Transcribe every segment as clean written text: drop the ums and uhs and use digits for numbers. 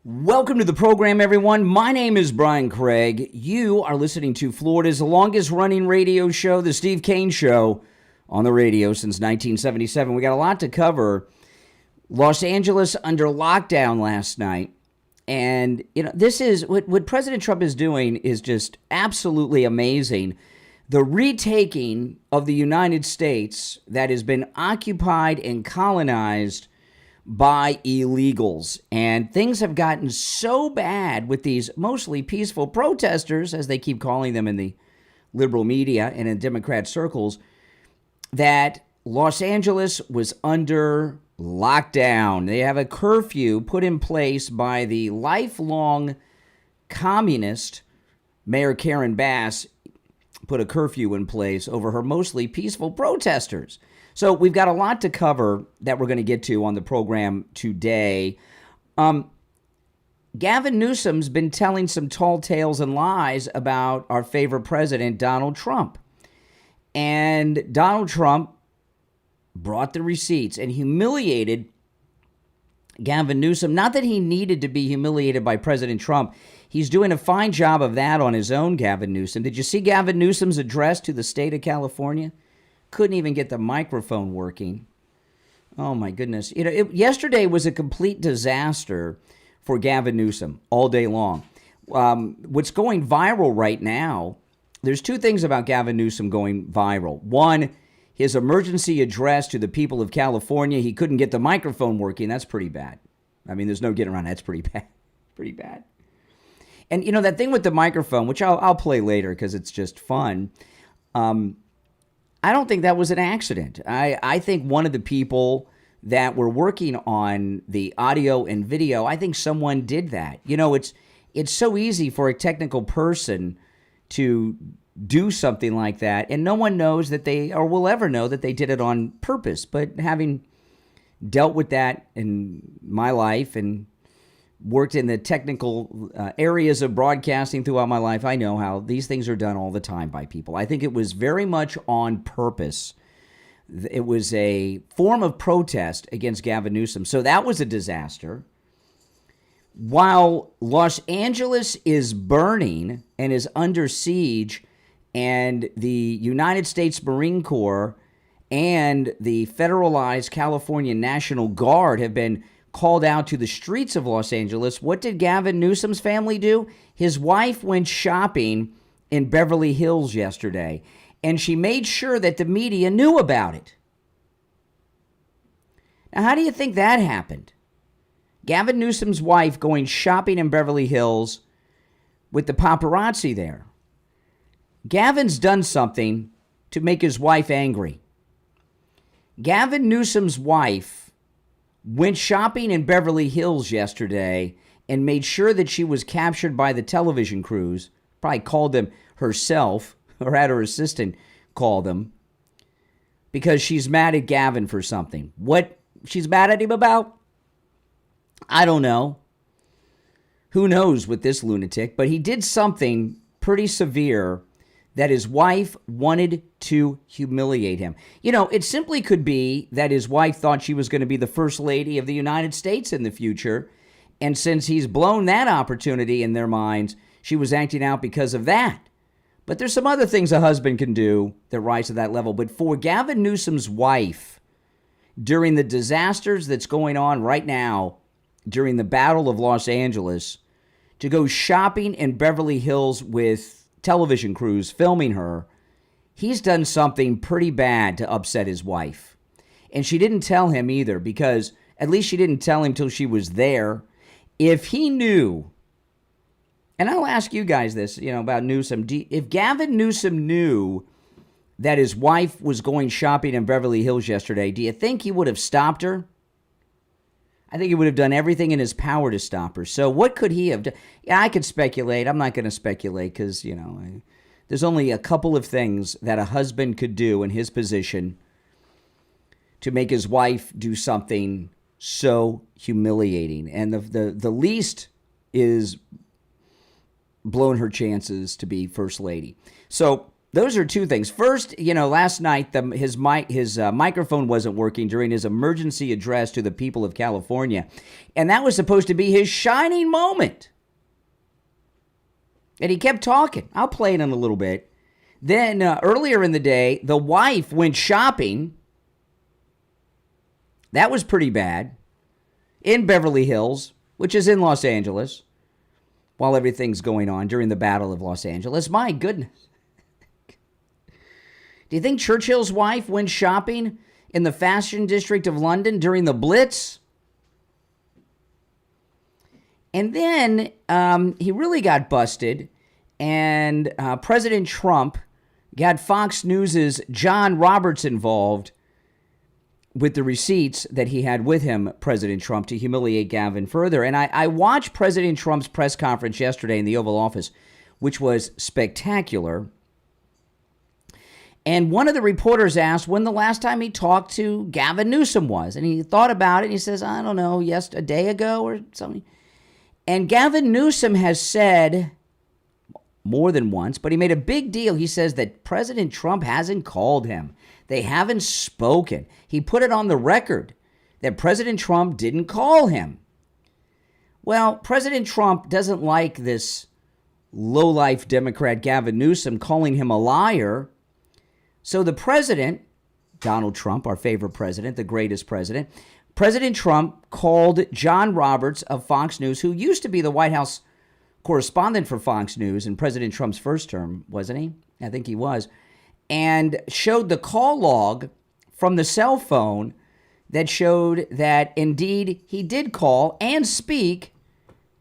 Welcome to the program, everyone. My name is Brian Craig. You are listening to Florida's longest-running radio show, The Steve Kane Show, on the radio since 1977. We got a lot to cover. Los Angeles under lockdown last night. And, this is what President Trump is doing is just absolutely amazing. The retaking of the United States that has been occupied and colonized by illegals. And things have gotten so bad with these mostly peaceful protesters, as they keep calling them in the liberal media and in Democrat circles, that Los Angeles was under lockdown. They have a curfew put in place by the lifelong communist Mayor Karen Bass, put a curfew in place over her mostly peaceful protesters. So we've got a lot to cover that we're going to get to on the program today. Gavin Newsom's been telling some tall tales and lies about our favorite president, Donald Trump. And Donald Trump brought the receipts and humiliated Gavin Newsom. Not that he needed to be humiliated by President Trump. He's doing a fine job of that on his own, Gavin Newsom. Did you see Gavin Newsom's address to the state of California? Couldn't even get the microphone working. Oh, my goodness. Yesterday was a complete disaster for Gavin Newsom all day long. What's going viral right now, there's two things about Gavin Newsom going viral. One, his emergency address to the people of California. He couldn't get the microphone working. That's pretty bad. I mean, there's no getting around. That's pretty bad. Pretty bad. And, that thing with the microphone, which I'll play later because it's just fun. I don't think that was an accident. I think one of the people that were working on the audio and video, I think someone did that. It's so easy for a technical person to do something like that, and no one knows that they, or will ever know that they did it on purpose. But having dealt with that in my life and worked in the technical areas of broadcasting throughout my life, I know how these things are done all the time by people. I think it was very much on purpose. It was a form of protest against Gavin Newsom. So that was a disaster. While Los Angeles is burning and is under siege, and the United States Marine Corps and the federalized California National Guard have been called out to the streets of Los Angeles, what did Gavin Newsom's family do? His wife went shopping in Beverly Hills yesterday, and she made sure that the media knew about it. Now, how do you think that happened? Gavin Newsom's wife going shopping in Beverly Hills with the paparazzi there. Gavin's done something to make his wife angry. Gavin Newsom's wife went shopping in Beverly Hills yesterday and made sure that she was captured by the television crews, probably called them herself or had her assistant call them, because she's mad at Gavin for something. What she's mad at him about? I don't know. Who knows with this lunatic, but he did something pretty severe that his wife wanted to humiliate him. It simply could be that his wife thought she was going to be the first lady of the United States in the future. And since he's blown that opportunity in their minds, she was acting out because of that. But there's some other things a husband can do that rise to that level. But for Gavin Newsom's wife, during the disasters that's going on right now, during the Battle of Los Angeles, to go shopping in Beverly Hills with television crews filming her, he's done something pretty bad to upset his wife. And she didn't tell him either, because at least she didn't tell him till she was there. If he knew, and I'll ask you guys this, about Newsom, if Gavin Newsom knew that his wife was going shopping in Beverly Hills yesterday, do you think he would have stopped her? I think he would have done everything in his power to stop her. So what could he have done? Yeah, I could speculate. I'm not going to speculate because, there's only a couple of things that a husband could do in his position to make his wife do something so humiliating. And the least is blowing her chances to be first lady. So those are two things. First, last night his microphone wasn't working during his emergency address to the people of California, and that was supposed to be his shining moment. And he kept talking. I'll play it in a little bit. Then earlier in the day, the wife went shopping. That was pretty bad. In Beverly Hills, which is in Los Angeles, while everything's going on during the Battle of Los Angeles. My goodness. Do you think Churchill's wife went shopping in the fashion district of London during the Blitz? And then he really got busted, and President Trump got Fox News' John Roberts involved with the receipts that he had with him, President Trump, to humiliate Gavin further. And I watched President Trump's press conference yesterday in the Oval Office, which was spectacular. And one of the reporters asked when the last time he talked to Gavin Newsom was. And he thought about it, and he says, I don't know, a day ago or something. And Gavin Newsom has said more than once, but he made a big deal. He says that President Trump hasn't called him. They haven't spoken. He put it on the record that President Trump didn't call him. Well, President Trump doesn't like this lowlife Democrat Gavin Newsom calling him a liar. So the president, Donald Trump, our favorite president, the greatest president, President Trump called John Roberts of Fox News, who used to be the White House correspondent for Fox News in President Trump's first term, wasn't he? I think he was. And showed the call log from the cell phone that showed that indeed he did call and speak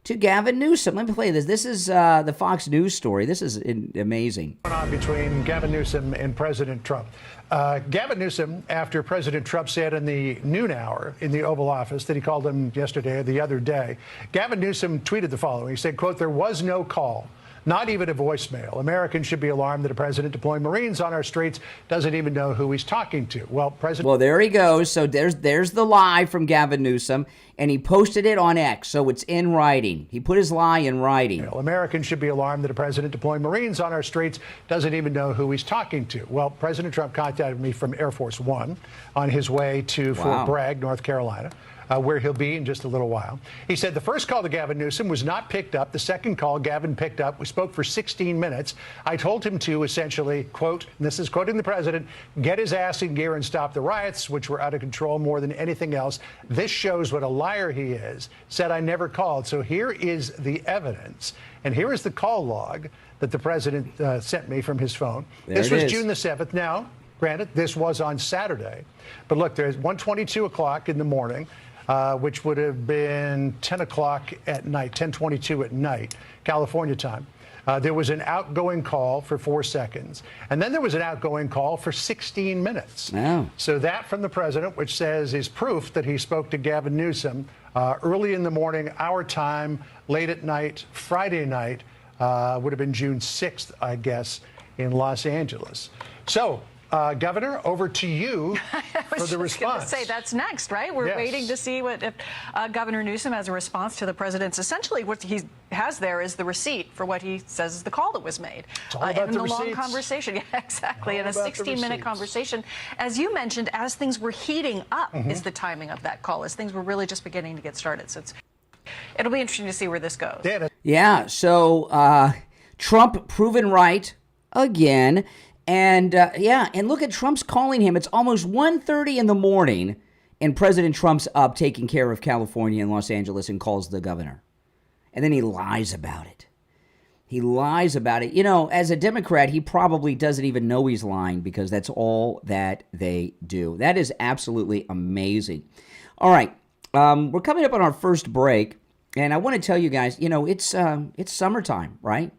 to Gavin Newsom. Let me play this. This is the Fox News story. This is amazing. On between Gavin Newsom and President Trump. Gavin Newsom, after President Trump said in the noon hour in the Oval Office that he called him yesterday or the other day, Gavin Newsom tweeted the following. He said, quote, "There was no call. Not even a voicemail. Americans should be alarmed that a president deploying Marines on our streets doesn't even know who he's talking to." Well, there he goes. So there's the lie from Gavin Newsom, and he posted it on X, so it's in writing. He put his lie in writing. Americans should be alarmed that a president deploying Marines on our streets doesn't even know who he's talking to. Well, President Trump contacted me from Air Force One on his way to Fort Bragg, North Carolina. Where he'll be in just a little while. He said the first call to Gavin Newsom was not picked up. The second call Gavin picked up. We spoke for 16 minutes. I told him to essentially, quote, and this is quoting the president, "get his ass in gear and stop the riots, which were out of control more than anything else. This shows what a liar he is." Said I never called. So here is the evidence. And here is the call log that the president sent me from his phone. This was June the 7th. Now, granted, this was on Saturday. But look, there's 1:22 o'clock in the morning. Which would have been 10 o'clock at night, 10:22 at night, California time. There was an outgoing call for 4 seconds. And then there was an outgoing call for 16 minutes. Oh. So that from the president, which says is proof that he spoke to Gavin Newsom early in the morning, our time, late at night, Friday night, would have been June 6th, I guess, in Los Angeles. So, Governor, over to you for the response. I was going to say that's next, right? We're waiting to see what if Governor Newsom has a response to the president's. Essentially, what he has there is the receipt for what he says is the call that was made. It's all about the long conversation. Yeah, exactly. In a 16-minute conversation. As you mentioned, as things were heating up is the timing of that call, as things were really just beginning to get started. So it'll be interesting to see where this goes. Yeah, so Trump proven right again. And and look at Trump's calling him. It's almost 1:30 in the morning, and President Trump's up taking care of California and Los Angeles and calls the governor. And then he lies about it. He lies about it. As a Democrat, he probably doesn't even know he's lying because that's all that they do. That is absolutely amazing. All right, we're coming up on our first break, and I want to tell you guys, it's summertime, right?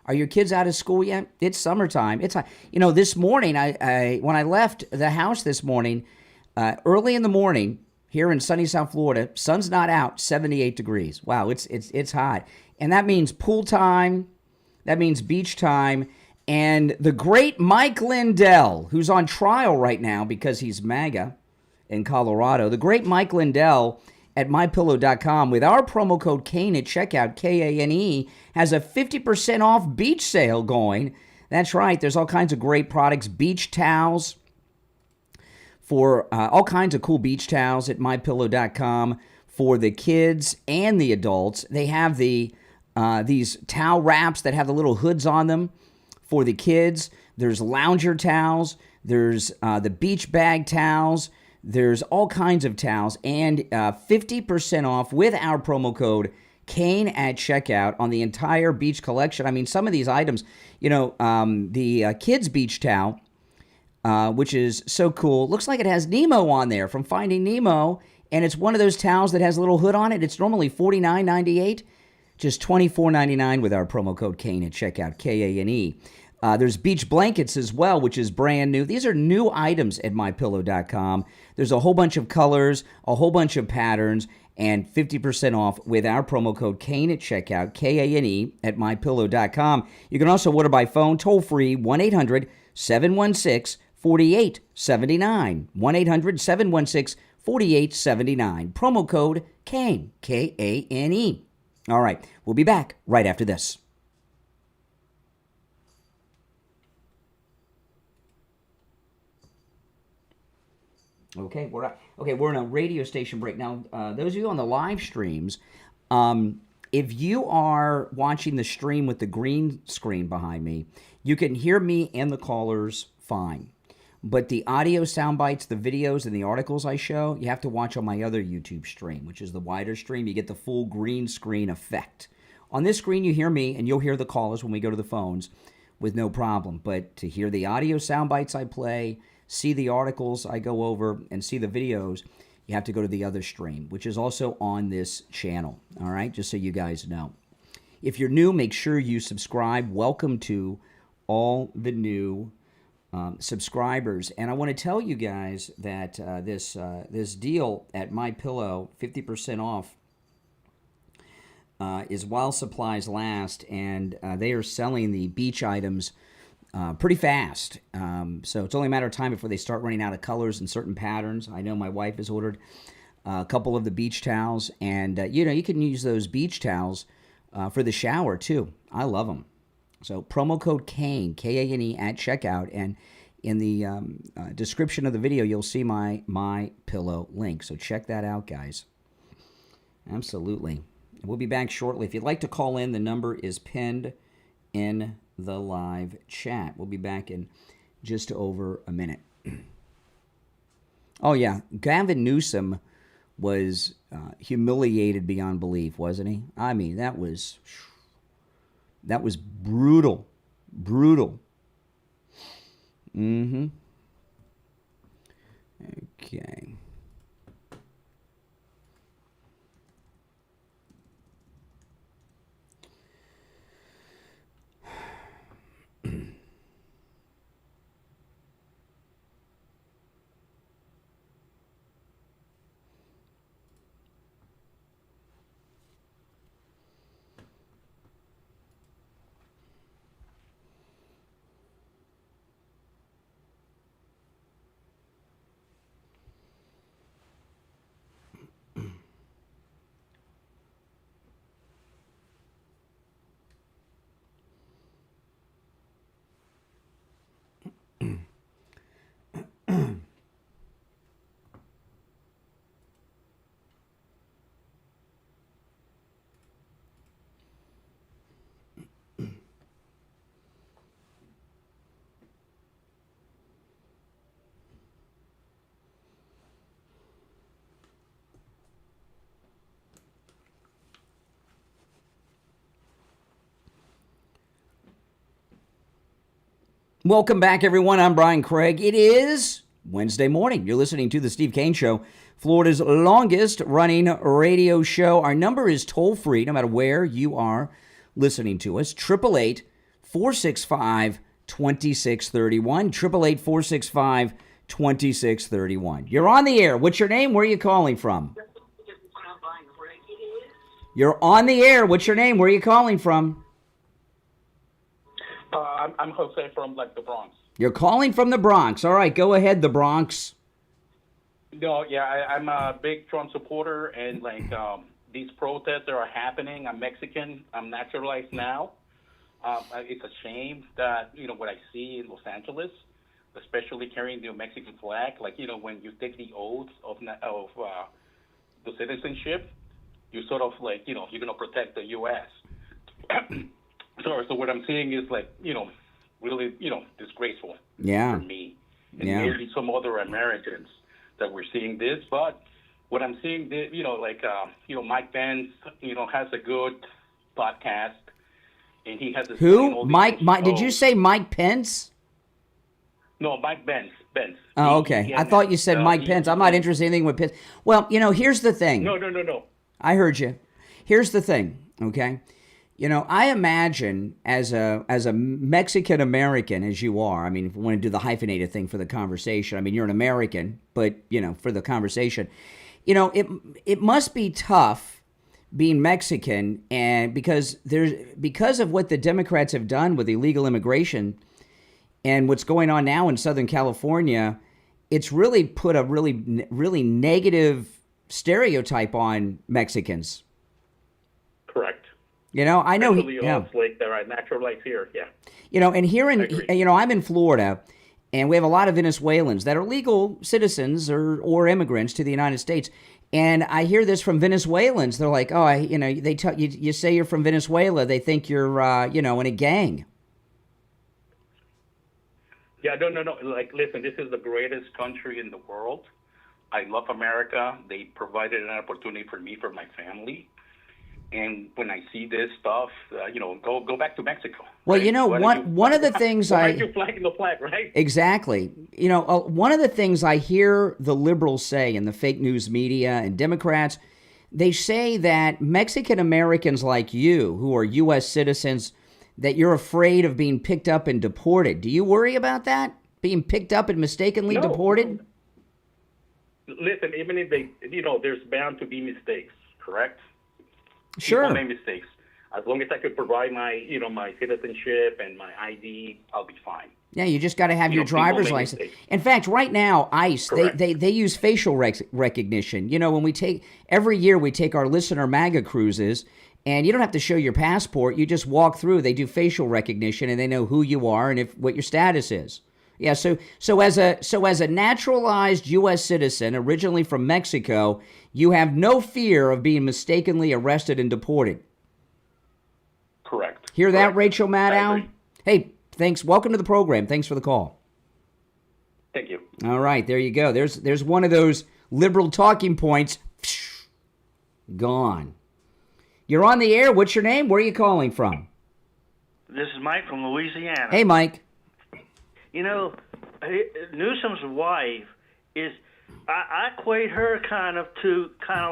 Are your kids out of school yet? It's summertime. It's this morning, I when I left the house this morning, early in the morning here in sunny South Florida, sun's not out, 78 degrees. Wow, it's hot, and that means pool time, that means beach time, and the great Mike Lindell, who's on trial right now because he's MAGA in Colorado. The great Mike Lindell at MyPillow.com with our promo code Kane at checkout, Kane, has a 50% off beach sale going That's right. There's all kinds of great products. Beach towels for all kinds of cool beach towels at mypillow.com for the kids and the adults. They have these towel wraps that have the little hoods on them for the kids. There's lounger towels. There's the beach bag towels. There's all kinds of towels, and 50% off with our promo code Kane at checkout on the entire beach collection. I mean, some of these items, the kids' beach towel, which is so cool. Looks like it has Nemo on there from Finding Nemo, and it's one of those towels that has a little hood on it. It's normally $49.98, just $24.99 with our promo code Kane at checkout, Kane. There's beach blankets as well, which is brand new. These are new items at mypillow.com. There's a whole bunch of colors, a whole bunch of patterns, and 50% off with our promo code Kane at checkout, Kane at mypillow.com. You can also order by phone, toll free, 1-800-716-4879. 1-800-716-4879. Promo code Kane, Kane. All right, we'll be back right after this. Okay, we're in a radio station break. Now, those of you on the live streams, if you are watching the stream with the green screen behind me, you can hear me and the callers fine. But the audio sound bites, the videos, and the articles I show, you have to watch on my other YouTube stream, which is the wider stream. You get the full green screen effect. On this screen, you hear me, and you'll hear the callers when we go to the phones with no problem. But to hear the audio sound bites I play, see the articles I go over, and see the videos, you have to go to the other stream, which is also on this channel, all right? Just so you guys know. If you're new, make sure you subscribe. Welcome to all the new subscribers. And I want to tell you guys that this deal at MyPillow, 50% off, is while supplies last, and they are selling the beach items pretty fast. So it's only a matter of time before they start running out of colors and certain patterns. I know my wife has ordered a couple of the beach towels, and you can use those beach towels for the shower too. I love them. So promo code Kane, Kane at checkout, and in the description of the video, you'll see my pillow link. So check that out, guys. Absolutely. We'll be back shortly. If you'd like to call in, the number is pinned in the live chat. We'll be back in just over a minute. Oh, yeah. Gavin Newsom was humiliated beyond belief, wasn't he? I mean, that was brutal. Brutal. Okay. Welcome back, everyone. I'm Brian Craig. It is Wednesday morning. You're listening to The Steve Kane Show, Florida's longest running radio show. Our number is toll-free, no matter where you are listening to us. 888-465-2631. 888-465-2631. You're on the air. What's your name? Where are you calling from? You're on the air. What's your name? Where are you calling from? I'm Jose from the Bronx. You're calling from the Bronx. All right, go ahead, the Bronx. No, yeah, I'm a big Trump supporter, and these protests that are happening. I'm Mexican. I'm naturalized now, It's a shame that, what I see in Los Angeles, especially carrying the Mexican flag, like, when you take the oath of the citizenship, you sort of like, you're going to protect the U.S. So what I'm seeing is like, really, disgraceful for me and maybe some other Americans that we're seeing this. But what I'm seeing, Mike Pence, has a good podcast, and he has who? Mike? Did you say Mike Pence? No, Mike Pence. Oh, okay. I thought you said Mike Pence. I'm not interested in anything with Pence. Well, here's the thing. No. I heard you. Here's the thing, okay? I imagine as a Mexican American, as you are, I mean, if we want to do the hyphenated thing for the conversation, I mean, you're an American, but, for the conversation, it must be tough being Mexican, and because of what the Democrats have done with illegal immigration and what's going on now in Southern California, it's really put a really negative stereotype on Mexicans. Correct. I know. Like there are natural lights here. Yeah. And here I'm in Florida, and we have a lot of Venezuelans that are legal citizens or immigrants to the United States. And I hear this from Venezuelans. They're like, oh, they tell you say you're from Venezuela, they think you're, in a gang. Yeah, no. Like, listen, this is the greatest country in the world. I love America. They provided an opportunity for me, for my family. And when I see this stuff, go back to Mexico. Well, right? One of the things why aren't you flagging the flag, right? Exactly. One of the things I hear the liberals say in the fake news media and Democrats, they say that Mexican Americans like you, who are U.S. citizens, that you're afraid of being picked up and deported. Do you worry about that? Being picked up and mistakenly deported? Listen, even if they, there's bound to be mistakes, correct? Sure. People make mistakes. As long as I could provide my, my citizenship and my ID, I'll be fine. Yeah, you just got to have your driver's license. Mistakes. In fact, right now, ICE, they use facial recognition. When every year we take our listener MAGA cruises, and you don't have to show your passport. You just walk through. They do facial recognition, and they know who you are and what your status is. Yeah, so as a naturalized U.S. citizen, originally from Mexico, you have no fear of being mistakenly arrested and deported. Correct. Hear that, Correct. Rachel Maddow? Hey, thanks. Welcome to the program. Thanks for the call. Thank you. All right, there you go. There's one of those liberal talking points. Gone. You're on the air. What's your name? Where are you calling from? This is Mike from Louisiana. Hey, Mike. Newsom's wife is, I equate her kind of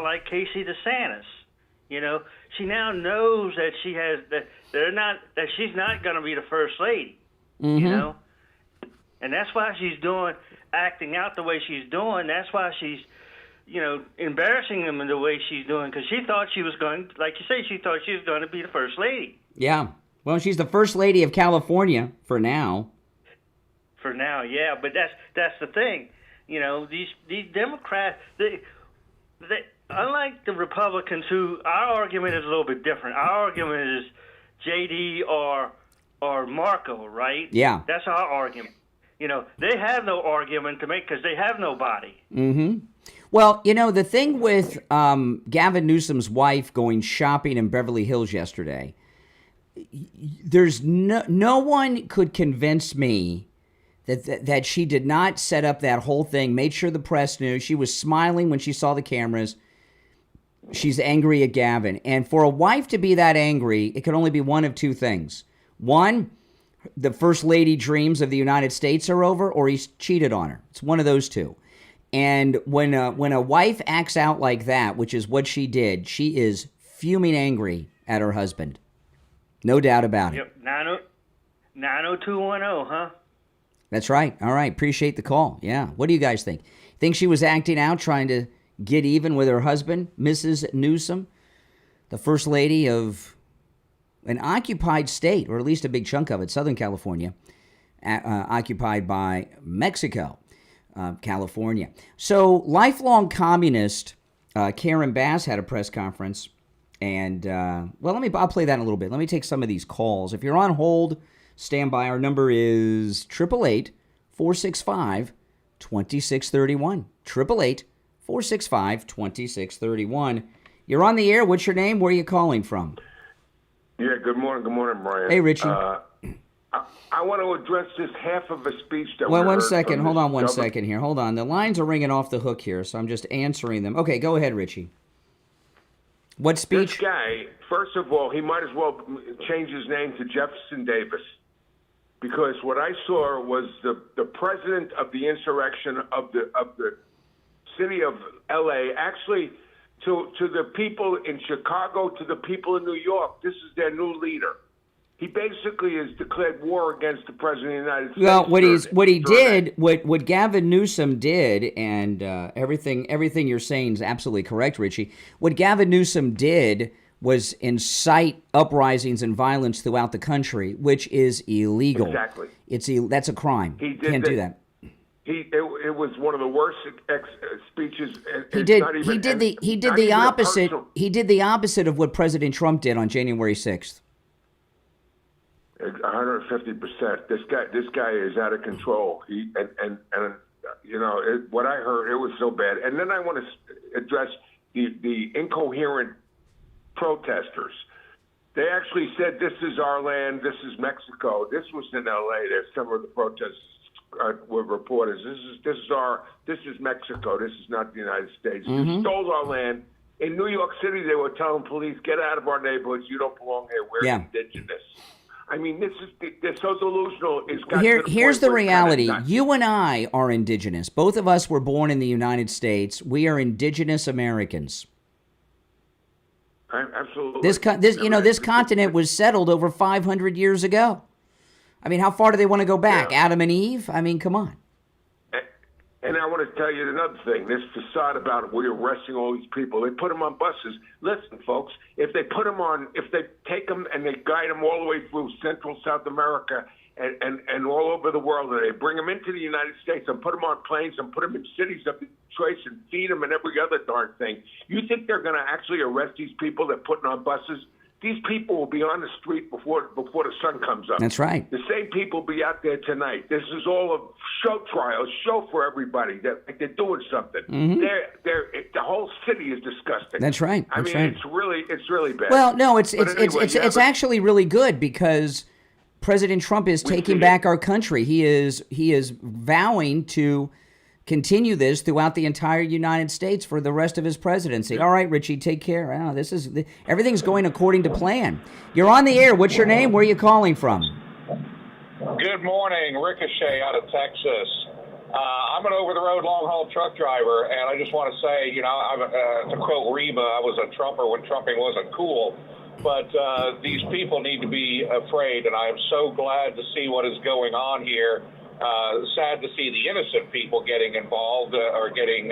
like Casey DeSantis. She now knows that that she's not going to be the first lady. Mm-hmm. And that's why she's acting out the way she's doing. That's why she's, embarrassing them in the way she's doing, because she thought she was going, like you say, she thought she was going to be the first lady. Yeah. Well, she's the first lady of California for now. For now, yeah, but that's the thing. These Democrats, they unlike the Republicans, who our argument is a little bit different. Our argument is JD or Marco, right? Yeah. That's our argument. They have no argument to make because they have nobody. Mm-hmm. Well, the thing with Gavin Newsom's wife going shopping in Beverly Hills yesterday, there's no one could convince me that she did not set up that whole thing, made sure the press knew. She was smiling when she saw the cameras. She's angry at Gavin. And for a wife to be that angry, it can only be one of two things. One, the first lady dreams of the United States are over, or he's cheated on her. It's one of those two. And when a wife acts out like that, which is what she did, she is fuming angry at her husband. No doubt about it. Yep, 90210, huh? That's right. All right. Appreciate the call. Yeah. What do you guys think? Think she was acting out, trying to get even with her husband, Mrs. Newsom, the first lady of an occupied state, or at least a big chunk of it, Southern California, occupied by Mexico, California. So lifelong communist Karen Bass had a press conference And, I'll play that in a little bit. Let me take some of these calls. If you're on hold, stand by. Our number is 888-465-2631. 888-465-2631. You're on the air. What's your name? Where are you calling from? Yeah, good morning. Good morning, Brian. Hey, Richie. I want to address this half of a speech that Well, one second. Hold on one second here. Hold on. The lines are ringing off the hook here, so I'm just answering them. Okay, go ahead, Richie. What speech? This guy, first of all, he might as well change his name to Jefferson Davis, because what I saw was the president of the insurrection of the city of L.A. actually to the people in Chicago, to the people in New York. This is their new leader. He basically has declared war against the president of the United States. Well, what Gavin Newsom did, and everything you're saying is absolutely correct, Richie. What Gavin Newsom did was incite uprisings and violence throughout the country, which is illegal. Exactly. That's a crime. He did Can't do that. It was one of the worst speeches. He did the opposite. He did the opposite of what President Trump did on January 6th. 150%. This guy is out of control. What I heard, it was so bad. And then I want to address the incoherent protesters. They actually said, "This is our land. This is Mexico." This was in L.A. There's some of the protesters were reporters. This is Mexico. This is not the United States. Mm-hmm. You stole our land. In New York City, they were telling police, "Get out of our neighborhoods. You don't belong here. We're indigenous." I mean, they're so delusional. Here's the reality. You and I are indigenous. Both of us were born in the United States. We are indigenous Americans. Absolutely. This continent was settled over 500 years ago. I mean, how far do they want to go back? Yeah. Adam and Eve? I mean, come on. And I want to tell you another thing. This facade about we're arresting all these people. They put them on buses. Listen, folks, if they take them and they guide them all the way through Central South America and all over the world, and they bring them into the United States and put them on planes and put them in cities of Detroit and feed them and every other darn thing, you think they're going to actually arrest these people they're putting on buses? These people will be on the street before the sun comes up. That's right. The same people will be out there tonight. This is all a show for everybody. They're doing something. Mm-hmm. The whole city is disgusting. That's right. I mean, it's really bad. Well, no, it's actually really good, because President Trump is taking back our country. He is vowing to continue this throughout the entire United States for the rest of his presidency. All right, Richie, take care. Everything's going according to plan. You're on the air. What's your name? Where are you calling from? Good morning, Ricochet out of Texas. I'm an over-the-road long-haul truck driver, and I just want to say, to quote Reba, I was a Trumper when Trumping wasn't cool. But these people need to be afraid, and I am so glad to see what is going on here. Sad to see the innocent people getting involved or getting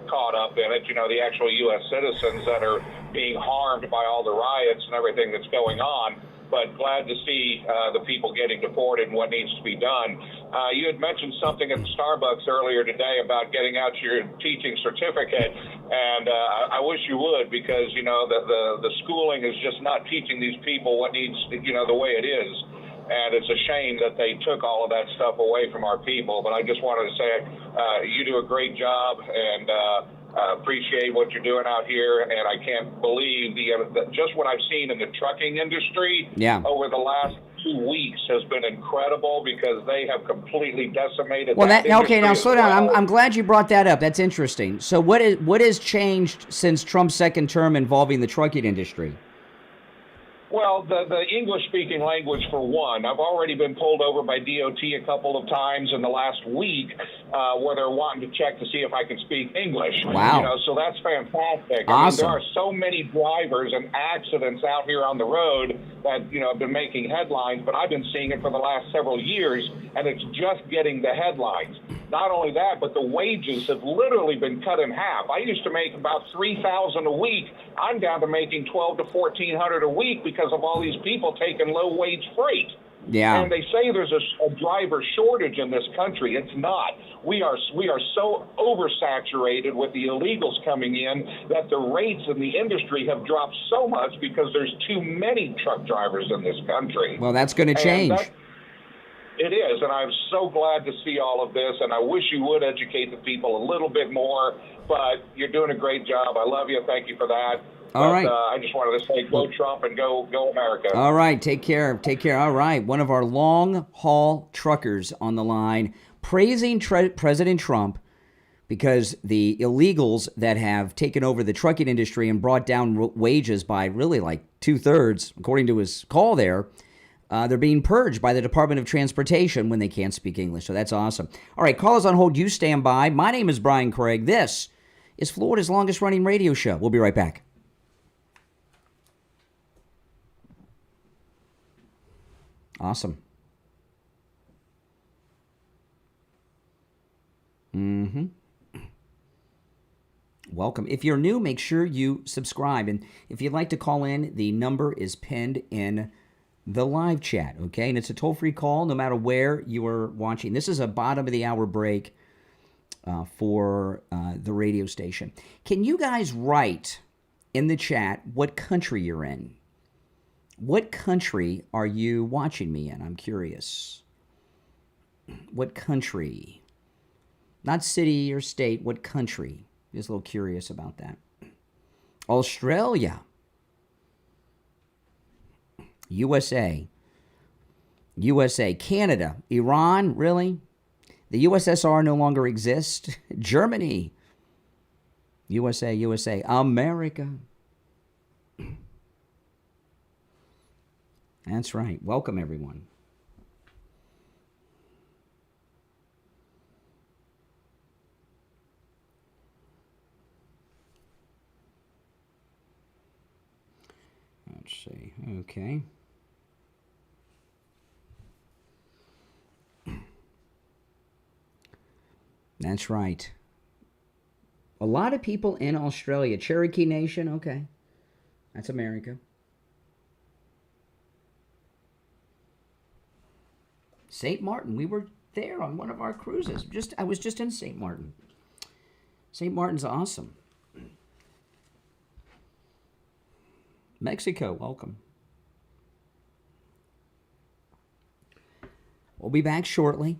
caught up in it. The actual U.S. citizens that are being harmed by all the riots and everything that's going on. But glad to see the people getting deported and what needs to be done. You had mentioned something at Starbucks earlier today about getting out your teaching certificate, and I wish you would, because the schooling is just not teaching these people what needs the way it is. And it's a shame that they took all of that stuff away from our people. But I just wanted to say you do a great job, and appreciate what you're doing out here. And I can't believe just what I've seen in the trucking industry over the last 2 weeks has been incredible, because they have completely decimated. Now slow down. I'm glad you brought that up. That's interesting. So what has changed since Trump's second term involving the trucking industry? Well, the English-speaking language, for one. I've already been pulled over by DOT a couple of times in the last week where they're wanting to check to see if I can speak English. Wow. So that's fantastic. Awesome. I mean, there are so many drivers and accidents out here on the road that, have been making headlines, but I've been seeing it for the last several years, and it's just getting the headlines. Not only that, but the wages have literally been cut in half. I used to make about $3,000 a week. I'm down to making $1,200 to $1,400 a week because of all these people taking low-wage freight. Yeah. And they say there's a driver shortage in this country. It's not. We are so oversaturated with the illegals coming in that the rates in the industry have dropped so much because there's too many truck drivers in this country. Well, that's going to change. It is, and I'm so glad to see all of this, and I wish you would educate the people a little bit more, but you're doing a great job. I love you. Thank you for that. All right. I just wanted to say go Trump and go America. All right. Take care. Take care. All right. One of our long-haul truckers on the line praising President Trump because the illegals that have taken over the trucking industry and brought down wages by really like 2/3, according to his call there, they're being purged by the Department of Transportation when they can't speak English. So that's awesome. All right, callers on hold. You stand by. My name is Brian Craig. This is Florida's longest-running radio show. We'll be right back. Awesome. Welcome. If you're new, make sure you subscribe. And if you'd like to call in, the number is pinned in the live chat, okay? And it's a toll-free call no matter where you are watching. This is a bottom-of-the-hour break for the radio station. Can you guys write in the chat what country you're in? What country are you watching me in? I'm curious. What country? Not city or state, what country? Just a little curious about that. Australia. USA. Canada. Iran, really? The USSR no longer exists. Germany. USA. America. That's right. Welcome, everyone. Let's see. Okay. That's right. A lot of people in Australia. Cherokee Nation, okay. That's America. St. Martin, we were there on one of our cruises. I was just in St. Martin. St. Martin's awesome. Mexico, welcome. We'll be back shortly.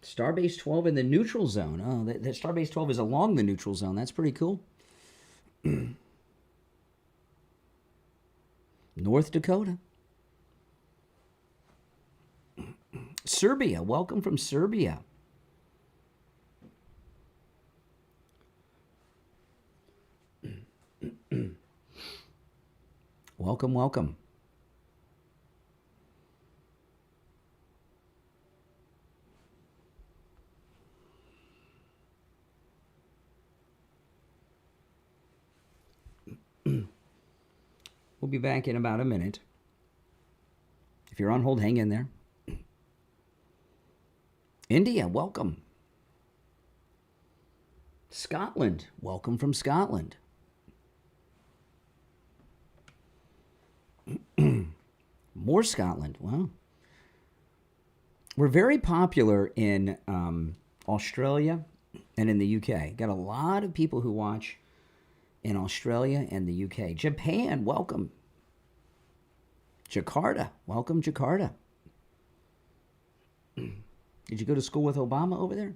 Starbase 12 in the neutral zone. Oh, that Starbase 12 is along the neutral zone. That's pretty cool. North Dakota. Serbia. Welcome from Serbia. Welcome. We'll be back in about a minute. If you're on hold, hang in there. India, welcome. Scotland, welcome from Scotland. More Scotland, wow. We're very popular in Australia and in the UK. Got a lot of people who watch in Australia and the UK. Japan, welcome. Jakarta, welcome Jakarta. Did you go to school with Obama over there?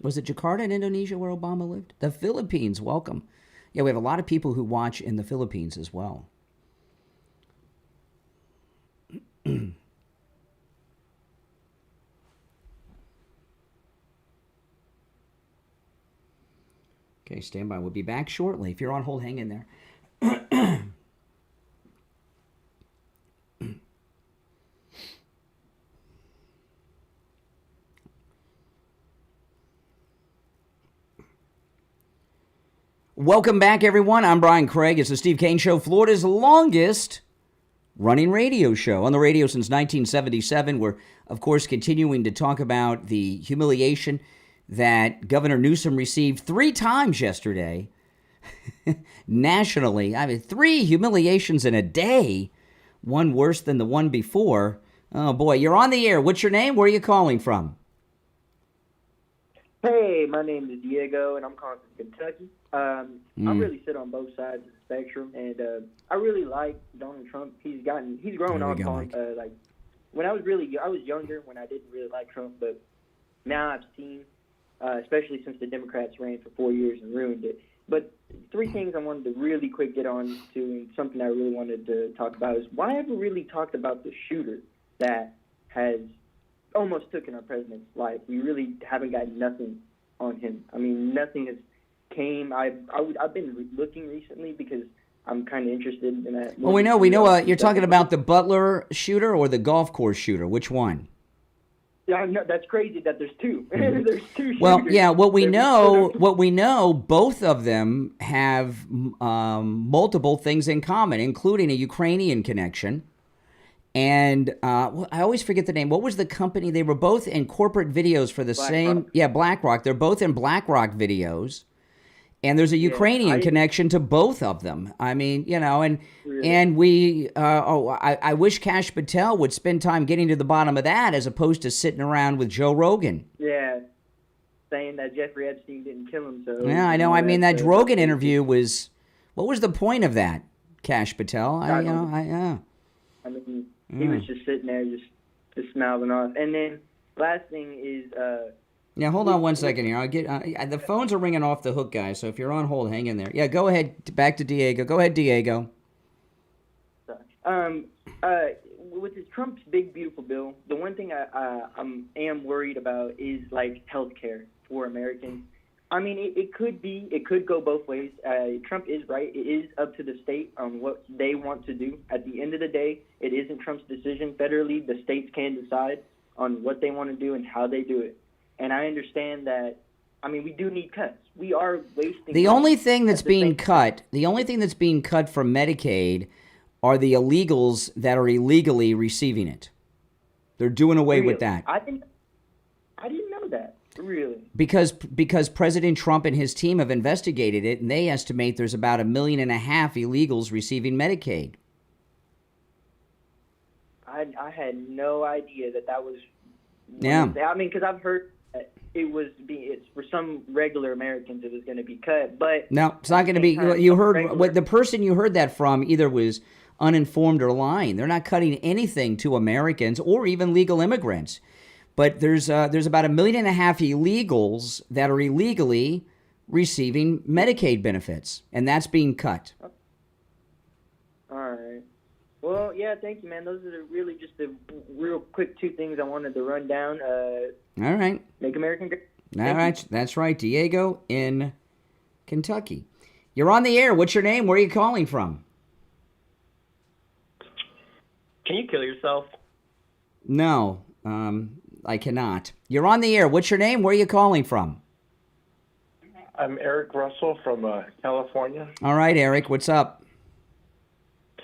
Was it Jakarta in Indonesia where Obama lived? The Philippines, welcome. Yeah, we have a lot of people who watch in the Philippines as well. Okay, stand by. We'll be back shortly. If you're on hold, hang in there. Welcome back, everyone. I'm Brian Craig. It's the Steve Kane Show, Florida's longest running radio show. On the radio since 1977. We're, of course, continuing to talk about the humiliation that Governor Newsom received 3 times yesterday nationally. I mean, 3 humiliations in a day, one worse than the one before. Oh, boy. You're on the air. What's your name? Where are you calling from? Hey, my name is Diego, and I'm calling from Kentucky. I really sit on both sides of the spectrum, and I really like Donald Trump. He's grown on like when I was younger when I didn't really like Trump, but now I've seen, especially since the Democrats ran for 4 years and ruined it. But 3 things I wanted to really quick get on to, and something I really wanted to talk about is why haven't we really talked about the shooter that has almost taken our president's life? We really haven't got nothing on him. I mean, nothing has came. I've been looking recently because I'm kind of interested in that. Well, we know. You're talking about the Butler shooter or the golf course shooter. Which one? Yeah, no, that's crazy that there's 2. There's 2 shooters. Well, yeah. What we know, both of them have multiple things in common, including a Ukrainian connection. And I always forget the name. What was the company? They were both in corporate videos for the same. Yeah, BlackRock. They're both in BlackRock videos. And there's a Ukrainian connection to both of them. I mean, and we, I wish Kash Patel would spend time getting to the bottom of that as opposed to sitting around with Joe Rogan. Yeah, saying that Jeffrey Epstein didn't kill him. So yeah, I know. I mean, that Rogan interview was, what was the point of that, Kash Patel? I mean, he was just sitting there, just smiling off. And then last thing is. Yeah, hold on one second here. I'll get the phones are ringing off the hook, guys. So if you're on hold, hang in there. Yeah, go ahead. Back to Diego. Go ahead, Diego. With this Trump's big beautiful bill, the one thing I am worried about is like health care for Americans. I mean, it could go both ways. Trump is right. It is up to the state on what they want to do. At the end of the day, it isn't Trump's decision. Federally, the states can decide on what they want to do and how they do it. And I understand that, I mean, we do need cuts. We are wasting. The only thing that's being cut from Medicaid are the illegals that are illegally receiving it. They're doing away with that. I didn't know that, really. Because President Trump and his team have investigated it, and they estimate there's about 1.5 million illegals receiving Medicaid. I had no idea that was. Yeah. I mean, because I've heard it's for some regular Americans it was going to be cut, but no, it's not going to be. You heard what the person you heard that from either was uninformed or lying. They're not cutting anything to Americans or even legal immigrants. But there's about 1.5 million illegals that are illegally receiving Medicaid benefits, and that's being cut. All right. Well, yeah, thank you, man. Those are really just the real quick 2 things I wanted to run down. All right. Make America great. All right. That's right. Diego in Kentucky. You're on the air. What's your name? Where are you calling from? Can you kill yourself? No, I cannot. You're on the air. What's your name? Where are you calling from? I'm Eric Russell from California. All right, Eric. What's up?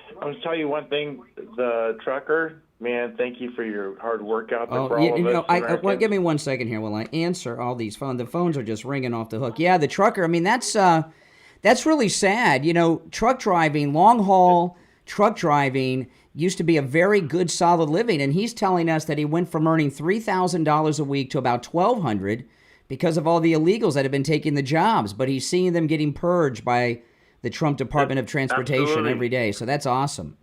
I'm going to tell you one thing. The trucker, man, thank you for your hard work out there for all of us. Give me 1 second here while I answer all these phones. The phones are just ringing off the hook. Yeah, the trucker, I mean, that's really sad. Truck driving, long haul truck driving used to be a very good, solid living. And he's telling us that he went from earning $3,000 a week to about $1,200 because of all the illegals that have been taking the jobs. But he's seeing them getting purged by the Trump Department of Transportation every day. So that's awesome.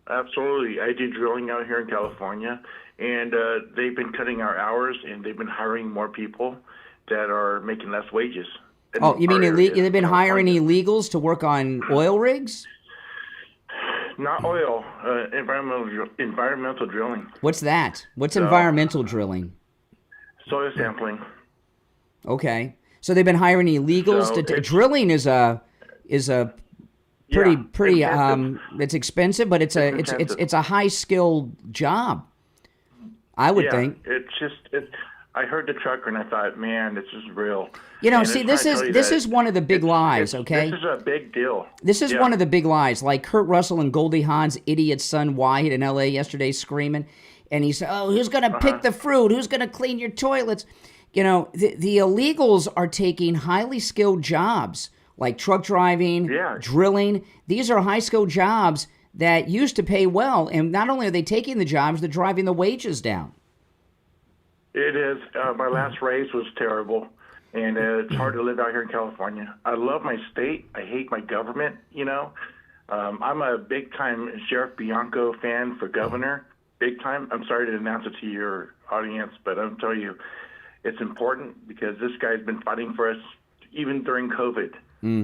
Absolutely. I do drilling out here in California, and they've been cutting our hours, and they've been hiring more people that are making less wages. Oh, you mean they've been hiring illegals to work on oil rigs? Not oil, environmental drilling. What's that? What's environmental drilling? Soil sampling. Okay. So they've been hiring illegals drilling is a pretty it's expensive, but it's a high skilled job. I would think. I heard the trucker and I thought, man, this is real. This is one of the big lies, okay? This is a big deal. This is one of the big lies. Like Kurt Russell and Goldie Hawn's idiot son Wyatt in L.A. yesterday screaming, and he said, "Oh, who's going to pick the fruit? Who's going to clean your toilets?" The illegals are taking highly skilled jobs like truck driving, drilling. These are high-skilled jobs that used to pay well, and not only are they taking the jobs, they're driving the wages down. It is. My last race was terrible, and it's hard to live out here in California. I love my state. I hate my government, you know. I'm a big-time Sheriff Bianco fan for governor, big time. I'm sorry to announce it to your audience, but I'm telling you, it's important because this guy's been fighting for us even during COVID.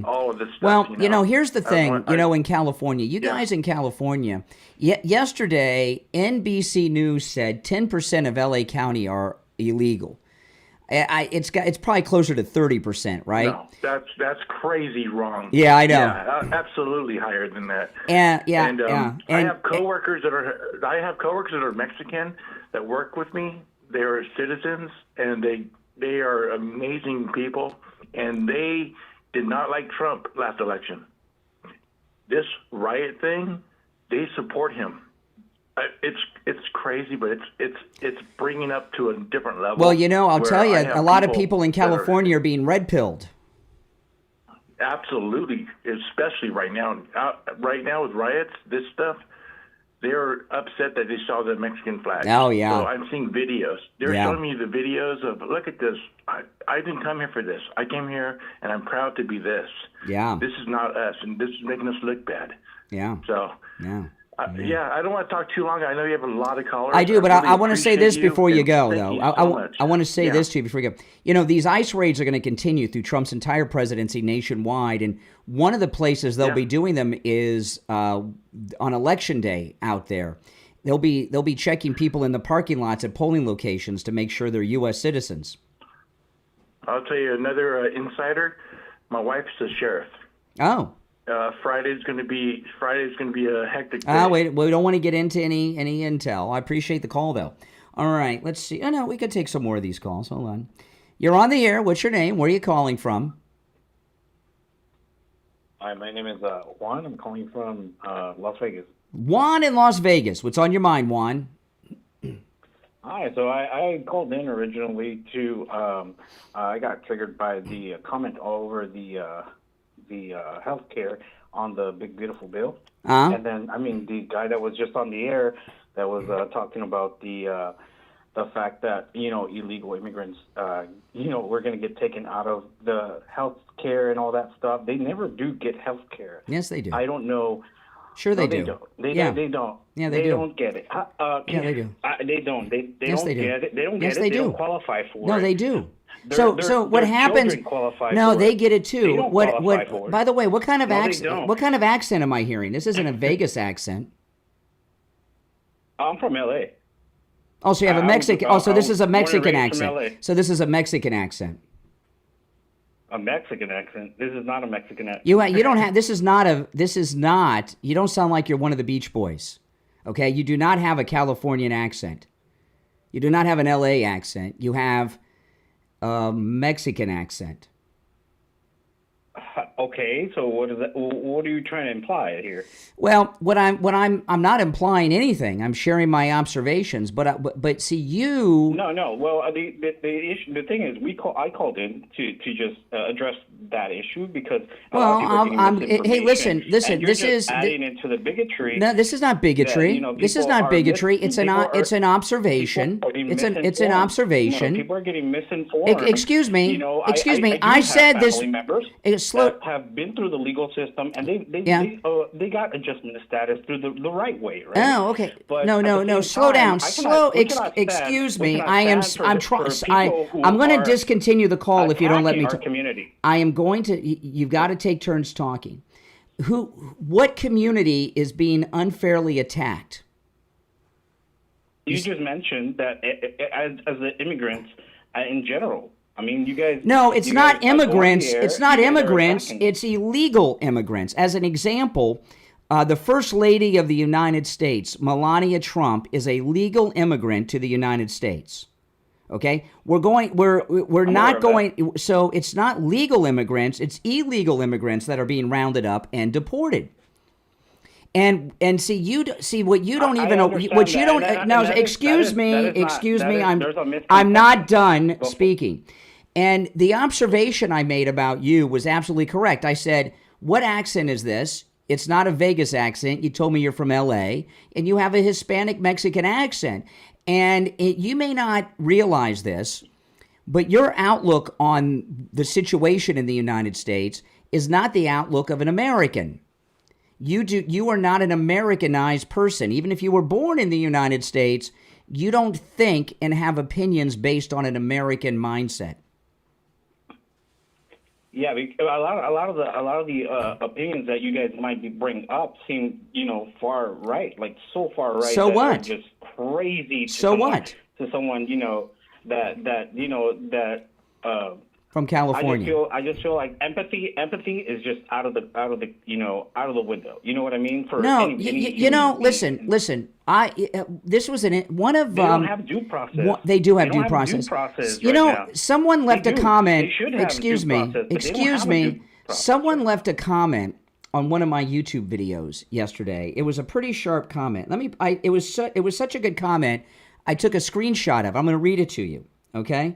All of this stuff. Well, you know, here's the thing, in California, you guys in California, yesterday, NBC News said 10% of LA County are illegal. It's probably closer to 30%, right? No, that's crazy wrong. Yeah, I know. Yeah, absolutely higher than that. And I have coworkers that are Mexican that work with me. They are citizens, and they are amazing people, and they did not like Trump last election. This riot thing, they support him. It's crazy, but it's bringing up to a different level. Well, you know, I'll tell you, a lot of people in California are being red-pilled. Absolutely, especially right now. Right now with riots, this stuff, they're upset that they saw the Mexican flag. Oh, yeah. So I'm seeing videos. They're showing me the videos of, look at this. I didn't come here for this. I came here, and I'm proud to be this. Yeah. This is not us, and this is making us look bad. Yeah. So, yeah. I don't want to talk too long. I know you have a lot of callers. I do, but really I want to say this before you go, thank though. you so I want to say this to you before you go. You know, these ICE raids are going to continue through Trump's entire presidency nationwide, and one of the places they'll be doing them is on Election Day out there. They'll be checking people in the parking lots at polling locations to make sure they're U.S. citizens. I'll tell you another insider. My wife's a sheriff. Oh. Friday's going to be a hectic day. Wait, we don't want to get into any intel. I appreciate the call, though. All right, let's see. Oh, no, we could take some more of these calls. Hold on. You're on the air. What's your name? Where are you calling from? Hi, my name is Juan. I'm calling from Las Vegas. Juan in Las Vegas. What's on your mind, Juan? Hi, so I called in originally to, I got triggered by the comment all over the health care on the big beautiful bill. And then the guy that was just on the air that was talking about the fact that illegal immigrants we're going to get taken out of the health care and all that stuff. They never do get health care. Yes, they do. I don't know. Sure, they do. They don't. Yeah, they do. They don't get it. Yeah, they do. They don't. They yes, don't they do. get it. They don't yes, get it. They They do. don't qualify for it. No, they do. So what happens? No, they get it too. They don't qualify for it. By the way, what kind of No, they accent? don't. What kind of accent am I hearing? This isn't a Vegas accent. I'm from LA. Oh, so you have a Mexican. So this is a Mexican accent. LA. So this is a Mexican accent. A Mexican accent. This is not a Mexican accent. You don't have. This is not. You don't sound like you're one of the Beach Boys. Okay, you do not have a Californian accent. You do not have an LA accent. You have a Mexican accent. Okay, so what is that? What are you trying to imply here? Well, I'm not implying anything. I'm sharing my observations. But see, you. No. Well, the thing is, I called in to just address that issue because. Well, hey, listen. This is adding into the bigotry. No, this is not bigotry. This is not bigotry. It's an observation. It's an observation. People are getting misinformed. Excuse me. Excuse me. I said this. Members that have been through the legal system and they got adjustment of status through the right way, right? Oh, okay. But no. Slow down. Excuse me. I'm going to discontinue the call if you don't let me talk. I am going to. You've got to take turns talking. What community is being unfairly attacked? You just mentioned that as the immigrants in general. I mean, you guys. No, it's not immigrants. It's not immigrants. It's illegal immigrants. As an example, the First Lady of the United States, Melania Trump, is a legal immigrant to the United States. Okay, we're not going. So it's not legal immigrants. It's illegal immigrants that are being rounded up and deported. And see what you don't even know. What you don't. Now, excuse me. I'm not done speaking. And the observation I made about you was absolutely correct. I said, what accent is this? It's not a Vegas accent. You told me you're from LA, and you have a Hispanic Mexican accent. And you may not realize this, but your outlook on the situation in the United States is not the outlook of an American. You are not an Americanized person. Even if you were born in the United States, you don't think and have opinions based on an American mindset. Yeah, a lot of the opinions that you guys might bring up seem, far right, like so far right. So that what? Just crazy. So what? To someone, From California. I just feel like empathy is just out of the window. You know what I mean? For listen. This was one of they don't have due process. They do have They don't due have process. due process Someone left a comment. They should have Excuse due me. process, but they don't Excuse have a me. due process. Someone left a comment on one of my YouTube videos yesterday. It was a pretty sharp comment. It was such a good comment. I took a screenshot of it. I'm going to read it to you. Okay.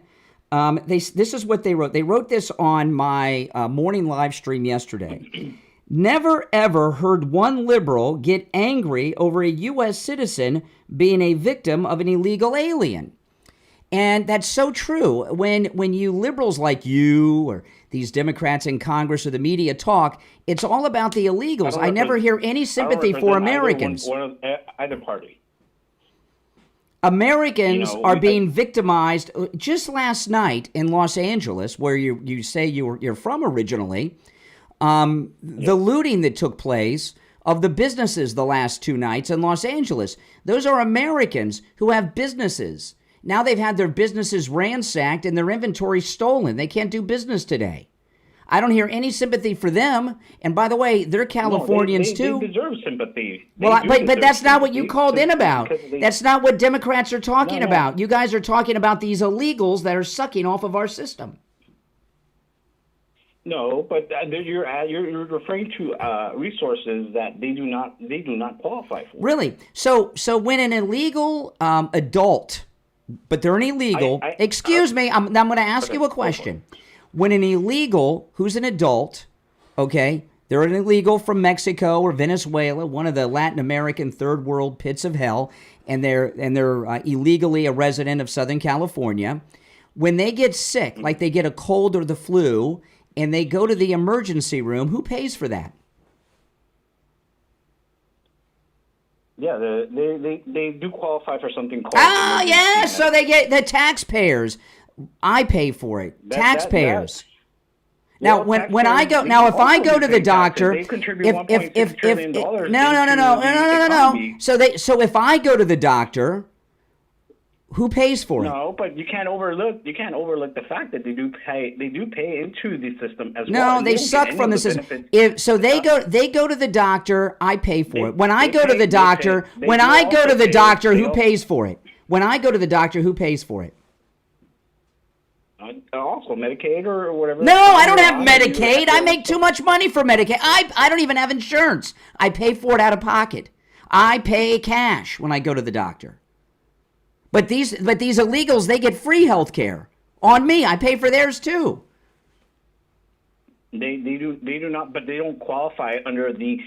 This is what they wrote. They wrote this on my morning live stream yesterday. Never ever heard one liberal get angry over a U.S. citizen being a victim of an illegal alien. And that's so true. When you liberals like you or these Democrats in Congress or the media talk, it's all about the illegals. I never hear any sympathy for Americans. Either party. Americans are being victimized. Just last night in Los Angeles, where you say you're from originally, the looting that took place of the businesses the last 2 nights in Los Angeles. Those are Americans who have businesses. Now they've had their businesses ransacked and their inventory stolen. They can't do business today. I don't hear any sympathy for them. And by the way, they're Californians too. They deserve sympathy. But that's not what you called in about. That's not what Democrats are talking about. You guys are talking about these illegals that are sucking off of our system. No, but you're referring to resources that they do not qualify for. Really? So when an illegal adult, but they're an illegal. Excuse me, I'm going to ask you a question. When an illegal who's an adult, okay, they're an illegal from Mexico or Venezuela, one of the Latin American third world pits of hell, and they're illegally a resident of Southern California. When they get sick, like they get a cold or the flu, and they go to the emergency room, who pays for that? Yeah, they do qualify for something called... So they get the taxpayers. I pay for it. Taxpayers. Now, when I go now, if I go to the doctor, no. So if I go to the doctor, who pays for it? No, but you can't overlook the fact that they do pay into the system as well. No, they suck from the system. They go to the doctor, I pay for it. When I go to the doctor, who pays for it? When I go to the doctor, who pays for it? Also Medicaid or whatever. No, I don't have Medicaid. I make too much money for Medicaid. I don't even have insurance. I pay for it out of pocket. I pay cash when I go to the doctor. But these illegals, they get free health care. On me, I pay for theirs too. They do not, but they don't qualify under the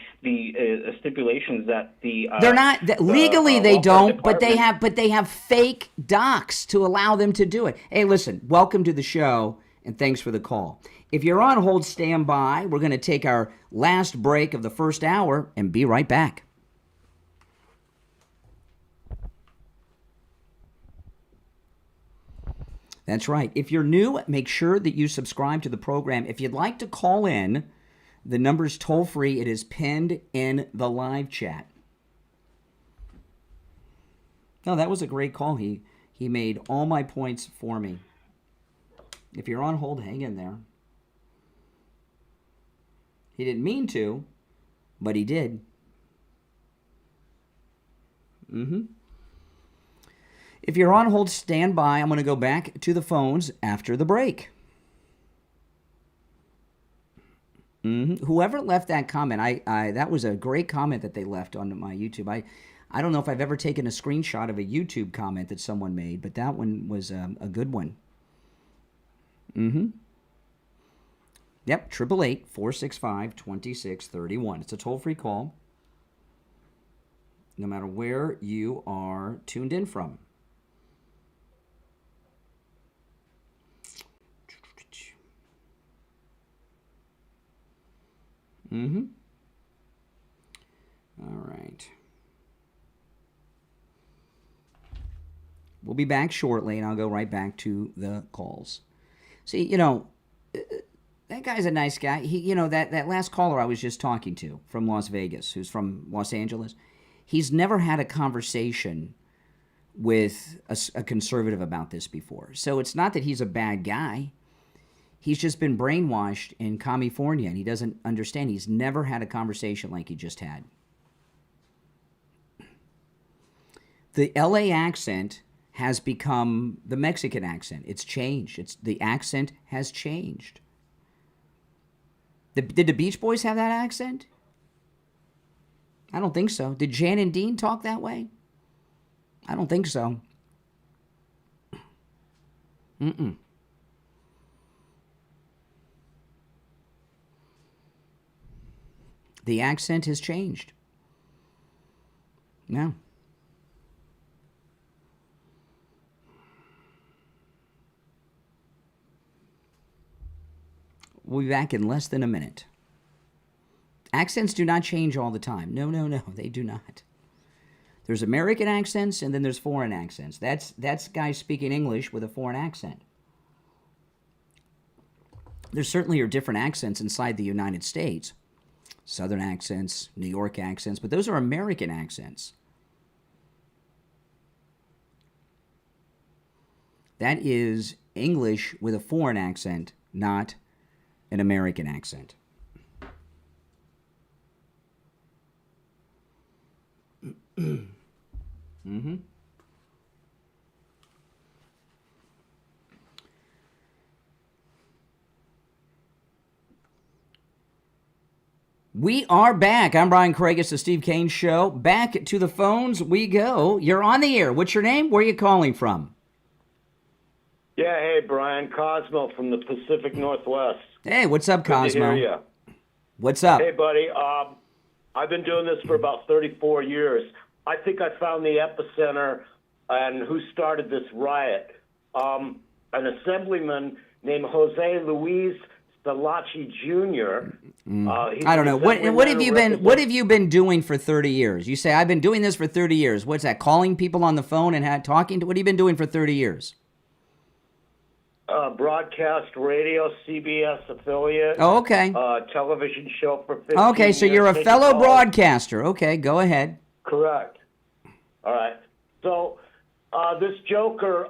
stipulations that they're not legally. They don't, but they have fake docs to allow them to do it. Hey, listen, welcome to the show, and thanks for the call. If you're on hold, stand by. We're going to take our last break of the first hour and be right back. That's right. If you're new, make sure that you subscribe to the program. If you'd like to call in, the number's toll free. It is pinned in the live chat. No, that was a great call. He made all my points for me. If you're on hold, hang in there. He didn't mean to, but he did. If you're on hold, stand by. I'm going to go back to the phones after the break. Whoever left that comment, that was a great comment that they left on my YouTube. I don't know if I've ever taken a screenshot of a YouTube comment that someone made, but that one was a good one. Mm-hmm. Yep, 888-465-2631. It's a toll-free call, no matter where you are tuned in from. Mm-hmm. All right. We'll be back shortly, and I'll go right back to the calls. See, you know, that guy's a nice guy. He, you know, that last caller I was just talking to from Las Vegas, who's from Los Angeles, he's never had a conversation with a conservative about this before. So it's not that he's a bad guy. He's just been brainwashed in California, and he doesn't understand. He's never had a conversation like he just had. The LA accent has become the Mexican accent. It's changed. The accent has changed. Did the Beach Boys have that accent? I don't think so. Did Jan and Dean talk that way? I don't think so. Mm-mm. The accent has changed. No. We'll be back in less than a minute. Accents do not change all the time. No, they do not. There's American accents and then there's foreign accents. That's guys speaking English with a foreign accent. There certainly are different accents inside the United States. Southern accents, New York accents, but those are American accents. That is English with a foreign accent, not an American accent. Mm-hmm. We are back. I'm Brian Craig. It's the Steve Kane Show. Back to the phones we go. You're on the air. What's your name? Where are you calling from? Yeah, hey, Brian. Cosmo from the Pacific Northwest. Hey, what's up, Cosmo? Good to hear you. What's up? Hey, buddy. I've been doing this for about 34 years. I think I found the epicenter and who started this riot. An assemblyman named Jose Luis Salachi Jr. I don't know. What have you been doing for 30 years? You say I've been doing this for 30 years. What's that? Calling people on the phone and talking to? What have you been doing for 30 years? Broadcast radio, CBS affiliate. Oh, okay. Television show for 15 Okay, so years. you're a fellow broadcaster. Okay, go ahead. Correct. All right. So this joker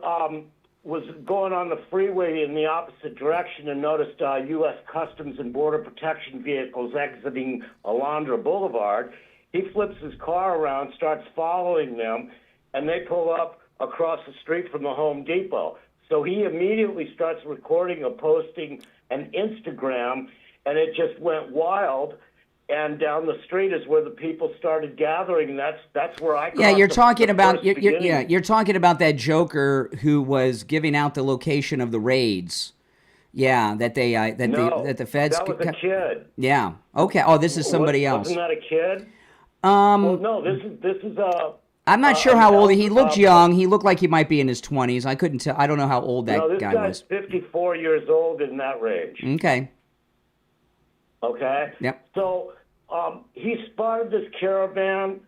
was going on the freeway in the opposite direction and noticed U.S. Customs and Border Protection vehicles exiting Alondra Boulevard. He flips his car around, starts following them, and they pull up across the street from the Home Depot. So he immediately starts recording or posting an Instagram, and it just went wild. And down the street is where the people started gathering. That's where I. Yeah, you're talking about you're talking about that joker who was giving out the location of the raids. Yeah, that the feds. That was a kid. Yeah. Okay. Oh, this is somebody else. Wasn't that a kid? Well, no. This is a. I'm not sure how old he looked. Young. He looked like he might be in his 20s. I couldn't tell. I don't know how old that guy was. This guy's 54 years old, in that range. Okay. Okay. Yep. So he spotted this caravan.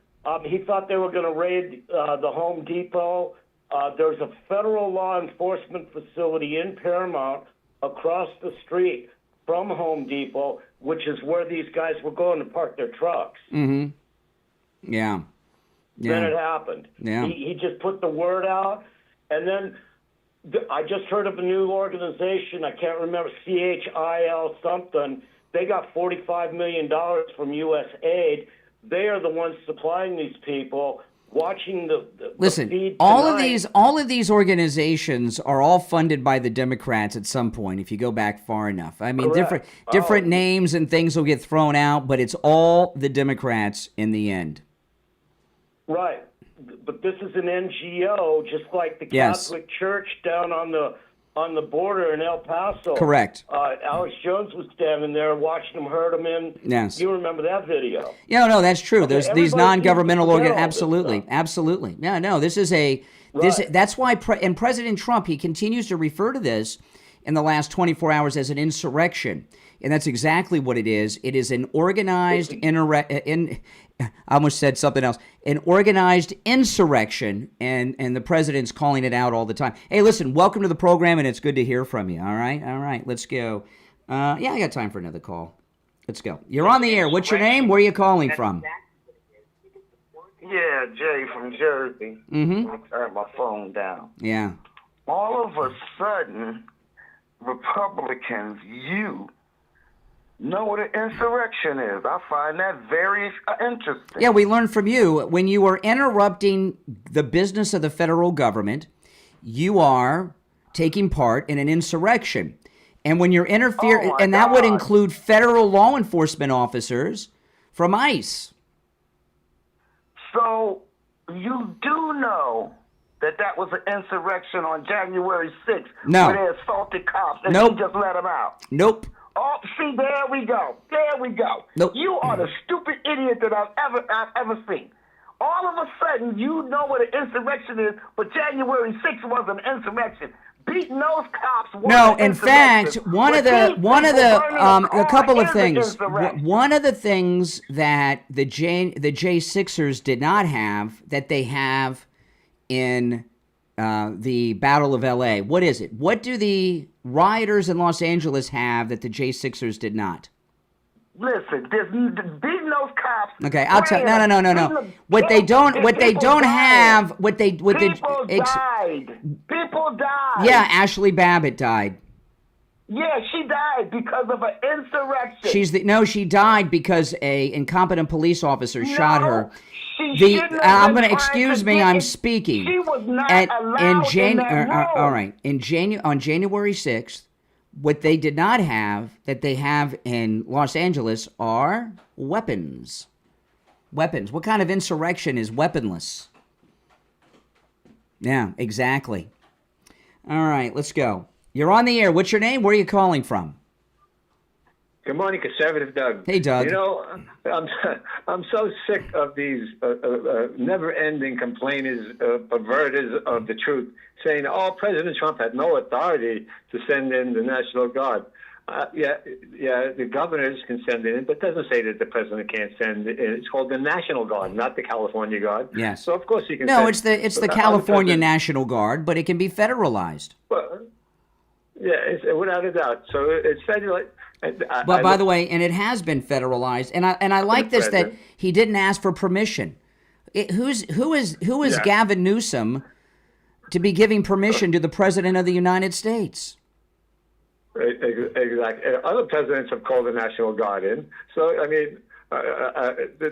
He thought they were going to raid the Home Depot. There's a federal law enforcement facility in Paramount across the street from Home Depot, which is where these guys were going to park their trucks. Mm-hmm. Yeah. Then it happened. Yeah. He just put the word out, and then I just heard of a new organization. I can't remember, CHIL something. They got $45 million from U.S. aid. They are the ones supplying these people. Watching the listen, feed all tonight. of these organizations are all funded by the Democrats at some point. If you go back far enough, I mean, Correct. different names and things will get thrown out, but it's all the Democrats in the end. Right, but this is an NGO, just like the Catholic Church down on the on the border in El Paso. Correct. Alex Jones was standing there watching them herd them in. Yes. You remember that video? Yeah, no, that's true. Okay, There's these everybody non-governmental seems to forget all absolutely, this absolutely. Yeah, no, this is a that's why and President Trump, he continues to refer to this in the last 24 hours as an insurrection. And that's exactly what it is. It is an organized I almost said something else. An organized insurrection, and the president's calling it out all the time. Hey, listen, welcome to the program, and it's good to hear from you. All right, let's go. Yeah, I got time for another call. Let's go. You're on the air. What's your name? Where are you calling from? Yeah, Jay from Jersey. Mm-hmm. I turned my phone down. Yeah. All of a sudden, Republicans, you know what an insurrection is. I find that very interesting. Yeah, we learned from you. When you are interrupting the business of the federal government, you are taking part in an insurrection. And when you're interfering, and that would include federal law enforcement officers from ICE. So you do know that was an insurrection on January 6th. No. Where they assaulted cops and Nope. you just let them out. Nope. Oh, see, there we go. There we go. Nope. You are the stupid idiot that I've ever seen. All of a sudden, you know what an insurrection is, but January 6th was an insurrection. Beating those cops was No, an in fact, insurrection. one of the a couple of things. One of the things that the J6ers did not have that they have in the Battle of L.A. What is it? What do the rioters in Los Angeles have that the J6ers did not? Listen, beating those cops. Okay, I'll tell. No. What they don't have. People died. People died. Yeah, Ashley Babbitt died. Yeah, she died because of an insurrection. She died because a incompetent police officer shot her. I'm going to excuse me. I'm speaking. She was not allowed in that room. All right. On January 6th, what they did not have that they have in Los Angeles are weapons. Weapons. What kind of insurrection is weaponless? Yeah, exactly. All right, let's go. You're on the air. What's your name? Where are you calling from? Good morning, Conservative Doug. Hey, Doug. You know, I'm so sick of these never-ending complainers, perverters of the truth, saying, "Oh, President Trump had no authority to send in the National Guard." Yeah, the governors can send it in, but it doesn't say that the president can't send it in. It's called the National Guard, not the California Guard. Yes. So of course he can. No, send, it's the California National Guard, but it can be federalized. Well, yeah, it's, without a doubt. So it's federal. But by the way, and it has been federalized, and I like this that he didn't ask for permission. Who is Gavin Newsom to be giving permission to the president of the United States? Exactly. Other presidents have called the National Guard in. So I mean,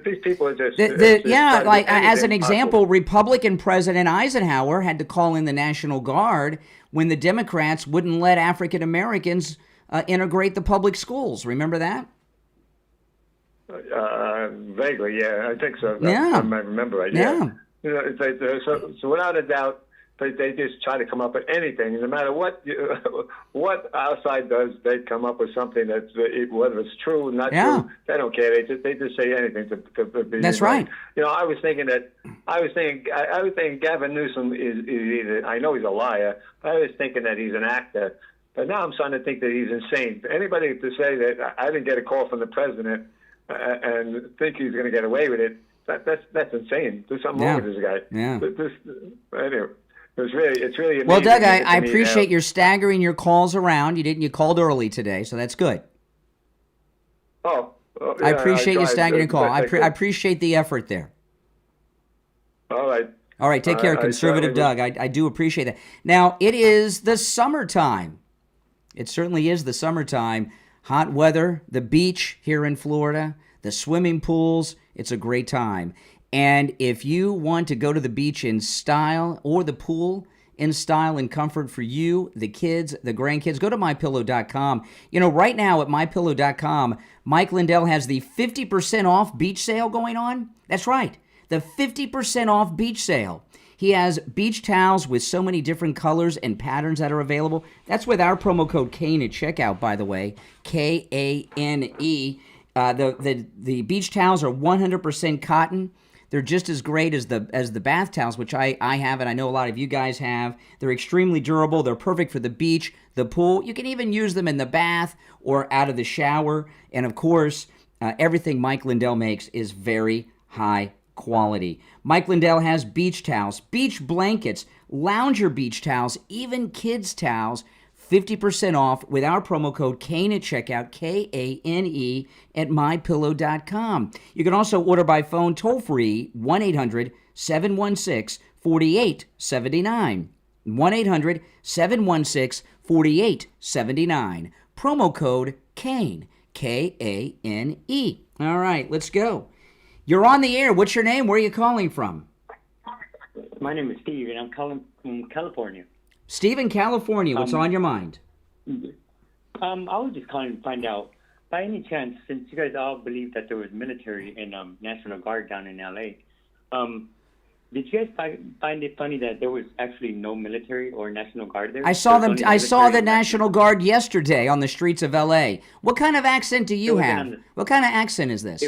these people are just as an example, Republican President Eisenhower had to call in the National Guard when the Democrats wouldn't let African Americans integrate the public schools. Remember that? Vaguely, yeah, I think so. Yeah. I remember right. Yeah. You know, so without a doubt, they just try to come up with anything. No matter what our side does, they come up with something that's whether it's true or not true. They don't care. They just say anything to be. That's right. You know, I was thinking Gavin Newsom is either. I know he's a liar, but I was thinking that he's an actor. But now I'm starting to think that he's insane. Anybody to say that I didn't get a call from the president and think he's going to get away with it, that's insane. There's something wrong with this guy. Yeah. Anyway, it's really amazing. Well, Doug, I appreciate your staggering your calls around. You called early today, so that's good. Yeah, I appreciate you staggering your call. I appreciate the effort there. All right. Take care, Conservative Doug. I do appreciate that. Now, it is the summertime. It certainly is the summertime. Hot weather, the beach here in Florida, the swimming pools. It's a great time. And if you want to go to the beach in style or the pool in style and comfort for you, the kids, the grandkids, go to MyPillow.com. You know, right now at MyPillow.com, Mike Lindell has the 50% off beach sale going on. That's right, the 50% off beach sale. He has beach towels with so many different colors and patterns that are available. That's with our promo code Kane at checkout, by the way, Kane. The beach towels are 100% cotton. They're just as great as the bath towels, which I have, and I know a lot of you guys have. They're extremely durable. They're perfect for the beach, the pool. You can even use them in the bath or out of the shower. And, of course, everything Mike Lindell makes is very high quality. Mike Lindell has beach towels, beach blankets, lounger beach towels, even kids' towels, 50% off with our promo code Kane at checkout, Kane at mypillow.com. You can also order by phone toll-free, 1-800-716-4879. 1-800-716-4879. Promo code Kane, Kane. All right, let's go. You're on the air. What's your name? Where are you calling from? My name is Steve, and I'm calling from California. Steve in California. What's on your mind? I was just calling to find out, by any chance, since you guys all believe that there was military and National Guard down in L.A., did you guys find it funny that there was actually no military or National Guard there? I saw them. I saw the National Guard yesterday on the streets of L.A. What kind of accent do you have? What kind of accent is this?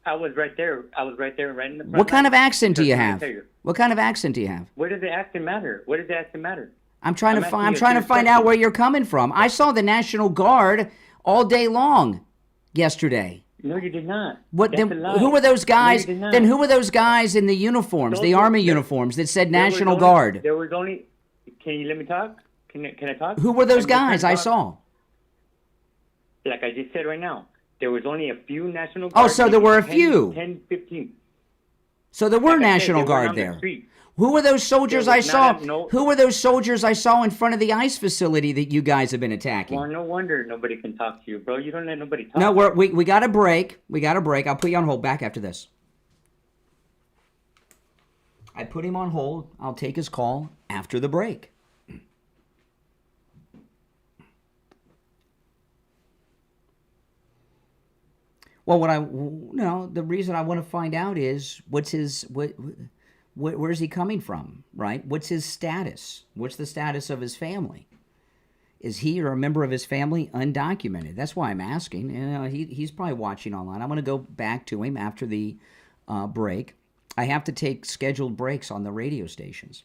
I was right there. I was right there, right in the front. What kind of accent do you have? What kind of accent do you have? Where does the accent matter? What does the accent matter? I'm trying to find out where you're coming from. I saw the National Guard all day long yesterday. No, you did not. What? Then, who were those guys? Then who were those guys in the uniforms, the army uniforms that said National Guard? There was only. Can you let me talk? Can I talk? Who were those guys I saw? Like I just said right now, there was only a few National Guard. Oh, so there were a few. 10, 15. So there were National Guard there. Who were those soldiers I saw? Who were those soldiers I saw in front of the ICE facility that you guys have been attacking? Well, no wonder nobody can talk to you, bro. You don't let nobody talk. No, we got a break. We got a break. I'll put you on hold back after this. I put him on hold. I'll take his call after the break. Well, the reason I want to find out is where's he coming from, right? What's his status? What's the status of his family? Is he or a member of his family undocumented? That's why I'm asking. He's probably watching online. I'm going to go back to him after the break. I have to take scheduled breaks on the radio stations.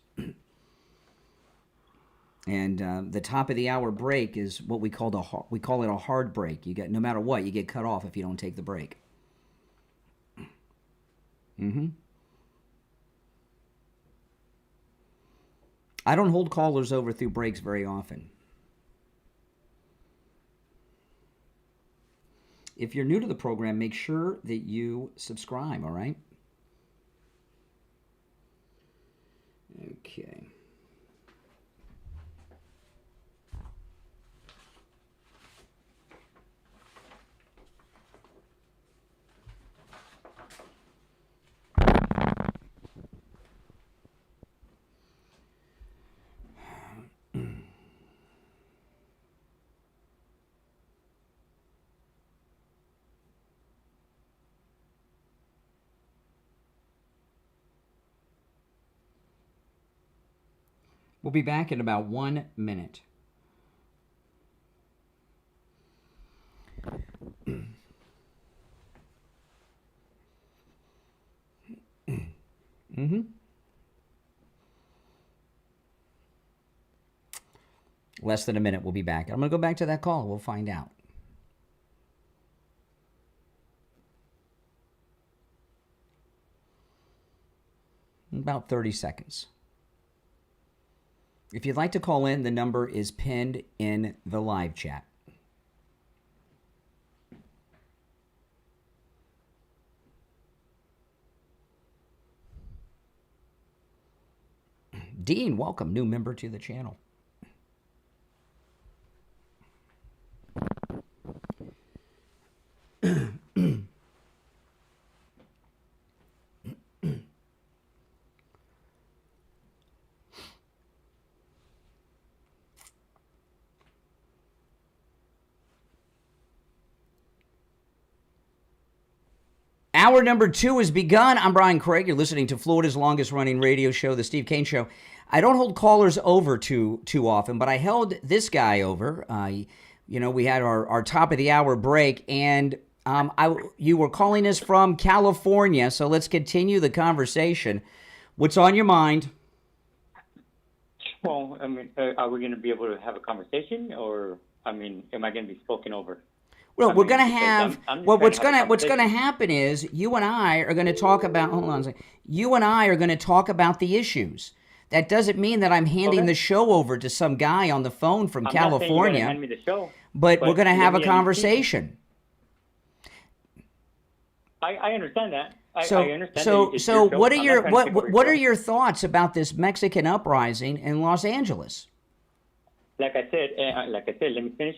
And the top of the hour break is what we call it a hard break. You get, no matter what, you get cut off if you don't take the break. I don't hold callers over through breaks very often. If you're new to the program, make sure that you subscribe, all right? Okay. We'll be back in about 1 minute. Less than a minute, we'll be back. I'm going to go back to that call. We'll find out. About 30 seconds. If you'd like to call in, the number is pinned in the live chat. Dean, welcome, new member to the channel. Hour number 2 has begun. I'm Brian Craig. You're listening to Florida's longest-running radio show, The Steve Kane Show. I don't hold callers over too often, but I held this guy over. We had our top of the hour break, and you were calling us from California, so let's continue the conversation. What's on your mind? Well, I mean, are we going to be able to have a conversation, or am I going to be spoken over? Well, we're going to have. What's going to happen is you and I are going to talk about. Hold on a second. You and I are going to talk about the issues. That doesn't mean that I'm handing the show over to some guy on the phone from California. Hand me the show, but we're going to have a conversation. I understand that. I understand. So what are your thoughts about this Mexican uprising in Los Angeles? Like I said, let me finish.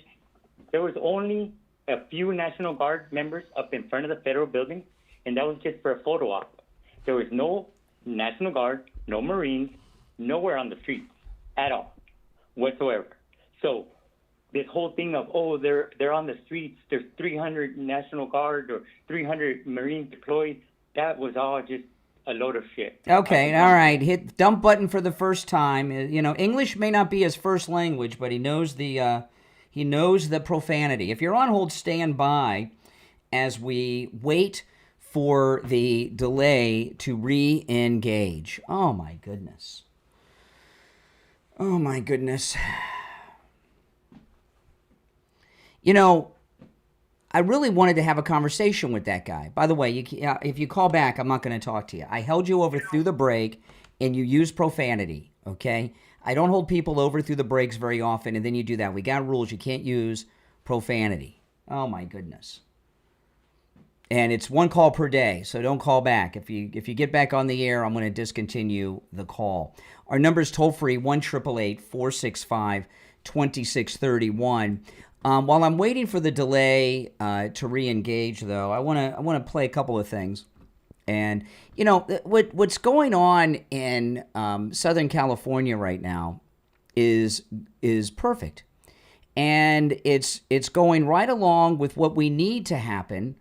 There was only a few National Guard members up in front of the federal building, and that was just for a photo op. There was no National Guard, no Marines, nowhere on the streets at all, whatsoever. So this whole thing of, they're on the streets, there's 300 National Guard or 300 Marines deployed, that was all just a load of shit. Okay, all right. Hit dump button for the first time. English may not be his first language, but he knows the profanity. If you're on hold, stand by as we wait for the delay to re-engage. Oh, my goodness. Oh, my goodness. I really wanted to have a conversation with that guy. By the way, if you call back, I'm not going to talk to you. I held you over through the break, and you used profanity, okay? I don't hold people over through the breaks very often, and then you do that. We got rules. You can't use profanity. Oh, my goodness. And it's one call per day, so don't call back. If you get back on the air, I'm going to discontinue the call. Our number is toll-free, 1-888-465-2631. While I'm waiting for the delay to re-engage, though, I want to play a couple of things. And, what's going on in Southern California right now is perfect. And it's going right along with what we need to happen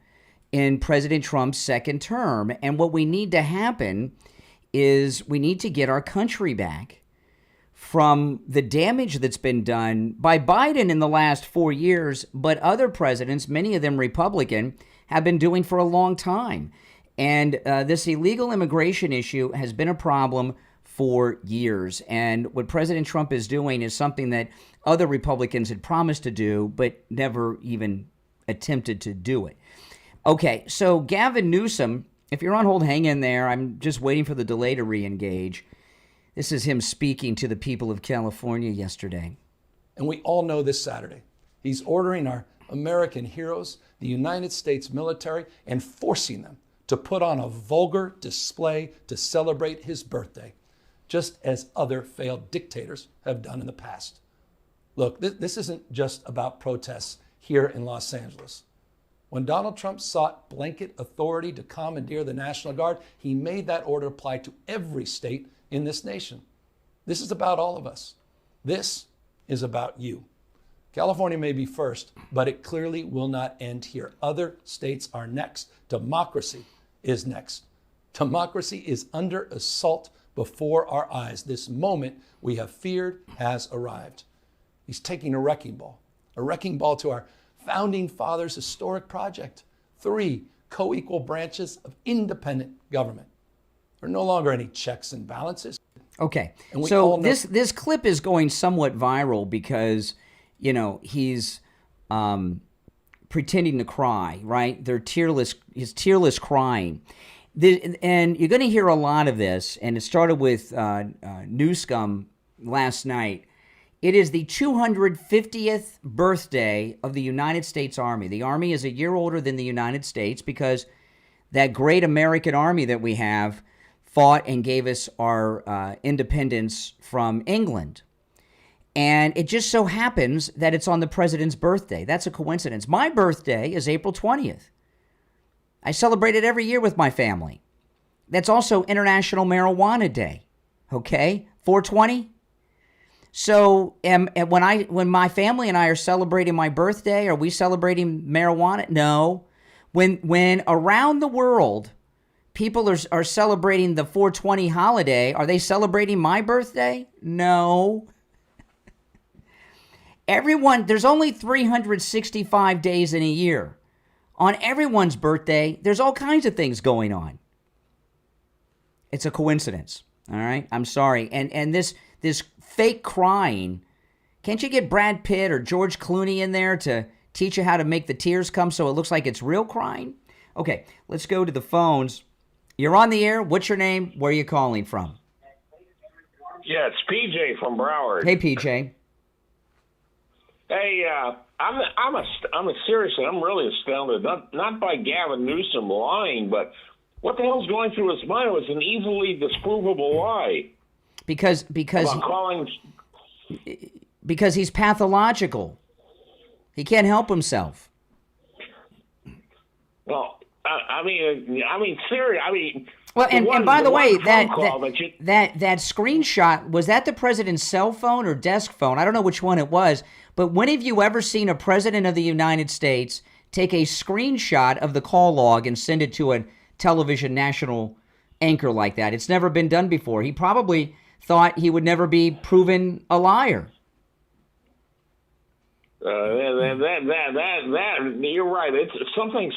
in President Trump's second term. And what we need to happen is we need to get our country back from the damage that's been done by Biden in the last 4 years, but other presidents, many of them Republican, have been doing for a long time. And this illegal immigration issue has been a problem for years. And what President Trump is doing is something that other Republicans had promised to do, but never even attempted to do it. Okay, so Gavin Newsom, if you're on hold, hang in there. I'm just waiting for the delay to re-engage. This is him speaking to the people of California yesterday. And we all know this Saturday, he's ordering our American heroes, the United States military, and forcing them to put on a vulgar display to celebrate his birthday, just as other failed dictators have done in the past. Look, this isn't just about protests here in Los Angeles. When Donald Trump sought blanket authority to commandeer the National Guard, he made that order apply to every state in this nation. This is about all of us. This is about you. California may be first, but it clearly will not end here. Other states are next. Democracy is next. Democracy is under assault before our eyes. This moment we have feared has arrived. He's taking a wrecking ball to our founding fathers' historic project. 3 co-equal branches of independent government. There are no longer any checks and balances. Okay, so this clip is going somewhat viral because, he's pretending to cry, right? His tearless crying. And you're going to hear a lot of this, and it started with Newsom last night. It is the 250th birthday of the United States Army. The Army is a year older than the United States because that great American Army that we have fought and gave us our independence from England. And it just so happens that it's on the president's birthday. That's a coincidence. My birthday is April 20th. I celebrate it every year with my family. That's also International Marijuana Day. Okay? 420? So when my family and I are celebrating my birthday, are we celebrating marijuana? No. When around the world people are celebrating the 420 holiday, are they celebrating my birthday? No. There's only 365 days in a year. On everyone's birthday, there's all kinds of things going on. It's a coincidence, all right? I'm sorry. And this fake crying, can't you get Brad Pitt or George Clooney in there to teach you how to make the tears come so it looks like it's real crying? Okay, let's go to the phones. You're on the air. What's your name? Where are you calling from? Yeah, it's PJ from Broward. Hey, PJ. Hey, I'm seriously, I'm really astounded. Not by Gavin Newsom lying, but what the hell's going through his mind? It was an easily disprovable lie. Because he's pathological. He can't help himself. Well, I mean, seriously, I mean. Well, and by the way, that screenshot, was that the president's cell phone or desk phone? I don't know which one it was, but when have you ever seen a president of the United States take a screenshot of the call log and send it to a television national anchor like that? It's never been done before. He probably thought he would never be proven a liar. You're right. It's something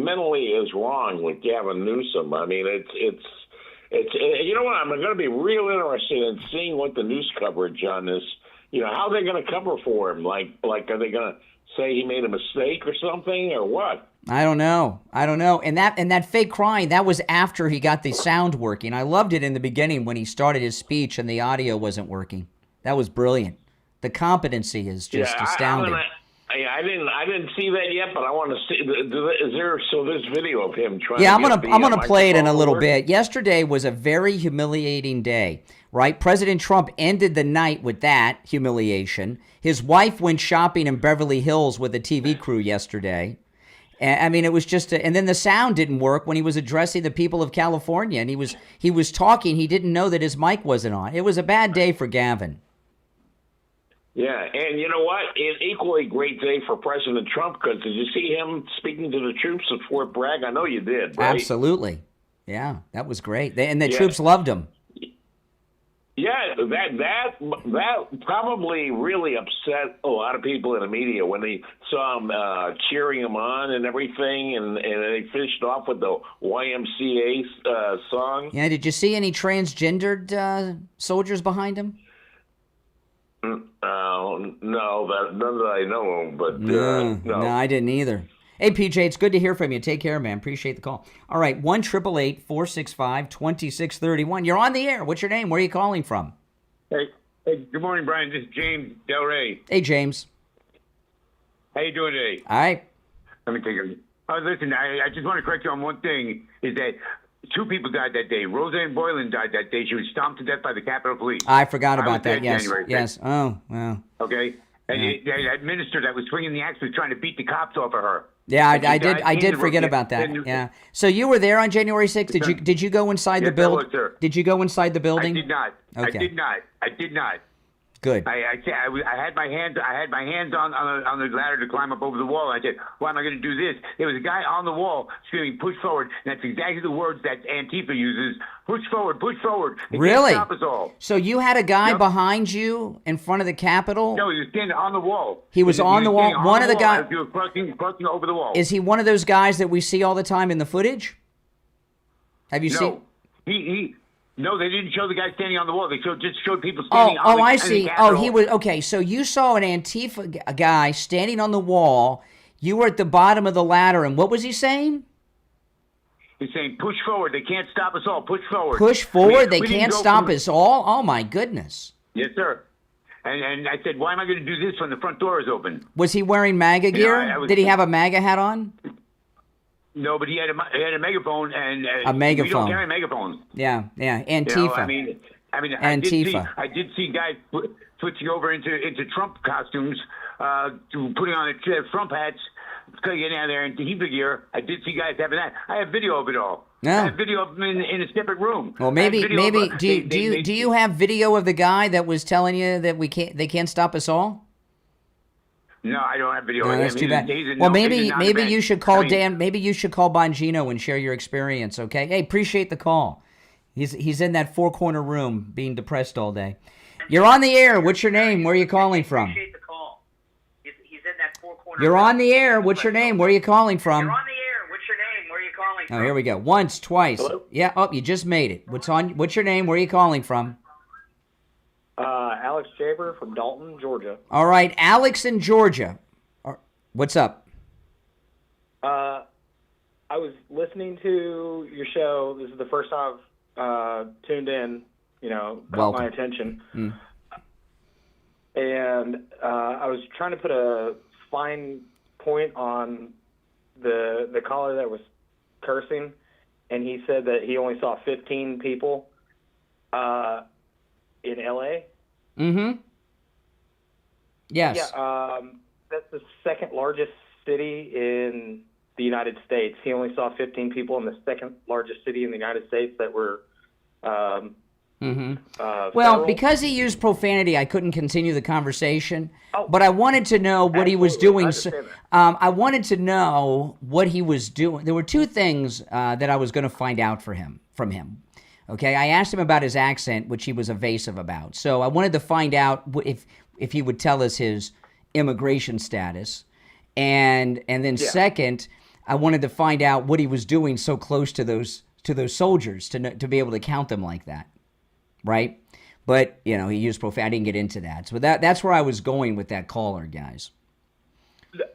mentally is wrong with Gavin Newsom. I mean, it's you know what? I'm going to be real interested in seeing what the news coverage on this. You know, how they're going to cover for him. Like are they going to say he made a mistake or something, or what? I don't know. And that fake crying, that was after he got the sound working. I loved it in the beginning when he started his speech and the audio wasn't working. That was brilliant. The competency is just astounding. I didn't see that yet, but I want to see. Is there this video of him trying? Yeah, I'm gonna play it in a little bit. Yesterday was a very humiliating day, right? President Trump ended the night with that humiliation. His wife went shopping in Beverly Hills with a TV crew yesterday. I mean, it was just, and then the sound didn't work when he was addressing the people of California, and he was talking. He didn't know that his mic wasn't on. It was a bad day for Gavin. Yeah, and you know what? An equally great day for President Trump, because did you see him speaking to the troops at Fort Bragg? I know you did, right? Absolutely. Yeah, that was great. The troops loved him. Yeah, that probably really upset a lot of people in the media when they saw him cheering him on and everything, and they finished off with the YMCA song. Yeah, did you see any transgendered soldiers behind him? No, none that I know of, but no, I didn't either. Hey, PJ, it's good to hear from you. Take care, man. Appreciate the call. All right, 1-888-465-2631. You're on the air. What's your name? Where are you calling from? Hey, good morning, Brian. This is James Del Rey. Hey, James. How you doing today? All right. Let me take a listen, I just want to correct you on one thing, is that two people died that day. Roseanne Boylan died that day. She was stomped to death by the Capitol Police. I forgot about that. Yes. January 5th. Yes. Oh, wow. Okay. And that minister that was swinging the axe was trying to beat the cops off of her. Yeah, I did forget about that. Yeah. So you were there on January 6th. Did you go inside the building? Did you go inside the building? I did not. Okay. I did not. Good. I had my hands on the ladder to climb up over the wall. I said, "Why am I going to do this?" There was a guy on the wall screaming, "Push forward!" And that's exactly the words that Antifa uses: "Push forward, push forward." They really? Can't stop us all. So you had a guy behind you in front of the Capitol? No, he was standing on the wall. He was on the wall. One of the guys. He was crossing over the wall. Is he one of those guys that we see all the time in the footage? Have you seen? No, they didn't show the guy standing on the wall. They just showed people standing on the I see. He was okay. So you saw an Antifa guy standing on the wall. You were at the bottom of the ladder, and what was he saying? He's saying, "Push forward. They can't stop us all. Push forward. Push forward. They can't stop us all." Oh my goodness. Yes, sir. And I said, "Why am I going to do this when the front door is open?" Was he wearing MAGA gear? Did he have a MAGA hat on? No, but he had a megaphone, and a megaphone. We don't carry megaphones. Yeah, Antifa. You know, I mean, Antifa. I did see guys switching over into Trump costumes, putting on their Trump hats, getting out of there into Antifa gear. I did see guys having that. I have video of it all. Yeah. I have video of them in a separate room. Well, maybe do you have video of the guy that was telling you that they can't stop us all? No, I don't have video. No, of that's him. too bad. He's a Well, no- he's a maybe non-event. you should call I mean, Dan. Maybe you should call Bongino and share your experience. Okay. Hey, appreciate the call. He's in that four-corner room being depressed all day. You're on the air. What's your name? Where are you calling from? Appreciate the call. He's in that four-corner You're on the air. What's your name? Where are you calling from? You're on the air. What's your name? Where are you calling from? Oh, here we go. Once, twice. Hello? Yeah. Oh, you just made it. What's your name? Where are you calling from? Alex Jaber from Dalton, Georgia. All right, Alex in Georgia. What's up? I was listening to your show. This is the first time I've tuned in. Caught my attention. And I was trying to put a fine point on the caller that was cursing, and he said that he only saw 15 people in L.A. Mm-hmm. Yes. Yeah, that's the second largest city in the United States. He only saw 15 people in the second largest city in the United States that were Well, federal. because he used profanity, I couldn't continue the conversation. But I wanted to know what he was doing. I wanted to know what he was doing. There were two things that I was going to find out from him. Okay, I asked him about his accent, which he was evasive about. So I wanted to find out if he would tell us his immigration status, and then second, I wanted to find out what he was doing so close to those soldiers to be able to count them like that, right? But he used profanity. I didn't get into that, so that's where I was going with that caller, guys.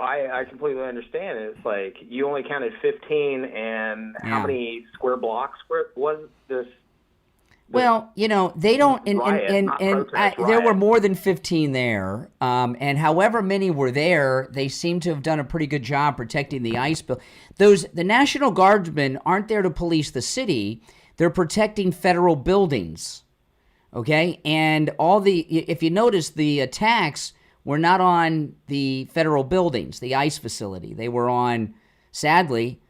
I completely understand it. It's like you only counted 15, and how many square blocks was this? Well, they don't, riot. There were more than 15 there, and however many were there, they seem to have done a pretty good job protecting the ICE bill. The National Guardsmen aren't there to police the city; they're protecting federal buildings. Okay, and if you notice, the attacks were not on the federal buildings, the ICE facility. They were on, sadly,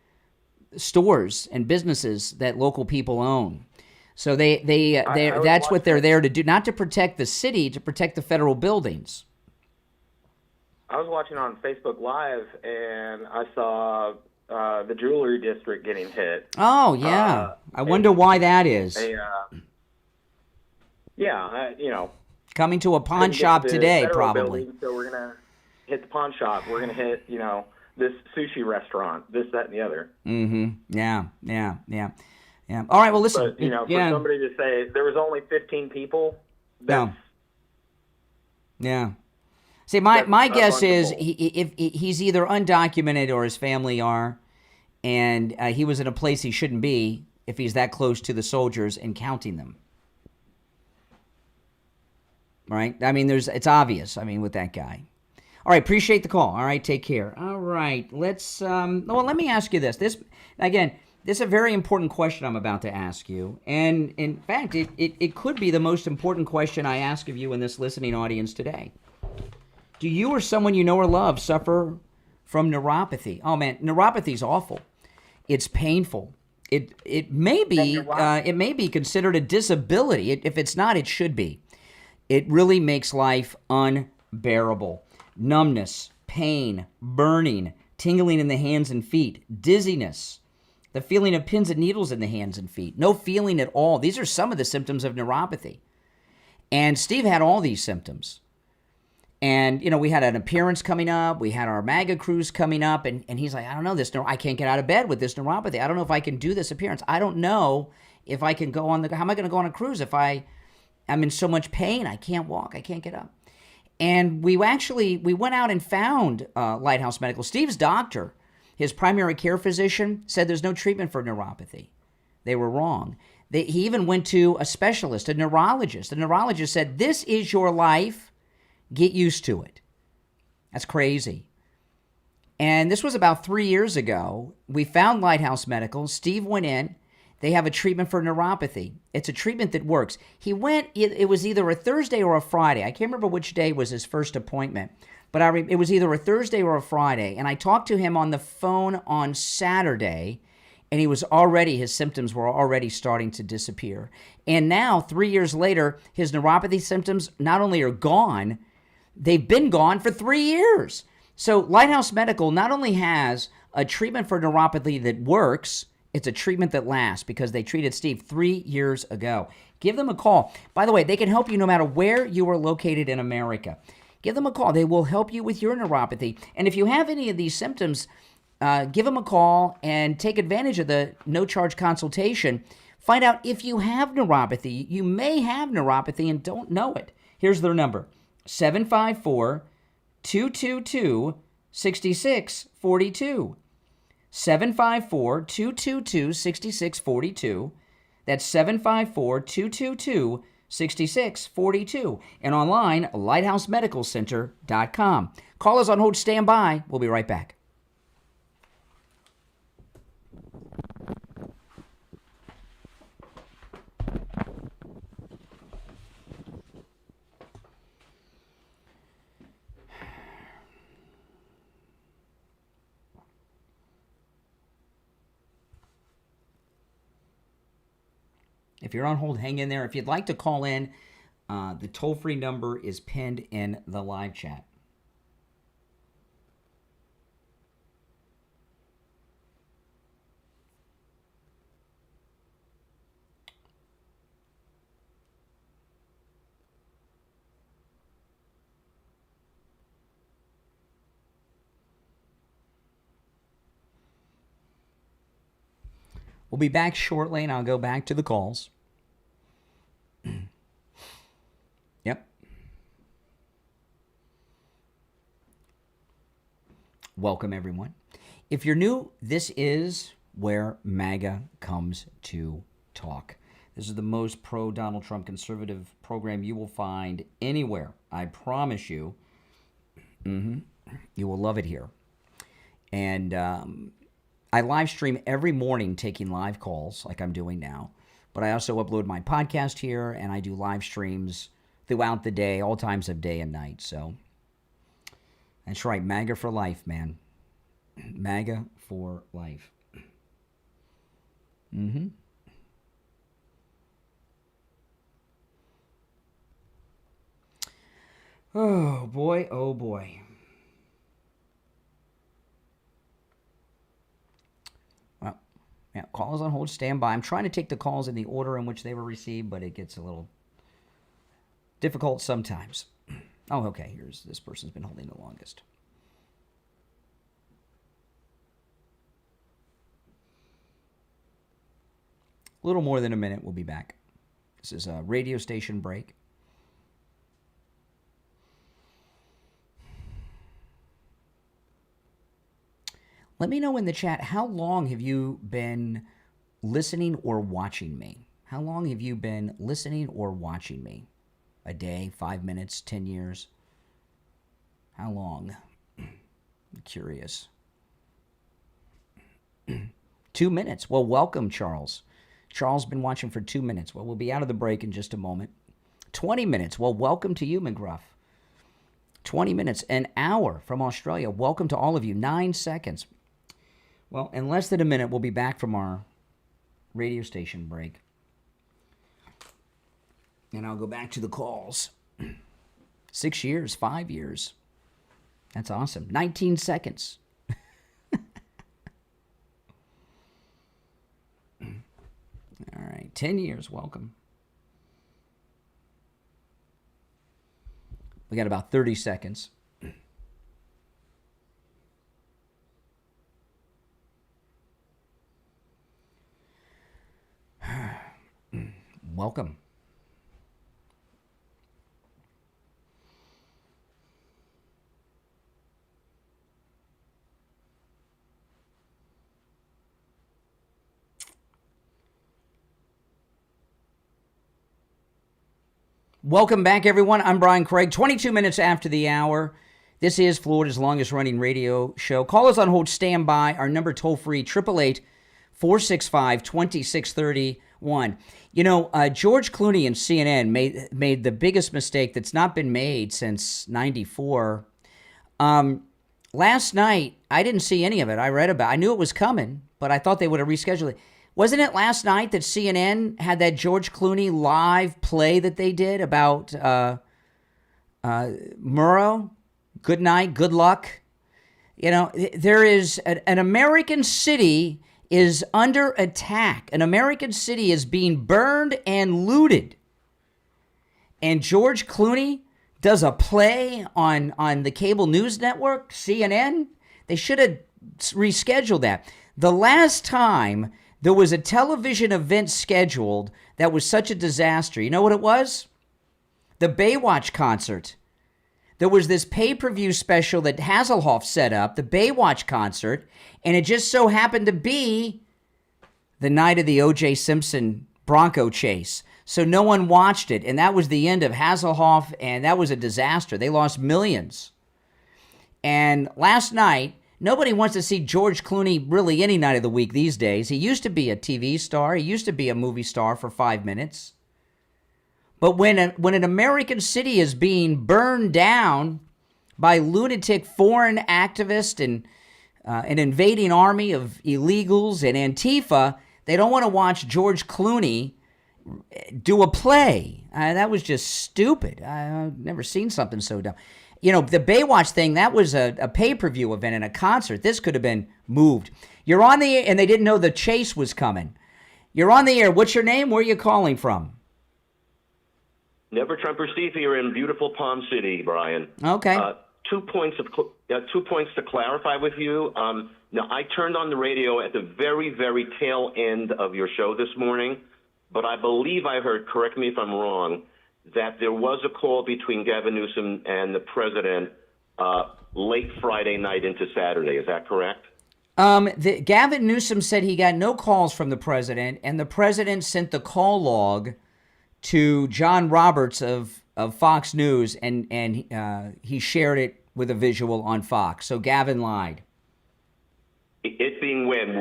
stores and businesses that local people own. So that's what they're there to do, not to protect the city, to protect the federal buildings. I was watching on Facebook Live, and I saw the jewelry district getting hit. Oh, yeah. I wonder why that is. Coming to a pawn shop today, probably. Building, so we're going to hit the pawn shop. We're going to hit, this sushi restaurant, this, that, and the other. Mm-hmm. Yeah. All right, well, listen. But, for somebody to say there was only 15 people, Yeah. See, my guess is if he's either undocumented or his family are, and he was in a place he shouldn't be if he's that close to the soldiers and counting them. Right? I mean, it's obvious, with that guy. All right, appreciate the call. All right, take care. All right, let's, let me ask you this. This is a very important question I'm about to ask you. And in fact, it could be the most important question I ask of you in this listening audience today. Do you or someone you know or love suffer from neuropathy? Oh man, neuropathy is awful. It's painful. It may be considered a disability. If it's not, it should be. It really makes life unbearable. Numbness, pain, burning, tingling in the hands and feet, dizziness, the feeling of pins and needles in the hands and feet, no feeling at all. These are some of the symptoms of neuropathy. And Steve had all these symptoms. And, we had an appearance coming up. We had our MAGA cruise coming up. And he's like, I don't know, I can't get out of bed with this neuropathy. I don't know if I can do this appearance. I don't know if I can go how am I going to go on a cruise if I'm in so much pain? I can't walk. I can't get up. And we went out and found Lighthouse Medical. Steve's doctor, his primary care physician, said there's no treatment for neuropathy. They were wrong. He even went to a specialist, a neurologist. The neurologist said, this is your life. Get used to it. That's crazy. And this was about 3 years ago. We found Lighthouse Medical. Steve went in. They have a treatment for neuropathy. It's a treatment that works. He went, it was either a Thursday or a Friday. I can't remember which day was his first appointment, but it was either a Thursday or a Friday. And I talked to him on the phone on Saturday, and his symptoms were already starting to disappear. And now, 3 years later, his neuropathy symptoms not only are gone, They've been gone for 3 years. So Lighthouse Medical not only has a treatment for neuropathy that works, it's a treatment that lasts because they treated Steve 3 years ago. Give them a call. By the way, they can help you no matter where you are located in America. Give them a call. They will help you with your neuropathy. And if you have any of these symptoms, give them a call and take advantage of the no-charge consultation. Find out if you have neuropathy. You may have neuropathy and don't know it. Here's their number, 754-222-6642. 754-222-6642. That's 754-222-6642. And online, lighthousemedicalcenter.com. Call us on hold. Stand by. We'll be right back. If you're on hold, hang in there. If you'd like to call in, the toll-free number is pinned in the live chat. We'll be back shortly, and I'll go back to the calls. Yep. Welcome, everyone. If you're new, this is where MAGA comes to talk. This is the most pro-Donald Trump conservative program you will find anywhere. I promise you. You will love it here. And I live stream every morning taking live calls like I'm doing now. But I also upload my podcast here, and I do live streams throughout the day, all times of day and night. So that's right, MAGA for life, man. MAGA for life. Oh, boy. Oh, boy. Yeah, calls on hold, stand by. I'm trying to take the calls in the order in which they were received, but it gets a little difficult sometimes. Oh, okay, here's this person's been holding the longest. A little more than a minute, we'll be back. This is a radio station break. Let me know in the chat, how long have you been listening or watching me? How long have you been listening or watching me? A day, 5 minutes, 10 years? How long? I'm curious. 2 minutes. Well, welcome, Charles. Charles been watching for 2 minutes. Well, we'll be out of the break in just a moment. 20 minutes. Well, welcome to you, McGruff. 20 minutes. An hour from Australia. Welcome to all of you. 9 seconds. Well, in less than a minute, we'll be back from our radio station break. And I'll go back to the calls. 6 years, 5 years. That's awesome. 19 seconds. All right, 10 years, welcome. We got about 30 seconds. Welcome. Welcome back, everyone. I'm Brian Craig. 22 minutes after the hour. This is Florida's longest-running radio show. Call us on hold. Stand by. Our number toll-free, 888-465-2631. You know, George Clooney and CNN made the biggest mistake that's not been made since 94. Last night, I didn't see any of it. I read about it. I knew it was coming, but I thought they would have rescheduled it. Wasn't it last night that CNN had that George Clooney live play that they did about Murrow, good night, good luck. There is an American city is under attack. An American city is being burned and looted. And George Clooney does a play on the cable news network, CNN. They should have rescheduled that. The last time there was a television event scheduled that was such a disaster, you know what it was? The Baywatch concert. There was this pay-per-view special that Hasselhoff set up, the Baywatch concert, and it just so happened to be the night of the O.J. Simpson Bronco chase. So no one watched it, and that was the end of Hasselhoff, and that was a disaster. They lost millions. And last night, nobody wants to see George Clooney really any night of the week these days. He used to be a TV star. He used to be a movie star for 5 minutes. But when an American city is being burned down by lunatic foreign activists and an invading army of illegals and Antifa, they don't want to watch George Clooney do a play. That was just stupid. I've never seen something so dumb. The Baywatch thing, that was a pay-per-view event and a concert. This could have been moved. You're on the air, and they didn't know the chase was coming. You're on the air. What's your name? Where are you calling from? Never Trumper Steve here in beautiful Palm City, Brian. Okay. 2 points to clarify with you. Now, I turned on the radio at the very, very tail end of your show this morning, but I believe I heard, correct me if I'm wrong, that there was a call between Gavin Newsom and the president late Friday night into Saturday. Is that correct? Gavin Newsom said he got no calls from the president, and the president sent the call log to John Roberts of Fox News, and he shared it with a visual on Fox. So Gavin lied. It being when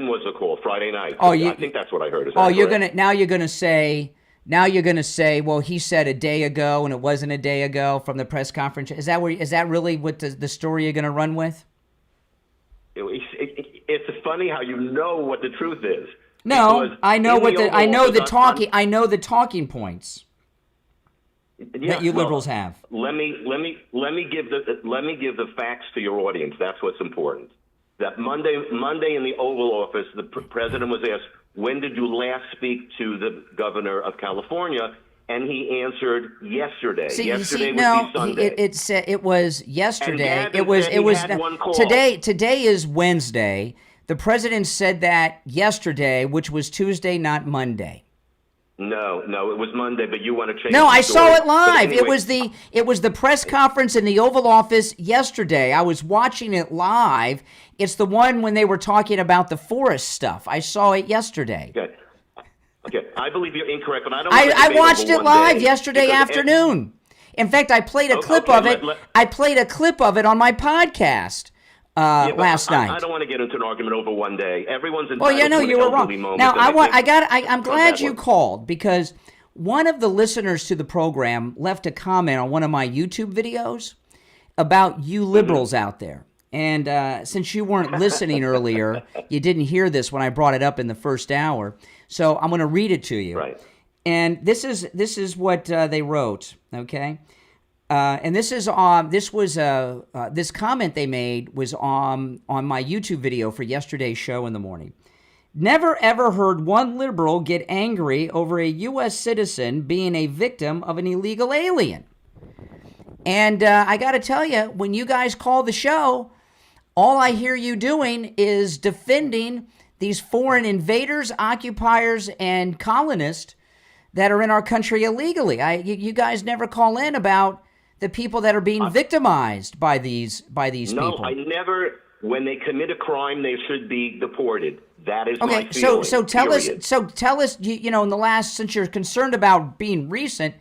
was the call? Friday night. Oh, I think that's what I heard. Is that you're correct? you're gonna say, well, he said a day ago, and it wasn't a day ago from the press conference. Is that really what the story you're gonna run with? It's funny how you know what the truth is. No, I know the talking points that you liberals have. Let me give the facts to your audience. That's what's important. That Monday in the Oval Office, the president was asked, "When did you last speak to the governor of California?" And he answered, "Yesterday." Yesterday was Sunday. It was yesterday. It was one call. Today is Wednesday. The president said that yesterday, which was Tuesday, not Monday. No, it was Monday, but you want to change No, the I story. saw it live. Anyway, It was the press conference in the Oval Office yesterday. I was watching it live. It's the one when they were talking about the forest stuff. I saw it yesterday. Okay. I believe you're incorrect, but I don't. I watched it live yesterday afternoon. In fact, I played a clip of it. I played a clip of it on my podcast last night. I don't want to get into an argument over one day. Everyone's entitled to you were wrong. Now I'm glad glad you called, because one of the listeners to the program left a comment on one of my YouTube videos about you liberals out there. And since you weren't listening earlier, you didn't hear this when I brought it up in the first hour. So I'm going to read it to you. Right. And this is what they wrote. Okay. And this comment they made was on my YouTube video for yesterday's show in the morning. Never ever heard one liberal get angry over a U.S. citizen being a victim of an illegal alien. And I got to tell you, when you guys call the show, all I hear you doing is defending these foreign invaders, occupiers, and colonists that are in our country illegally. You guys never call in about the people that are being victimized by these people. No, I never. When they commit a crime, they should be deported. That is my feeling. So tell us. You know, in the last, since you're concerned about being recent,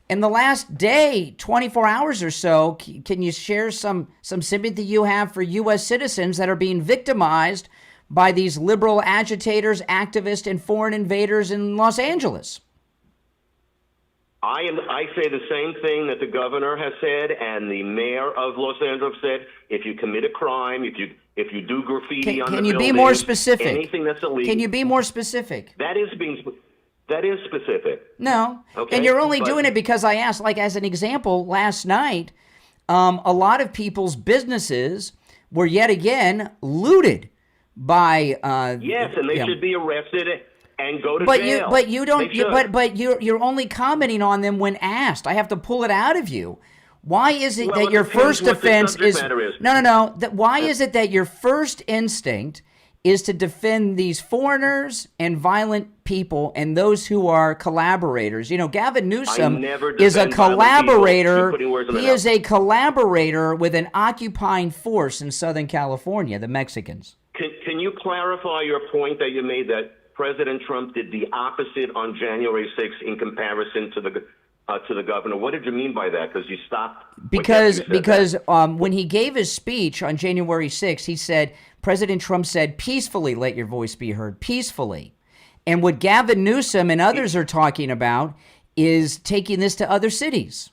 in the last day, 24 hours or so, can you share some sympathy you have for U.S. citizens that are being victimized by these liberal agitators, activists, and foreign invaders in Los Angeles? I say the same thing that the governor has said and the mayor of Los Angeles said. If you commit a crime, if you do graffiti on the building, be more specific? anything that's illegal. Can you be more specific? That is being. That is specific. No. Okay, And you're only but- doing it because I asked, like as an example, last night, a lot of people's businesses were yet again looted by Yes, and they should be arrested and go to but jail. you don't They should. but you're only commenting on them when asked. I have to pull it out of you. Why is it Well, that it your depends first what the defense subject is matter is. no why is it that your first instinct is to defend these foreigners and violent people and those who are collaborators? You know, Gavin Newsom never is a defend violent collaborator. people. You're putting words in my He mouth. is a collaborator with an occupying force in Southern California, the Mexicans. Can you clarify your point that you made that President Trump did the opposite on January 6th in comparison to the governor? What did you mean by that? Because you stopped. Because after you said when he gave his speech on January 6th, he said, President Trump said, peacefully let your voice be heard, peacefully. And what Gavin Newsom and others are talking about is taking this to other cities.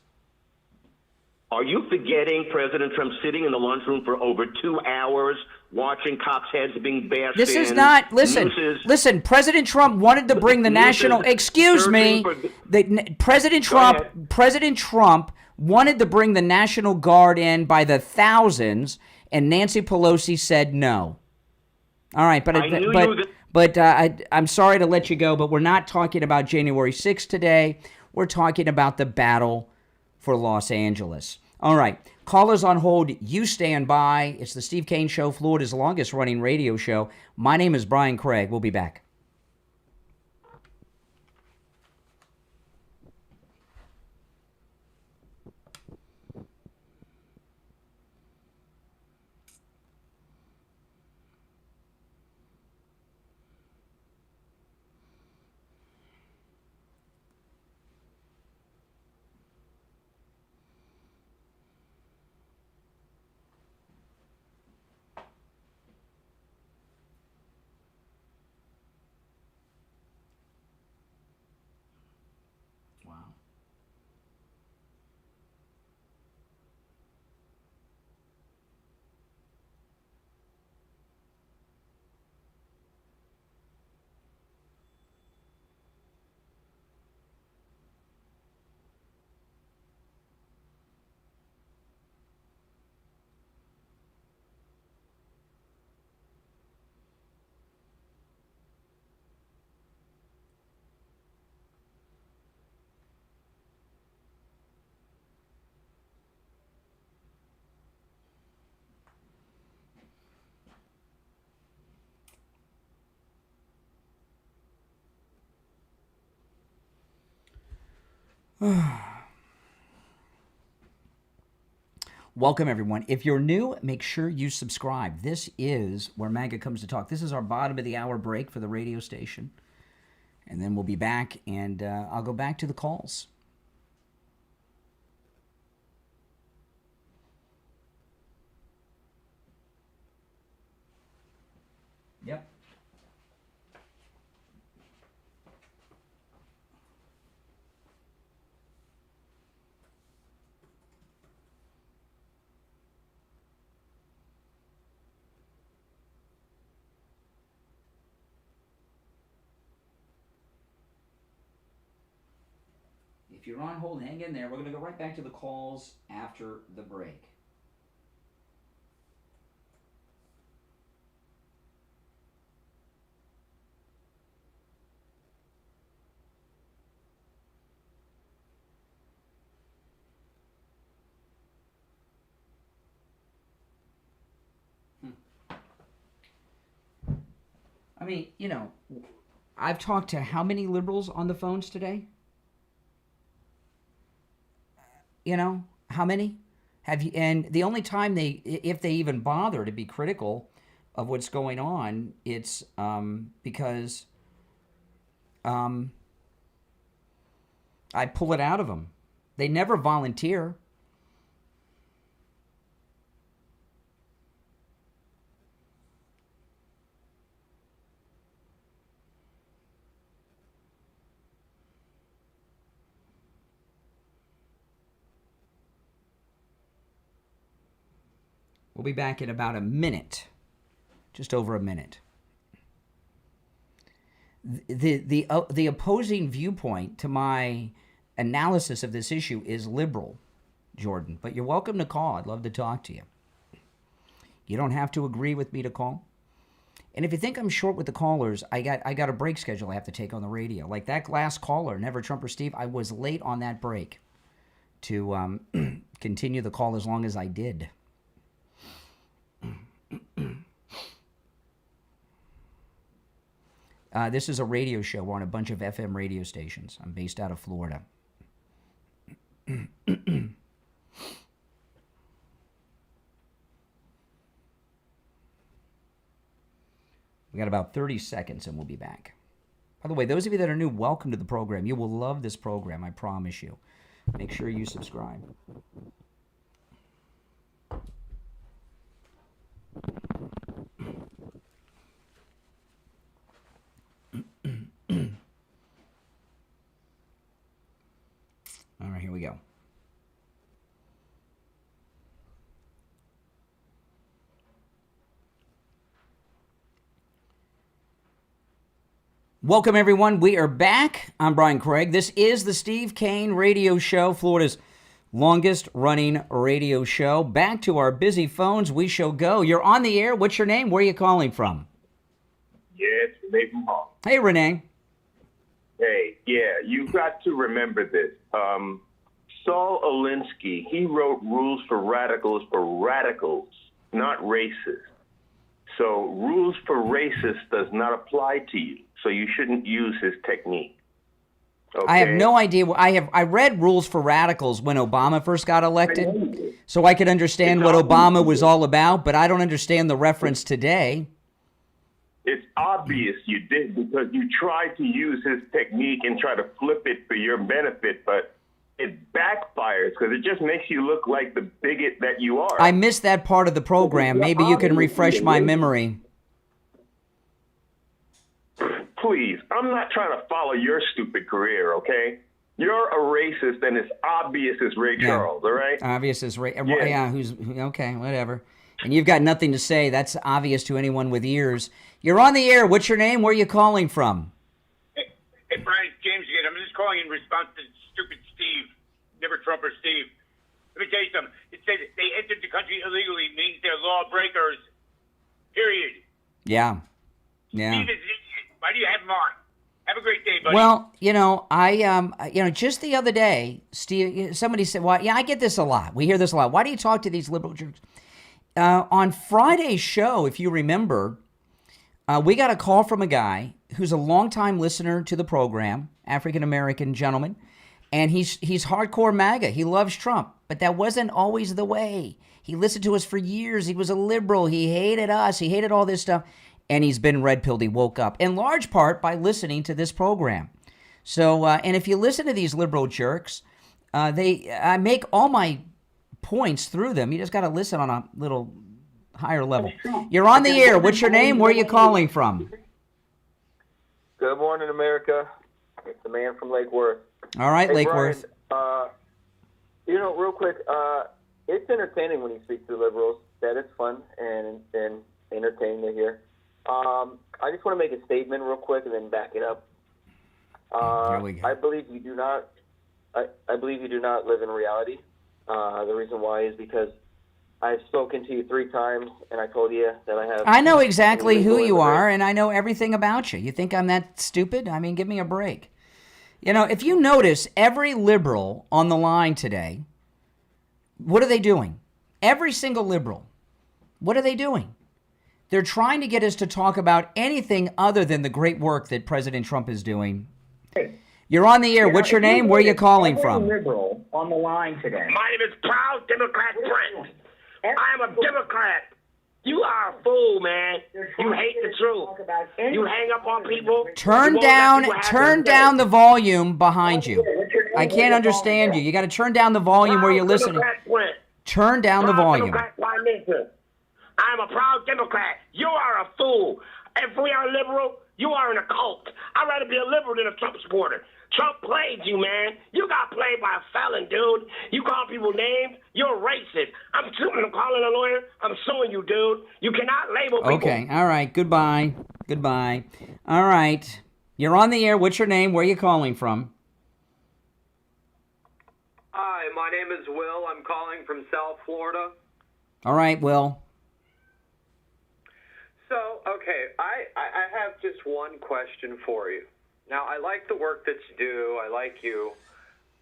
Are you forgetting President Trump sitting in the lunchroom for over 2 hours watching cops' heads being bashed This in? is not, listen, Nooses- listen, President Trump wanted to bring the national, excuse me, President Trump wanted to bring the National Guard in by the thousands, and Nancy Pelosi said no. All right, I'm sorry to let you go, but we're not talking about January 6th today. We're talking about the battle for Los Angeles. All right, callers on hold, you stand by. It's the Steve Kane Show, Florida's longest running radio show. My name is Brian Craig. We'll be back. Welcome, everyone. If you're new, make sure you subscribe. This is where MAGA comes to talk. This is our bottom of the hour break for the radio station. And then we'll be back, and I'll go back to the calls. Yep. If you're on hold, hang in there. We're going to go right back to the calls after the break. I mean, you know, I've talked to how many liberals on the phones today? You know, how many? Have you? And the only time if they even bother to be critical of what's going on, it's because I pull it out of them. They never volunteer. We'll be back in about a minute, just over a minute. The opposing viewpoint to my analysis of this issue is liberal, Jordan. But you're welcome to call. I'd love to talk to you. You don't have to agree with me to call. And if you think I'm short with the callers, I got a break schedule I have to take on the radio. Like that last caller, Never Trump or Steve, I was late on that break to continue the call as long as I did. This is a radio show. We're on a bunch of FM radio stations. I'm based out of Florida. We got about 30 seconds and we'll be back. By the way, those of you that are new, welcome to the program. You will love this program, I promise you. Make sure you subscribe. All right, here we go. Welcome, everyone. We are back. I'm Brian Craig. This is the Steve Kane Radio Show, Florida's longest-running radio show. Back to our busy phones. We shall go. You're on the air. What's your name? Where are you calling from? Yeah, it's Renee from Hall. Hey, Renee. Hey, yeah, you've got to remember this. Saul Alinsky, he wrote rules for radicals, not racists. So rules for racists does not apply to you. So you shouldn't use his technique. Okay? I have no idea. I read rules for radicals when Obama first got elected, so I could understand what Obama was all about, but I don't understand the reference today. It's obvious you did because you tried to use his technique and try to flip it for your benefit, but it backfires because it just makes you look like the bigot that you are. I missed that part of the program. Maybe you can refresh my memory. Please, I'm not trying to follow your stupid career, okay? You're a racist, and it's obvious as Ray Charles, all right? Obvious as Ray. Yeah, okay, whatever. And you've got nothing to say. That's obvious to anyone with ears. You're on the air. What's your name? Where are you calling from? Hey, Brian, it's James again. I'm just calling in response to stupid Steve, Never Trump or Steve. Let me tell you something. It says they entered the country illegally means they're lawbreakers. Period. Yeah. Steve is an idiot. Why do you have him on? Have a great day, buddy. Well, just the other day, Steve, somebody said, "Well, yeah, I get this a lot. We hear this a lot. Why do you talk to these liberal jerks?" On Friday's show, if you remember, we got a call from a guy who's a longtime listener to the program, African-American gentleman, and he's hardcore MAGA. He loves Trump, but that wasn't always the way. He listened to us for years. He was a liberal. He hated us. He hated all this stuff. And he's been red-pilled. He woke up, in large part, by listening to this program. So, and if you listen to these liberal jerks, I make all my points through them. You just got to listen on a little higher level. You're on the air. What's your name? Where are you calling from? Good morning, America. It's the man from Lake Worth. All right, hey, Lake Brian, Worth. Real quick, it's entertaining when you speak to the liberals. That is fun and entertaining to hear. I just want to make a statement real quick and then back it up. Here we go. I believe you do not. I believe you do not live in reality. The reason why is because I've spoken to you 3 times, and I told you that I have. I know exactly who you are, and I know everything about you. You think I'm that stupid? I mean, give me a break. You know, if you notice, every liberal on the line today, what are they doing? Every single liberal, what are they doing? They're trying to get us to talk about anything other than the great work that President Trump is doing. You're on the air. What's your name? Where are you calling from? Liberal on the line today. My name is Proud Democrat Brent. I am a Democrat. You are a fool, man. You hate the truth. You hang up on people. Turn down the volume behind you. I can't understand you. You got to turn down the volume where you're listening. Turn down the volume. I'm a proud Democrat. You are a fool. If we are liberal, you are in a cult. I'd rather be a liberal than a Trump supporter. Trump played you, man. You got played by a felon, dude. You call people names. You're racist. I'm calling a lawyer. I'm suing you, dude. You cannot label people. Okay. All right. Goodbye. All right. You're on the air. What's your name? Where are you calling from? Hi, my name is Will. I'm calling from South Florida. All right, Will. So, okay, I have just one question for you. Now, I like the work that you do. I like you.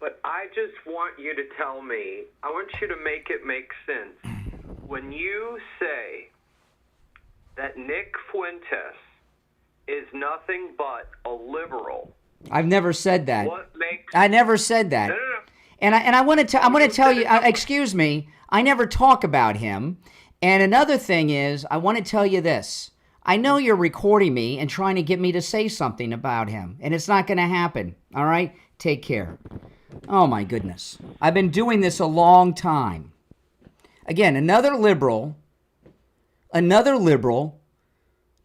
But I just want you to tell me, I want you to make it make sense. When you say that Nick Fuentes is nothing but a liberal. I've never said that. What makes... I never said that. No. And I want to tell you, excuse me, I never talk about him. And another thing is, I want to tell you this. I know you're recording me and trying to get me to say something about him, and it's not going to happen. All right? Take care. Oh, my goodness. I've been doing this a long time. Again, another liberal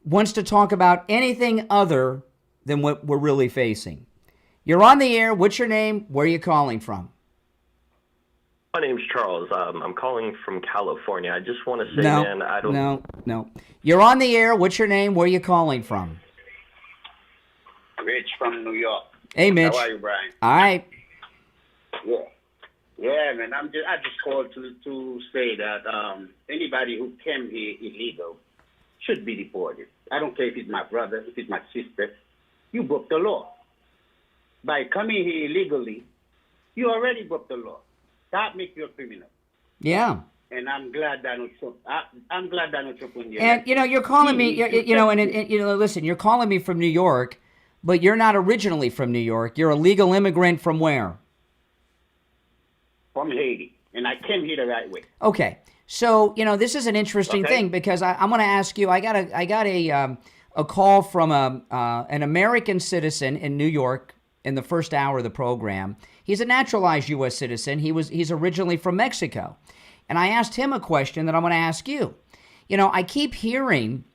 wants to talk about anything other than what we're really facing. You're on the air. What's your name? Where are you calling from? My name's Charles. I'm calling from California. I just want to say, No. You're on the air. What's your name? Where are you calling from? Rich from New York. Hey, Mitch. How are you, Brian? All right. Yeah, man. I just called to say that anybody who came here illegal should be deported. I don't care if it's my brother, if it's my sister. You broke the law. By coming here illegally, you already broke the law. That makes you a criminal. Yeah. And I'm glad Donald Trump. I'm glad Donald Trump won. And you're calling me. Listen. You're calling me from New York, but you're not originally from New York. You're a legal immigrant from where? From Haiti, and I came here the right way. Okay. So this is an interesting thing because I'm going to ask you. I got a call from an American citizen in New York in the first hour of the program. He's a naturalized U.S. citizen. He's originally from Mexico. And I asked him a question that I'm going to ask you. I keep hearing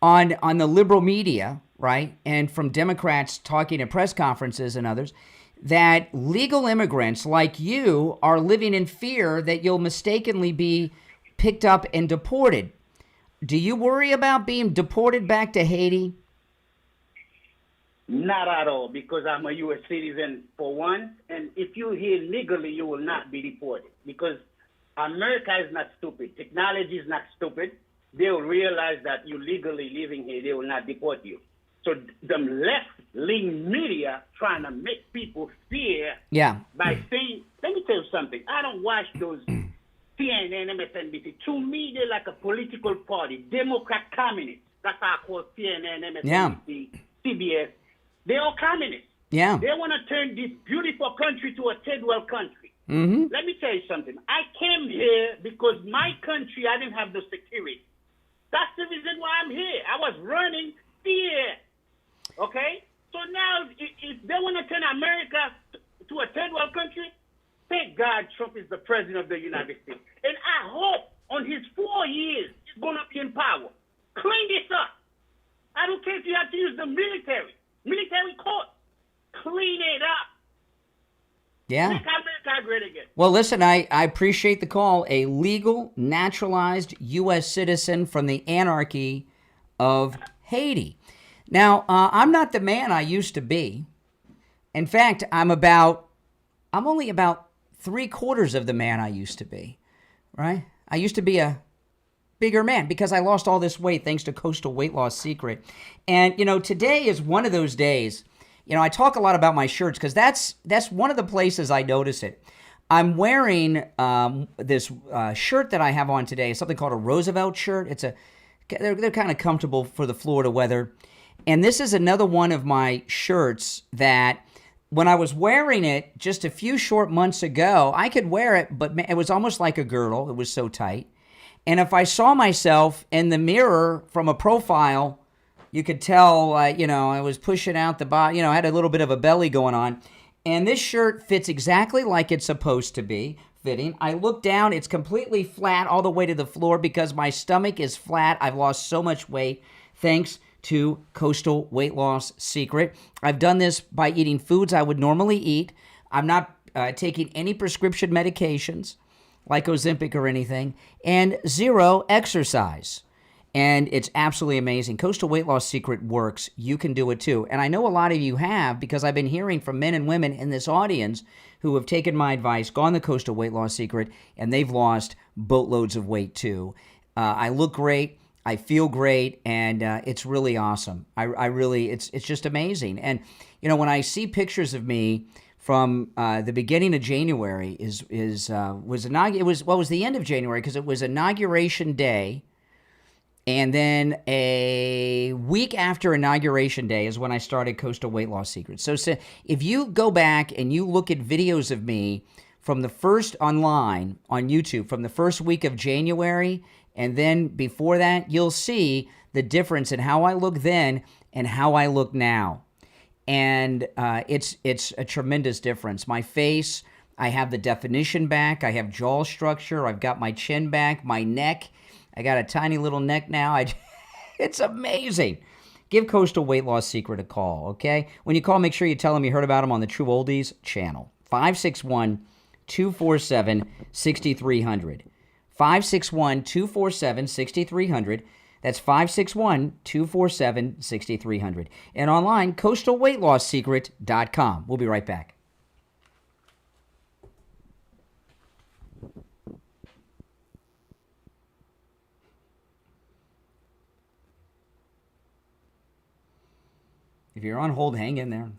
on the liberal media, right, and from Democrats talking at press conferences and others, that legal immigrants like you are living in fear that you'll mistakenly be picked up and deported. Do you worry about being deported back to Haiti? Not at all, because I'm a U.S. citizen for one, and if you're here legally, you will not be deported, because America is not stupid. Technology is not stupid. They will realize that you're legally living here. They will not deport you. So the left-leaning media trying to make people fear by saying, let me tell you something. I don't watch those CNN, MSNBC. To me, they're like a political party, Democrat communists. That's how I call CNN, MSNBC, CBS. They're all communists. Yeah. They want to turn this beautiful country to a third world country. Mm-hmm. Let me tell you something. I came here because my country, I didn't have the security. That's the reason why I'm here. I was running fear. Okay? So now, if they want to turn America to a third world country, thank God Trump is the president of the United States. And I hope on his 4 years, he's going to be in power. Clean this up. I don't care if you have to use the military court. Clean it up. Yeah. Make America great again. Well, listen, I appreciate the call. A legal, naturalized U.S. citizen from the anarchy of Haiti. Now, I'm not the man I used to be. In fact, I'm only about 3/4 of the man I used to be, right? I used to be a bigger man because I lost all this weight thanks to Coastal Weight Loss Secret. And, today is one of those days. I talk a lot about my shirts because that's one of the places I notice it. I'm wearing this shirt that I have on today, something called a Roosevelt shirt. They're kind of comfortable for the Florida weather. And this is another one of my shirts that when I was wearing it just a few short months ago, I could wear it, but it was almost like a girdle. It was so tight. And if I saw myself in the mirror from a profile, you could tell, I was pushing out the body, I had a little bit of a belly going on. And this shirt fits exactly like it's supposed to be fitting. I look down, it's completely flat all the way to the floor because my stomach is flat. I've lost so much weight thanks to Coastal Weight Loss Secret. I've done this by eating foods I would normally eat. I'm not taking any prescription medications like Ozempic or anything, and 0 exercise. And it's absolutely amazing. Coastal Weight Loss Secret works. You can do it too. And I know a lot of you have, because I've been hearing from men and women in this audience who have taken my advice, gone the Coastal Weight Loss Secret, and they've lost boatloads of weight too. I look great. I feel great, and it's really awesome. I really, it's just amazing. And when I see pictures of me from the beginning of January, it was the end of January, because it was Inauguration Day, and then a week after Inauguration Day is when I started Coastal Weight Loss Secrets. So if you go back and you look at videos of me from the first online on YouTube, from the first week of January, and then before that, you'll see the difference in how I look then and how I look now. And it's a tremendous difference. My face, I have the definition back. I have jaw structure. I've got my chin back, my neck. I got a tiny little neck now. It's amazing. Give Coastal Weight Loss Secret a call, okay? When you call, make sure you tell them you heard about them on the True Oldies channel. 561-247-6300. 561-247-6300. That's 561-247-6300. And online, coastalweightlasssecret.com. We'll be right back. If you're on hold, hang in there.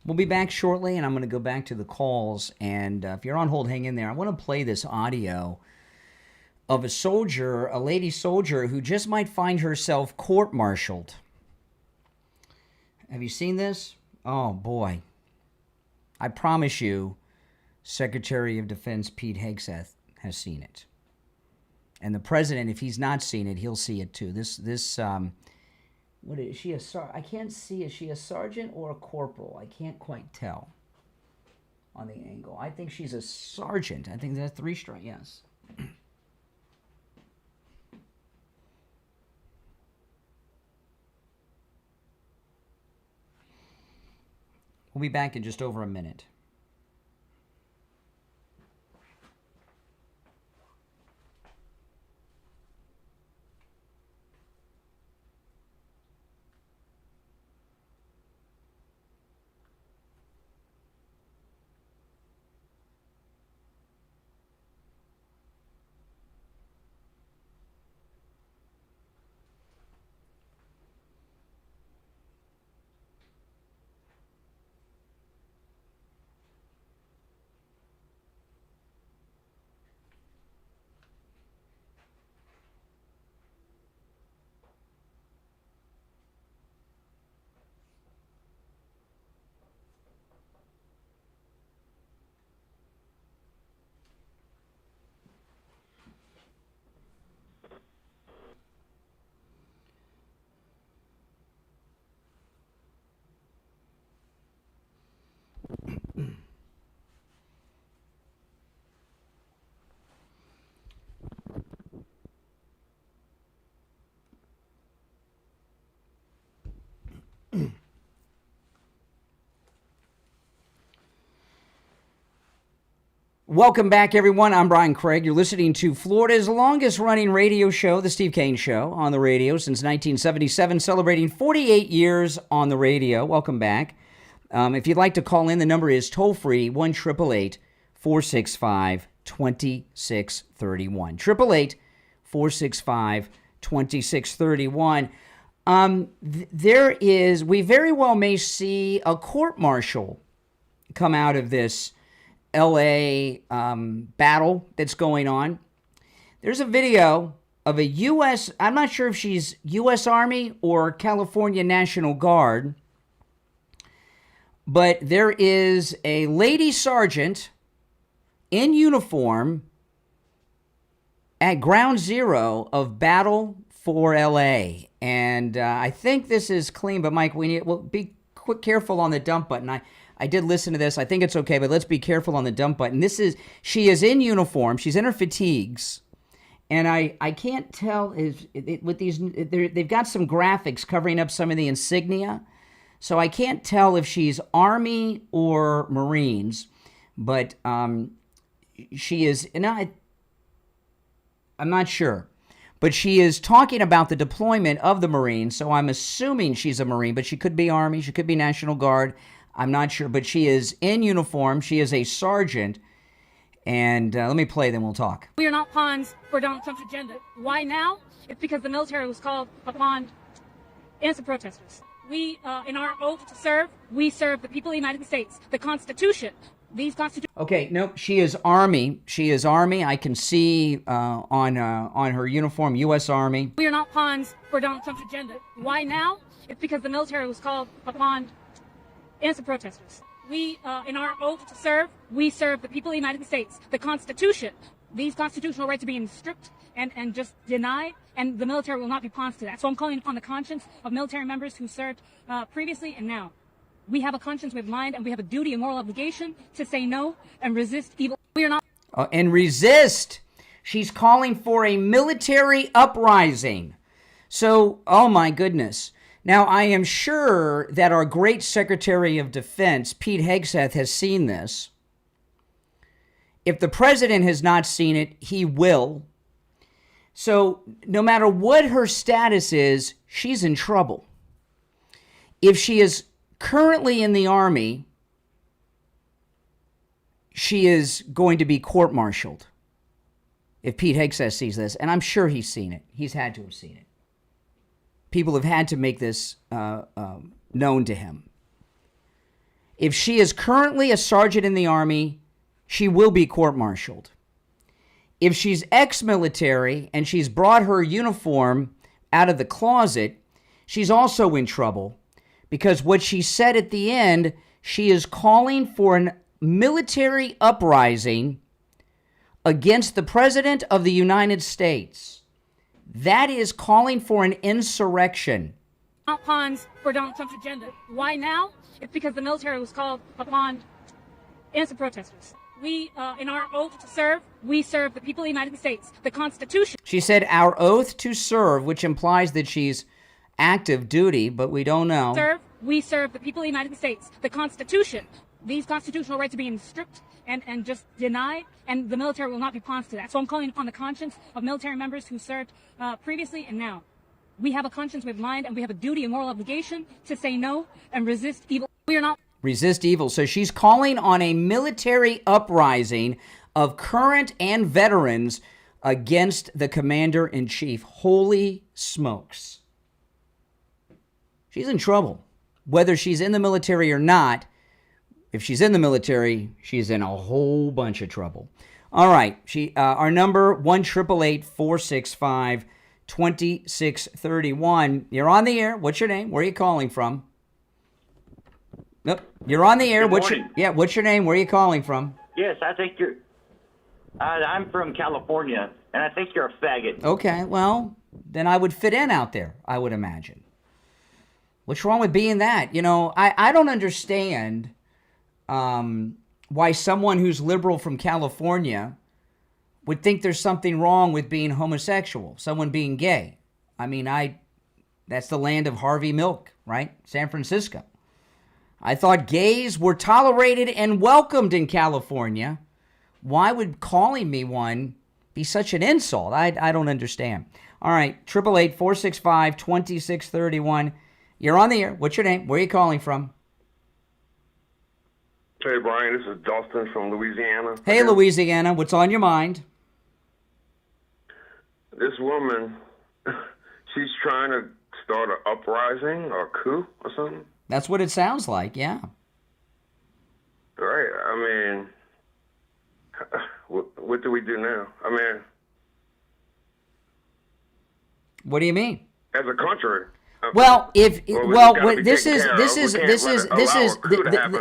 We'll be back shortly, and I'm going to go back to the calls. And if you're on hold, hang in there. I want to play this audio of a soldier, a lady soldier, who just might find herself court-martialed. Have you seen this? Oh, boy. I promise you, Secretary of Defense Pete Hegseth has seen it. And the president, if he's not seen it, he'll see it too. What is she? I can't see. Is she a sergeant or a corporal? I can't quite tell on the angle. I think she's a sergeant. I think that's 3 strike. Yes. We'll be back in just over a minute. Welcome back, everyone. I'm Brian Craig. You're listening to Florida's longest-running radio show, The Steve Kane Show, on the radio since 1977, celebrating 48 years on the radio. Welcome back. If you'd like to call in, the number is toll-free, 1-888-465-2631. 888-465-2631. We very well may see a court-martial come out of this L.A. battle that's going on. There's a video of a U.S., I'm not sure if she's U.S. Army or California National Guard, but there is a lady sergeant in uniform at ground zero of Battle for L.A. And I think this is clean, but Mike, be careful on the dump button. I did listen to this. I think it's okay, but let's be careful on the dump button. She is in uniform. She's in her fatigues. And I can't tell with these, they've got some graphics covering up some of the insignia. So I can't tell if she's Army or Marines, but she is, I'm not sure. But she is talking about the deployment of the Marines, so I'm assuming she's a Marine, but she could be Army, she could be National Guard. I'm not sure, but she is in uniform. She is a sergeant. And let me play, then we'll talk. We are not pawns for Donald Trump's agenda. Why now? It's because the military was called upon innocent protesters. We, in our oath to serve, we serve the people of the United States. The Constitution, these Constitution. Okay, nope, she is Army. She is Army. I can see on her uniform, U.S. Army. We are not pawns for Donald Trump's agenda. Why now? It's because the military was called upon innocent protesters. We, in our oath to serve, we serve the people of the United States. The Constitution, these constitutional rights are being stripped and just denied, and the military will not be pawns to that. So I'm calling upon the conscience of military members who served previously and now. We have a conscience, we have mind, and we have a duty and moral obligation to say no and resist evil. We are not... and resist. She's calling for a military uprising. So, oh my goodness. Now, I am sure that our great Secretary of Defense, Pete Hegseth, has seen this. If the president has not seen it, he will. So, no matter what her status is, she's in trouble. If she is currently in the Army, she is going to be court-martialed. If Pete Hegseth sees this, and I'm sure he's seen it. He's had to have seen it. People have had to make this known to him. If she is currently a sergeant in the Army, she will be court-martialed. If she's ex-military and she's brought her uniform out of the closet, she's also in trouble because what she said at the end, she is calling for a military uprising against the President of the United States. That is calling for an insurrection. Not pawns for Donald Trump's agenda. Why now? It's because the military was called upon innocent protesters. We, in our oath to serve, we serve the people of the United States. The Constitution. She said our oath to serve, which implies that she's active duty, but we don't know. Serve, we serve the people of the United States. The Constitution. These constitutional rights are being stripped and just denied, and the military will not be pawns to that. So I'm calling upon the conscience of military members who served previously and now. We have a conscience, we have mind, and we have a duty and moral obligation to say no and resist evil. We are not... Resist evil. So she's calling on a military uprising of current and veterans against the commander-in-chief. Holy smokes. She's in trouble. Whether she's in the military or not, if she's in the military, she's in a whole bunch of trouble. All right. Our number, 1-888-465-2631. You're on the air. What's your name? Where are you calling from? Nope. You're on the air. What's your name? Where are you calling from? Yes, I think you're... I'm from California, and I think you're a faggot. Okay, well, then I would fit in out there, I would imagine. What's wrong with being that? You know, I don't understand... why someone who's liberal from California would think there's something wrong with being homosexual, someone being gay. I mean, that's the land of Harvey Milk, right? San Francisco. I thought gays were tolerated and welcomed in California. Why would calling me one be such an insult? I don't understand. All right, 888-465-2631. You're on the air. What's your name? Where are you calling from? Hey, Brian, this is Dustin from Louisiana. Hey, Louisiana. What's on your mind? This woman, she's trying to start an uprising or coup or something. That's what it sounds like, yeah. Right. I mean, what do we do now? I mean, what do you mean? As a country. Well,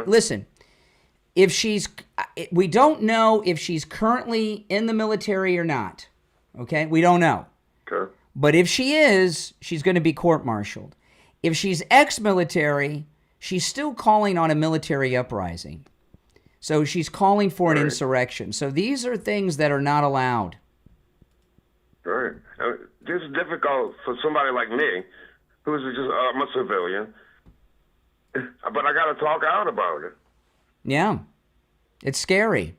listen. If we don't know if she's currently in the military or not. Okay, we don't know. Okay. But if she is, she's going to be court-martialed. If she's ex-military, she's still calling on a military uprising. So she's calling for an insurrection. So these are things that are not allowed. Right. This is difficult for somebody like me, who's just I'm a civilian, but I got to talk out about it. Yeah, it's scary.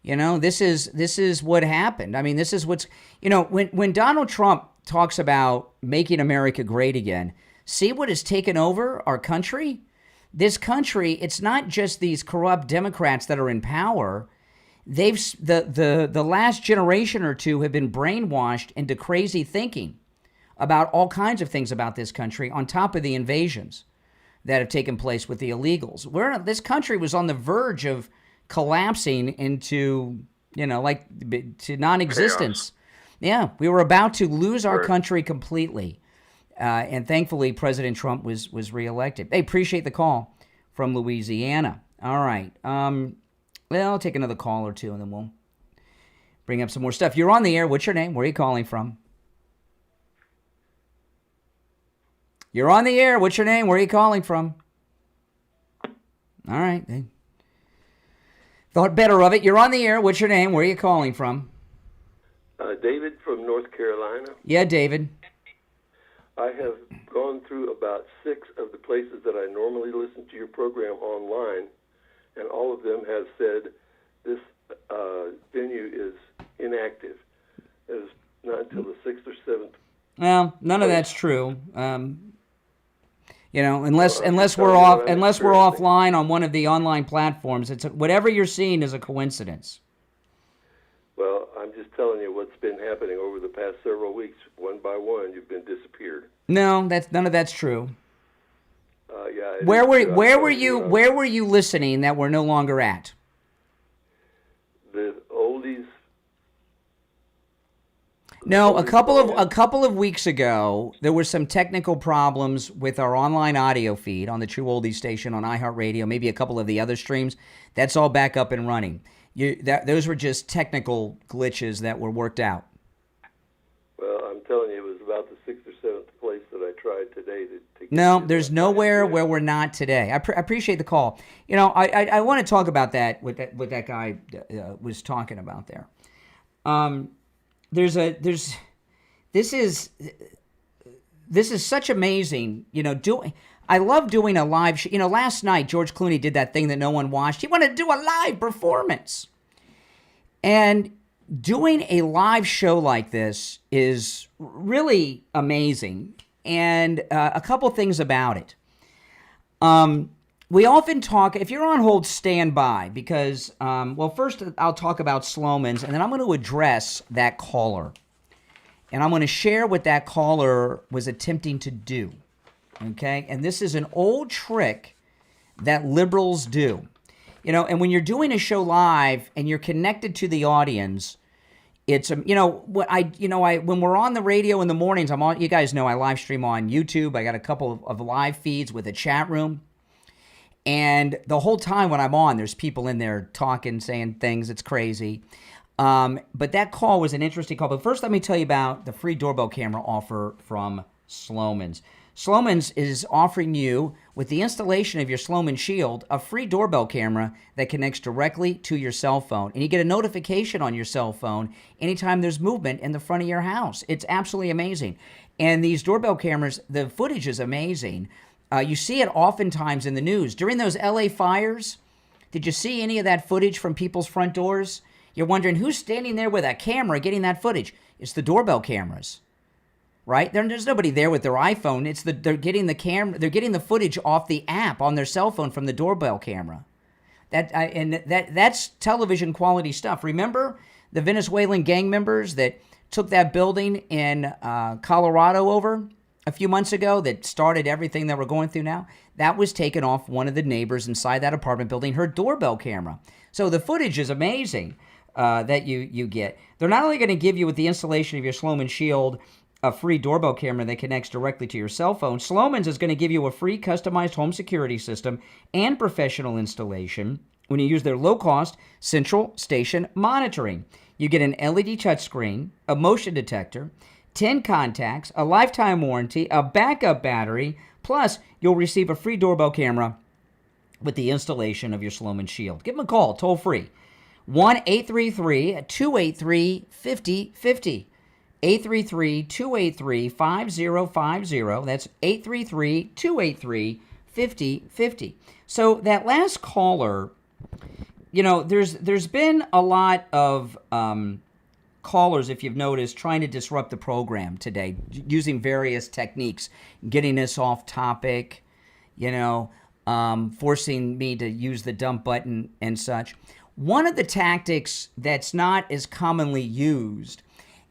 You know, this is what happened. I mean, this is what's, you know, when Donald Trump talks about making America great again, see what has taken over our country? This country, it's not just these corrupt Democrats that are in power. The last generation or two have been brainwashed into crazy thinking about all kinds of things about this country, on top of the invasions that have taken place with the illegals. This country was on the verge of collapsing into, you know, like to non-existence. Yeah, we were about to lose our country completely. And thankfully, President Trump was reelected. Hey, appreciate the call from Louisiana. All right. Well, I'll take another call or two, and then we'll bring up some more stuff. You're on the air. What's your name? Where are you calling from? You're on the air. What's your name? Where are you calling from? All right. Thought better of it. You're on the air. What's your name? Where are you calling from? David from North Carolina. Yeah, David. I have gone through about 6 of the places that I normally listen to your program online, and all of them have said this venue is inactive. It is not until the 6th or 7th. Well, none of that's true. You know, unless we're offline on one of the online platforms, it's whatever you're seeing is a coincidence. Well, I'm just telling you what's been happening over the past several weeks. One by one, you've been disappeared. No, none of that's true. Yeah. Where were you listening that we're no longer at? The oldies. No, a couple of weeks ago, there were some technical problems with our online audio feed on the True Oldies station on iHeartRadio, maybe a couple of the other streams. That's all back up and running. Those were just technical glitches that were worked out. Well, I'm telling you, it was about the 6th or 7th place that I tried today to No, there's nowhere where we're not today. I appreciate the call. You know, I want to talk about that what that guy was talking about there. This is such amazing, you know, I love doing a live show. You know, last night George Clooney did that thing that no one watched. He wanted to do a live performance. And doing a live show like this is really amazing. And a couple things about it. We often talk, if you're on hold, stand by, because, well, first I'll talk about Sloman's, and then I'm going to address that caller. And I'm going to share what that caller was attempting to do, okay? And this is an old trick that liberals do. You know, and when you're doing a show live and you're connected to the audience, it's, when we're on the radio in the mornings, you guys know I live stream on YouTube. I got a couple of live feeds with a chat room. And the whole time when I'm on, there's people in there talking, saying things. It's crazy. But that call was an interesting call. But first, let me tell you about the free doorbell camera offer from Sloman's. Sloman's is offering you, with the installation of your Sloman Shield, a free doorbell camera that connects directly to your cell phone. And you get a notification on your cell phone anytime there's movement in the front of your house. It's absolutely amazing. And these doorbell cameras, the footage is amazing. You see it oftentimes in the news. During those LA fires, Did you see any of that footage from people's front doors? You're wondering who's standing there with a camera getting that footage. It's the doorbell cameras, right? There's nobody there with their iPhone. They're getting the camera. They're getting the footage off the app on their cell phone from the doorbell camera. That's television quality stuff. Remember the Venezuelan gang members that took that building in Colorado over a few months ago that started everything that we're going through now? That was taken off one of the neighbors inside that apartment building, her doorbell camera. So the footage is amazing that you get. They're not only going to give you, with the installation of your Sloman Shield, a free doorbell camera that connects directly to your cell phone. Sloman's is going to give you a free customized home security system and professional installation when you use their low-cost central station monitoring. You get an LED touchscreen, a motion detector, 10 contacts, a lifetime warranty, a backup battery, plus you'll receive a free doorbell camera with the installation of your Sloman Shield. Give them a call, toll free. 1-833-283-5050. 833-283-5050. That's 833-283-5050. So that last caller, you know, there's been a lot of callers, if you've noticed, trying to disrupt the program today using various techniques, getting us off topic, you know, forcing me to use the dump button and such. One of the tactics that's not as commonly used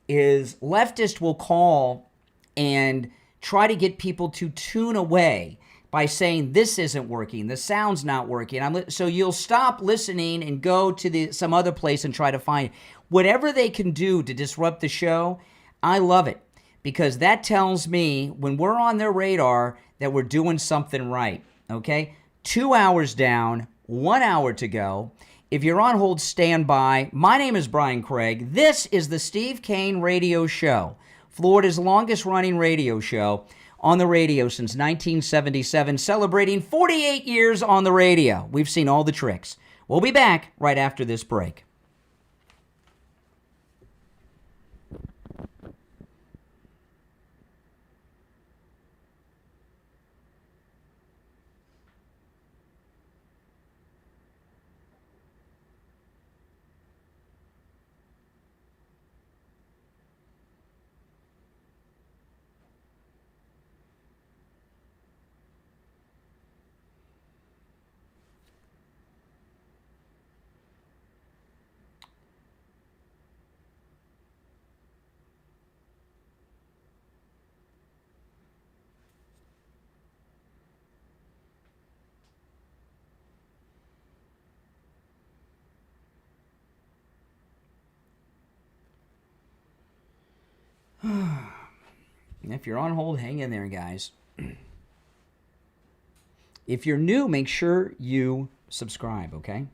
is leftists will call and try to get people to tune away by saying this isn't working, the sound's not working. So you'll stop listening and go to some other place and try to find whatever they can do to disrupt the show. I love it, because that tells me when we're on their radar that we're doing something right, okay? 2 hours down, 1 hour to go. If you're on hold, stand by. My name is Brian Craig. This is the Steve Kane Radio Show, Florida's longest-running radio show on the radio since 1977, celebrating 48 years on the radio. We've seen all the tricks. We'll be back right after this break. If you're on hold, hang in there, guys. If you're new, make sure you subscribe, okay?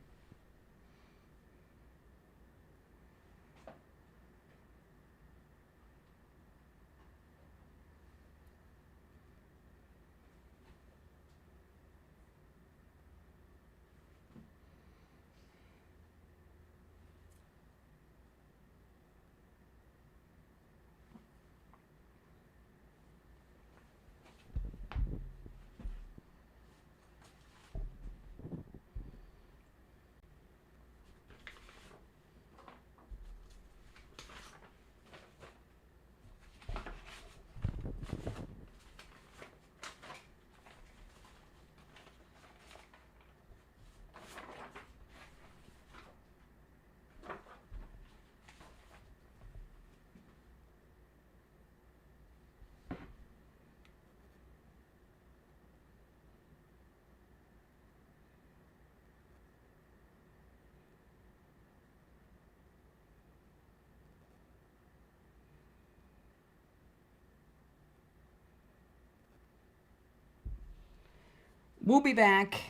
We'll be back.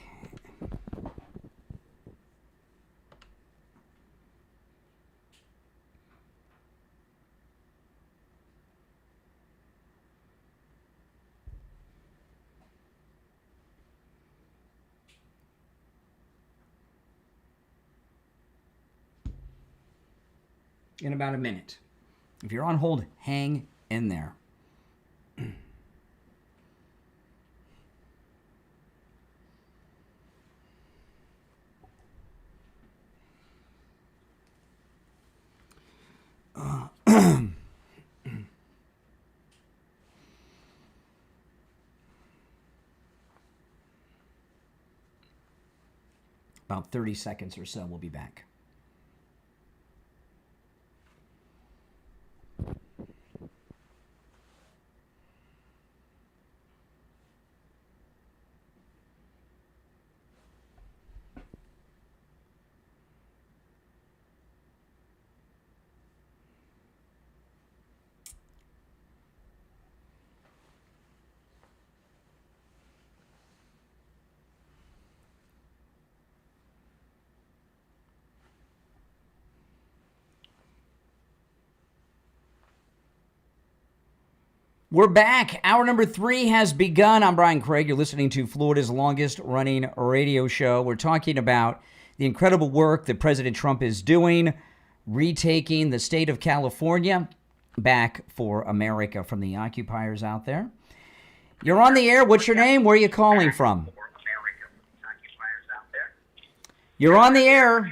In about a minute. If you're on hold, hang in there. About 30 seconds or so, we'll be back. We're back. Hour number 3 has begun. I'm Brian Craig. You're listening to Florida's longest-running radio show. We're talking about the incredible work that President Trump is doing, retaking the state of California back for America from the occupiers out there. You're on the air. What's your name? Where are you calling from? You're on the air.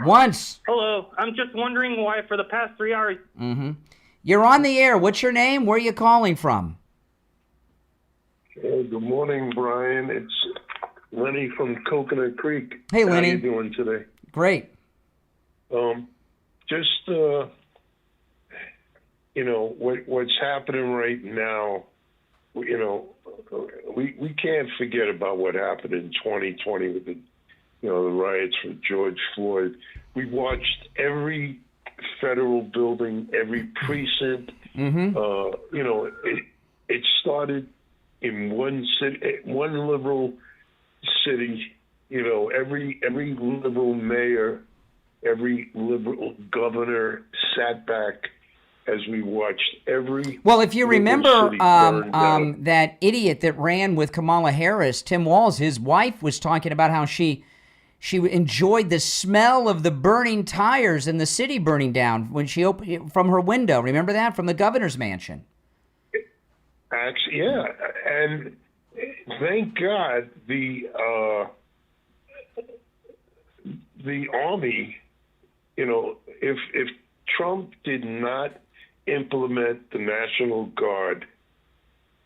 Once. Hello. I'm just wondering why for the past 3 hours... Mm-hmm. You're on the air. What's your name? Where are you calling from? Hey, good morning, Brian. It's Lenny from Coconut Creek. Hey, Lenny. How you doing today? Great. What's happening right now, we can't forget about what happened in 2020 with the riots for George Floyd. We watched every federal building, every precinct. Mm-hmm. It started in one city, one liberal city. Every liberal mayor, every liberal governor sat back as we watched every. Well, if you remember down. that idiot that ran with Kamala Harris, Tim Walz, his wife was talking about how she enjoyed the smell of the burning tires and the city burning down when she opened from her window. Remember that from the governor's mansion? Actually, yeah, and thank God the army. If Trump did not implement the National Guard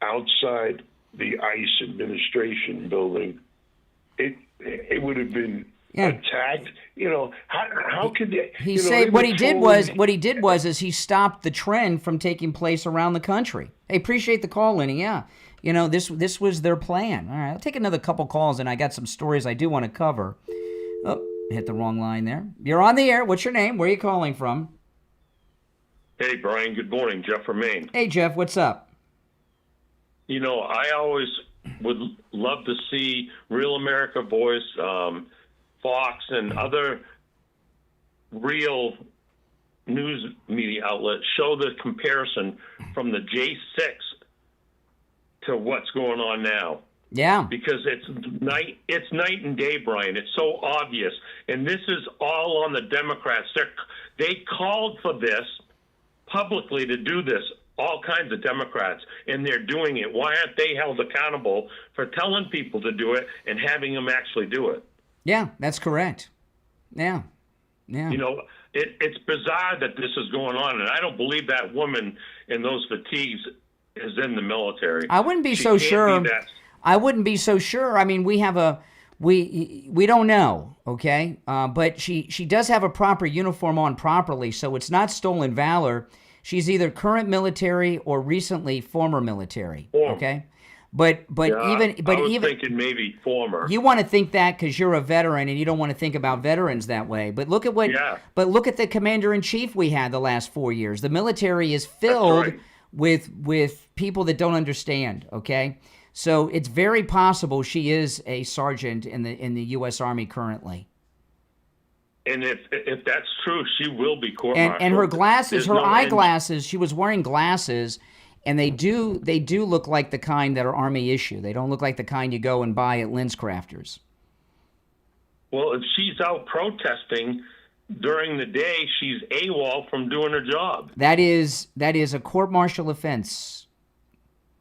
outside the ICE administration building, it would have been attacked. How could they? He said what he did was he stopped the trend from taking place around the country. Hey, appreciate the call, Lenny. Yeah, this was their plan. All right, I'll take another couple calls, and I got some stories I do want to cover. Oh, hit the wrong line there. You're on the air. What's your name? Where are you calling from? Hey, Brian. Good morning. Jeff from Maine. Hey, Jeff. What's up? I always would love to see Real America Voice, Fox, and other real news media outlets show the comparison from the J6 to what's going on now. Yeah. Because it's night and day, Brian. It's so obvious. And this is all on the Democrats. They called for this publicly to do this. All kinds of Democrats, and they're doing it. Why aren't they held accountable for telling people to do it and having them actually do it? Yeah, that's correct. Yeah. It's bizarre that this is going on, and I don't believe that woman in those fatigues is in the military. I wouldn't be so sure. I wouldn't be so sure. I mean, we don't know, okay? But she does have a proper uniform on properly, so it's not stolen valor. She's either current military or recently former military. Okay, but I was thinking maybe former. You want to think that because you're a veteran and you don't want to think about veterans that way. But look at look at the commander in chief we had the last 4 years. The military is filled with people that don't understand. Okay, so it's very possible she is a sergeant in the U.S. Army currently. And if that's true, she will be court-martialed. And her glasses, eyeglasses, she was wearing glasses, and they do look like the kind that are Army issue. They don't look like the kind you go and buy at LensCrafters. Well, if she's out protesting during the day, she's AWOL from doing her job. That is a court-martial offense.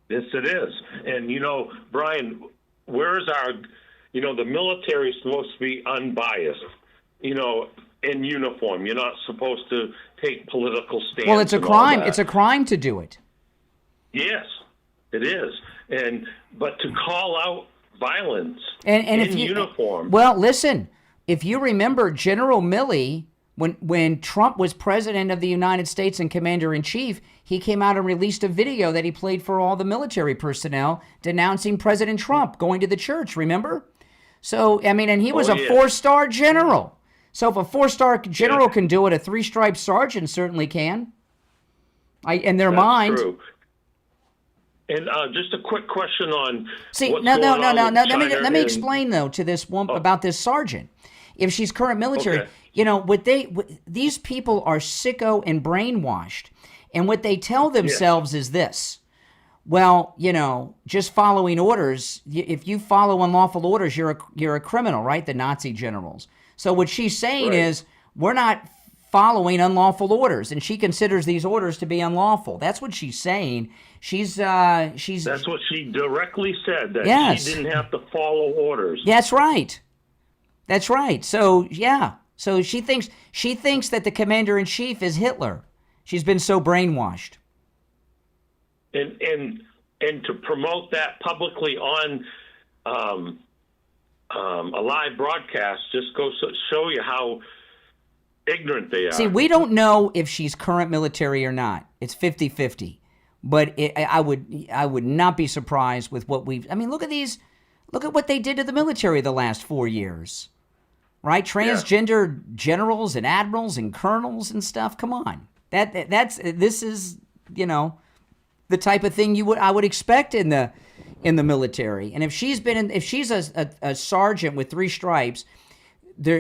Yes, it is. And, Brian, where's our, the military is supposed to be unbiased. In uniform. You're not supposed to take political stands. Well, it's a crime. It's a crime to do it. Yes, it is. But to call out violence and in if you, uniform. Well, listen, if you remember General Milley, when Trump was president of the United States and commander-in-chief, he came out and released a video that he played for all the military personnel denouncing President Trump going to the church, remember? So, I mean, and he was a 4-star general. So if a 4-star general can do it, a 3-stripe sergeant certainly can. In their mind. True. And just a quick question on No. Let me explain though to this woman about this sergeant. If she's current military, you know these people are sicko and brainwashed, and what they tell themselves is this: well, you know, just following orders. If you follow unlawful orders, you're a criminal, right? The Nazi generals. So what she's saying is we're not following unlawful orders, and she considers these orders to be unlawful. That's what she's saying. She's That's what she directly said, that she didn't have to follow orders. That's right. That's right. So so she thinks that the commander-in-chief is Hitler. She's been so brainwashed. And to promote that publicly on a live broadcast just goes to show you how ignorant they are. See, we don't know if she's current military or not. It's 50-50. But I would not be surprised with what we've... I mean, look at what they did to the military the last 4 years. Right? Transgender generals and admirals and colonels and stuff. Come on. This is, you know, the type of thing I would expect in the military. And if she's a sergeant with 3 stripes,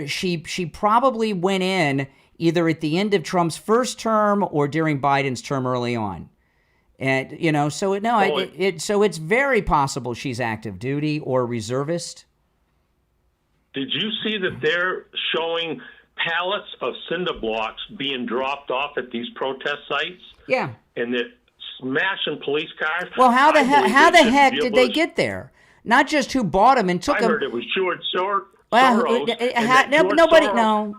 she probably went in either at the end of Trump's first term or during Biden's term early on. And, you know, so it's very possible she's active duty or reservist. Did you see that they're showing pallets of cinder blocks being dropped off at these protest sites? Yeah. And they're smashing police cars? Well, how the heck did they get there? Not just who bought them and took them. I heard it was George Soros. Well, nobody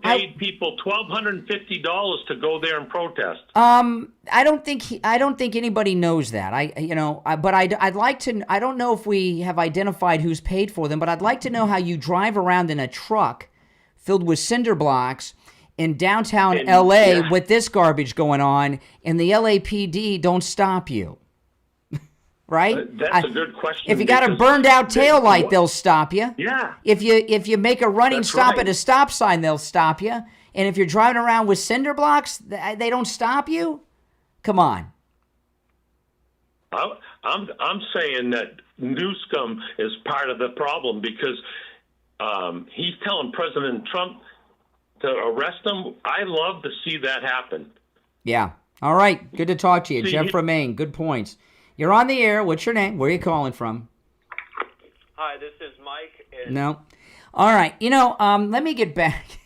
paid people $1,250 to go there and protest. I don't think anybody knows that. I'd like to. I don't know if we have identified who's paid for them, but I'd like to know how you drive around in a truck filled with cinder blocks in downtown LA with this garbage going on, and the LAPD don't stop you. Right? That's a good question. If you got a burned out tail light, they'll stop you. Yeah. If you make a running stop at a stop sign, they'll stop you. And if you're driving around with cinder blocks, they don't stop you? Come on. I'm saying that Newsom is part of the problem because he's telling President Trump to arrest him. I love to see that happen. Yeah. All right. Good to talk to you. Jeff from Maine. Good points. You're on the air. What's your name? Where are you calling from? Hi, this is Mike. No. All right. You know, let me get back.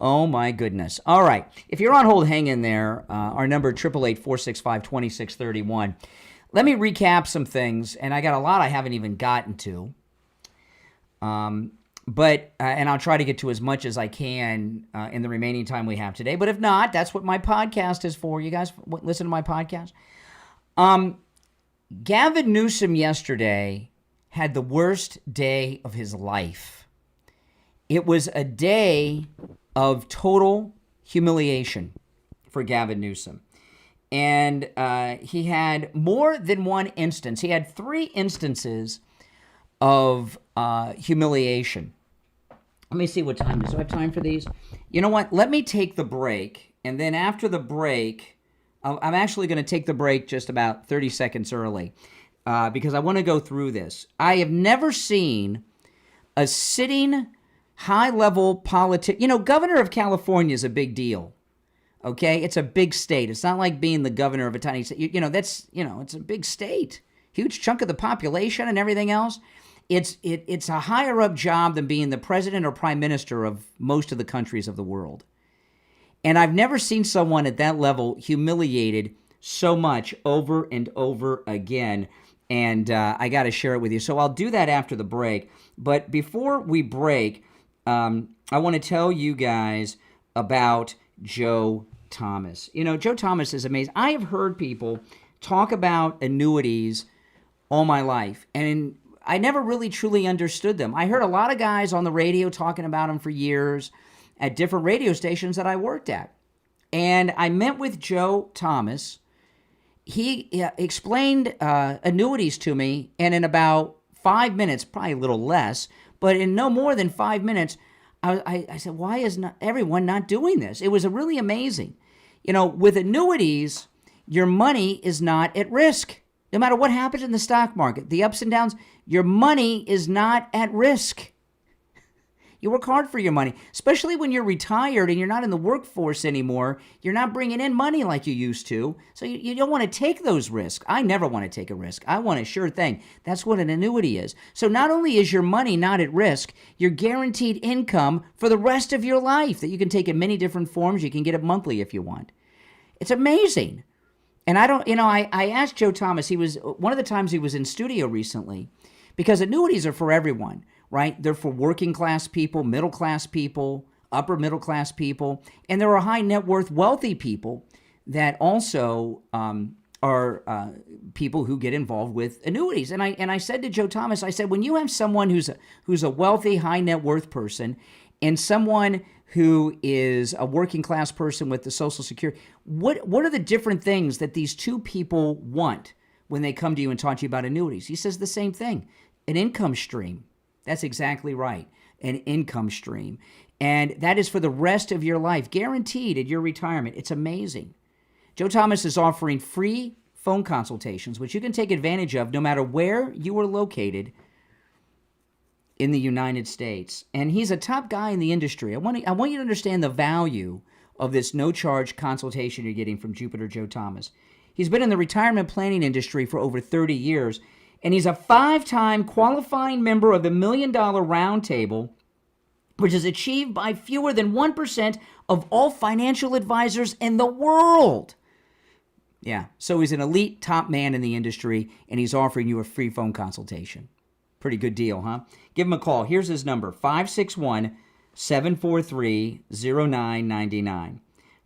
Oh, my goodness. All right. If you're on hold, hang in there. Our number, 888-465-2631. Let me recap some things, and I got a lot I haven't even gotten to. But I'll try to get to as much as I can in the remaining time we have today. But if not, that's what my podcast is for. You guys listen to my podcast. Gavin Newsom yesterday had the worst day of his life. It was a day of total humiliation for Gavin Newsom. And he had more than one instance. He had 3 instances of humiliation. Let me see what time it is. Do I have time for these? You know what? Let me take the break. And then after the break, I'm actually going to take the break just about 30 seconds early because I want to go through this. I have never seen a sitting high-level politician. You know, governor of California is a big deal. Okay? It's a big state. It's not like being the governor of a tiny state. It's a big state. Huge chunk of the population and everything else. It's a higher up job than being the president or prime minister of most of the countries of the world. And I've never seen someone at that level humiliated so much over and over again. And I got to share it with you. So I'll do that after the break. But before we break, I want to tell you guys about Joe Thomas. You know, Joe Thomas is amazing. I have heard people talk about annuities all my life. And I never really truly understood them. I heard a lot of guys on the radio talking about them for years at different radio stations that I worked at. And I met with Joe Thomas. He explained annuities to me, and in about 5 minutes, probably a little less, but in no more than 5 minutes, I said, why is not everyone not doing this? It was really amazing. You know, with annuities, your money is not at risk. No matter what happens in the stock market, the ups and downs, your money is not at risk. You work hard for your money, especially when you're retired and you're not in the workforce anymore. You're not bringing in money like you used to. So you don't want to take those risks. I never want to take a risk. I want a sure thing. That's what an annuity is. So not only is your money not at risk, you're guaranteed income for the rest of your life that you can take in many different forms. You can get it monthly if you want. It's amazing. And I asked Joe Thomas, one of the times he was in studio recently, because annuities are for everyone. Right? They're for working class people, middle class people, upper middle class people, and there are high net worth wealthy people that also are people who get involved with annuities. And I said to Joe Thomas, I said, when you have someone who's a wealthy high net worth person and someone who is a working class person with the Social Security, what are the different things that these two people want when they come to you and talk to you about annuities? He says the same thing, an income stream. That's exactly right. An income stream. And that is for the rest of your life, guaranteed at your retirement. It's amazing. Joe Thomas is offering free phone consultations, which you can take advantage of no matter where you are located in the United States. And he's a top guy in the industry. I want you to understand the value of this no-charge consultation you're getting from Jupiter Joe Thomas. He's been in the retirement planning industry for over 30 years. And he's a 5-time qualifying member of the $1 Million Roundtable, which is achieved by fewer than 1% of all financial advisors in the world. Yeah, so he's an elite top man in the industry, and he's offering you a free phone consultation. Pretty good deal, huh? Give him a call. Here's his number, 561-743-0999.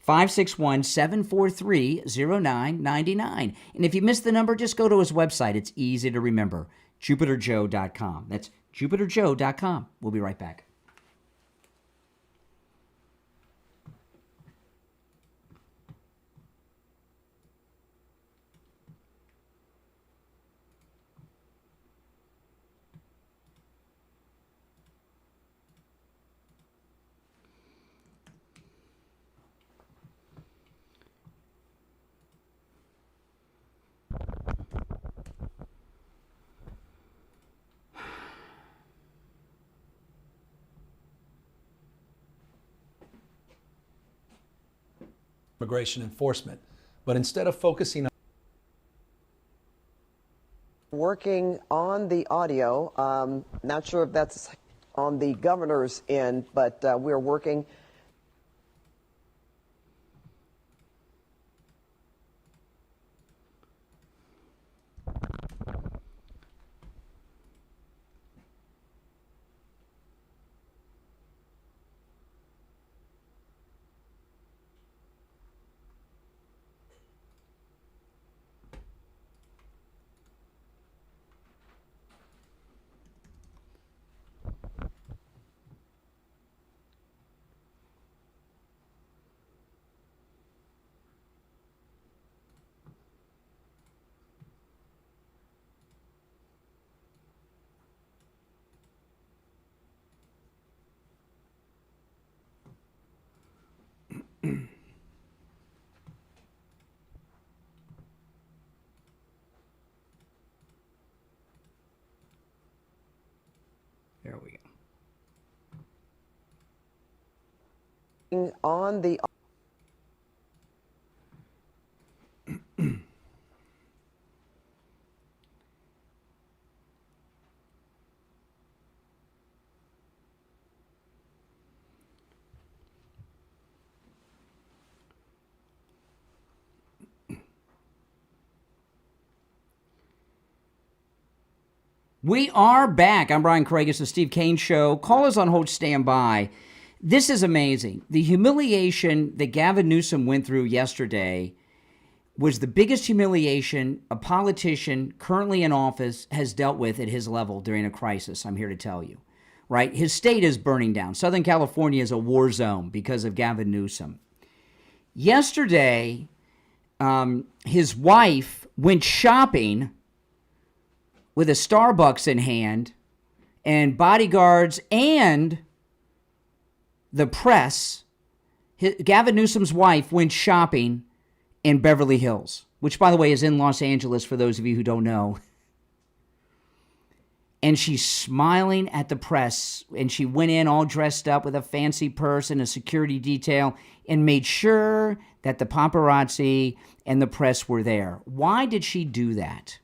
561-743-0999. And if you missed the number, just go to his website. It's easy to remember, jupiterjoe.com. That's jupiterjoe.com. We'll be right back. Immigration enforcement, but instead of focusing on working on the audio, not sure if that's on the governor's end, but we're working. There we go. On the We are back. I'm Brian Craig. It's the Steve Kane Show. Call us on hold, stand by. This is amazing. The humiliation that Gavin Newsom went through yesterday was the biggest humiliation a politician currently in office has dealt with at his level during a crisis, I'm here to tell you. Right? His state is burning down. Southern California is a war zone because of Gavin Newsom. Yesterday, his wife went shopping with a Starbucks in hand, and bodyguards and the press. Gavin Newsom's wife went shopping in Beverly Hills, which, by the way, is in Los Angeles for those of you who don't know. And she's smiling at the press, and she went in all dressed up with a fancy purse and a security detail and made sure that the paparazzi and the press were there. Why did she do that?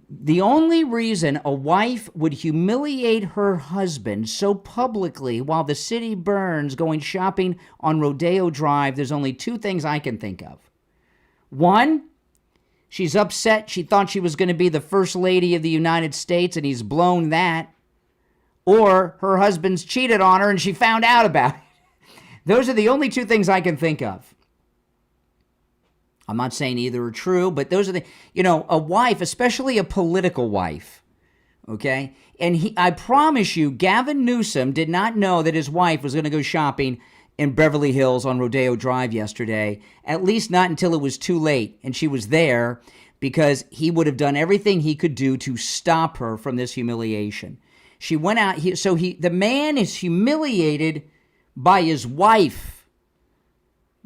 The only reason a wife would humiliate her husband so publicly while the city burns going shopping on Rodeo Drive, there's only two things I can think of. One, she's upset. She thought she was going to be the first lady of the United States, and he's blown that. Or her husband's cheated on her, and she found out about it. Those are the only two things I can think of. I'm not saying either are true, but those are the, a wife, especially a political wife, okay? And I promise you, Gavin Newsom did not know that his wife was going to go shopping in Beverly Hills on Rodeo Drive yesterday, at least not until it was too late, and she was there because he would have done everything he could do to stop her from this humiliation. She went out, the man is humiliated by his wife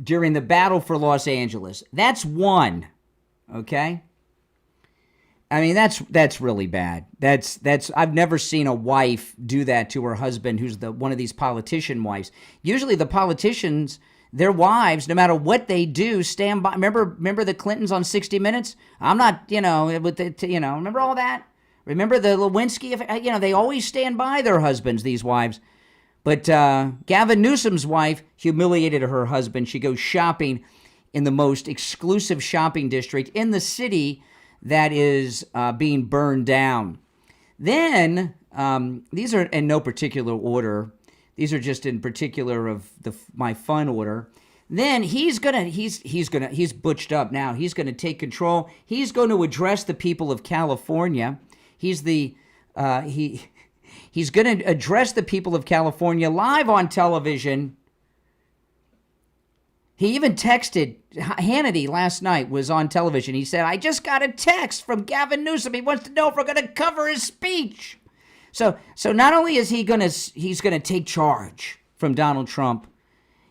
during the battle for Los Angeles. That's one, okay? I mean, that's really bad. That's I've never seen a wife do that to her husband, who's one of these politician wives. Usually the politicians, their wives, no matter what they do, stand by. Remember the Clintons on 60 Minutes? I'm not, remember all that? Remember the Lewinsky? They always stand by their husbands, these wives. But Gavin Newsom's wife humiliated her husband. She goes shopping in the most exclusive shopping district in the city that is being burned down. Then, these are in no particular order. These are just in particular of my fun order. Then he's butched up now. He's gonna take control. He's going to address the people of California. He's going to address the people of California live on television. He even texted Hannity last night, was on television. He said, I just got a text from Gavin Newsom. He wants to know if we're going to cover his speech. So not only is he's going to take charge from Donald Trump,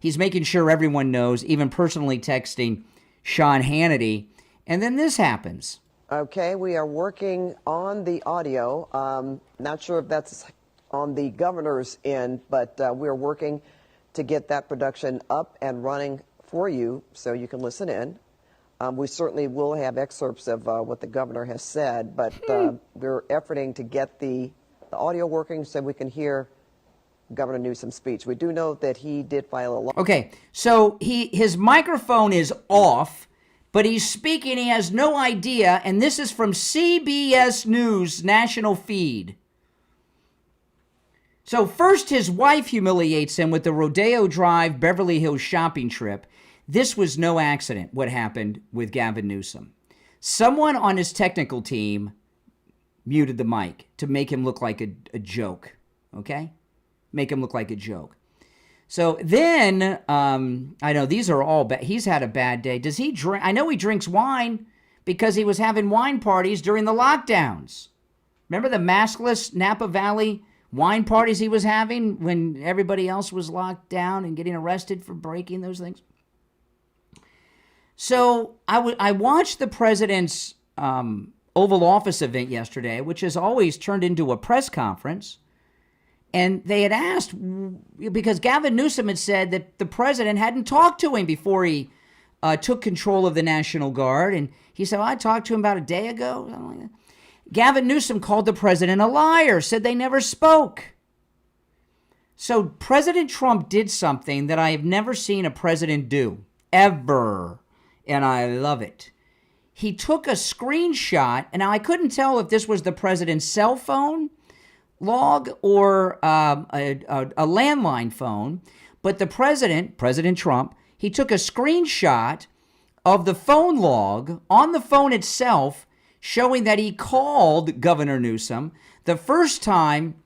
he's making sure everyone knows, even personally texting Sean Hannity. And then this happens. Okay, we are working on the audio. Not sure if that's on the governor's end, but we're working to get that production up and running for you so you can listen in. We certainly will have excerpts of what the governor has said, but we're efforting to get the audio working so we can hear Governor Newsom's speech. We do know that he did file a law. Okay, so his microphone is off, but he's speaking. He has no idea, and this is from CBS News national feed. So first, his wife humiliates him with the Rodeo Drive Beverly Hills shopping trip. This was no accident, what happened with Gavin Newsom. Someone on his technical team muted the mic to make him look like a joke, okay? Make him look like a joke. So then, I know these are all bad. He's had a bad day. Does he drink? I know he drinks wine because he was having wine parties during the lockdowns. Remember the maskless Napa Valley wine parties he was having when everybody else was locked down and getting arrested for breaking those things? So I watched the president's Oval Office event yesterday, which has always turned into a press conference. And they had asked, because Gavin Newsom had said that the president hadn't talked to him before he took control of the National Guard. And he said, well, I talked to him about a day ago. Something like that. Gavin Newsom called the president a liar, said they never spoke. So President Trump did something that I have never seen a president do, ever. And I love it. He took a screenshot, and now I couldn't tell if this was the president's cell phone log or a landline phone, but the President Trump, he took a screenshot of the phone log on the phone itself showing that he called Governor Newsom. The first time,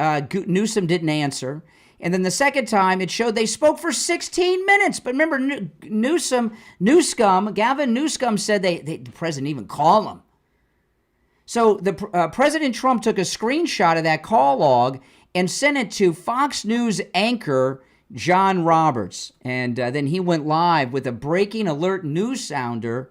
Newsom didn't answer. And then the second time, it showed they spoke for 16 minutes. But remember, Gavin Newsom said the president even called him. So President Trump took a screenshot of that call log and sent it to Fox News anchor John Roberts. And then he went live with a breaking alert news sounder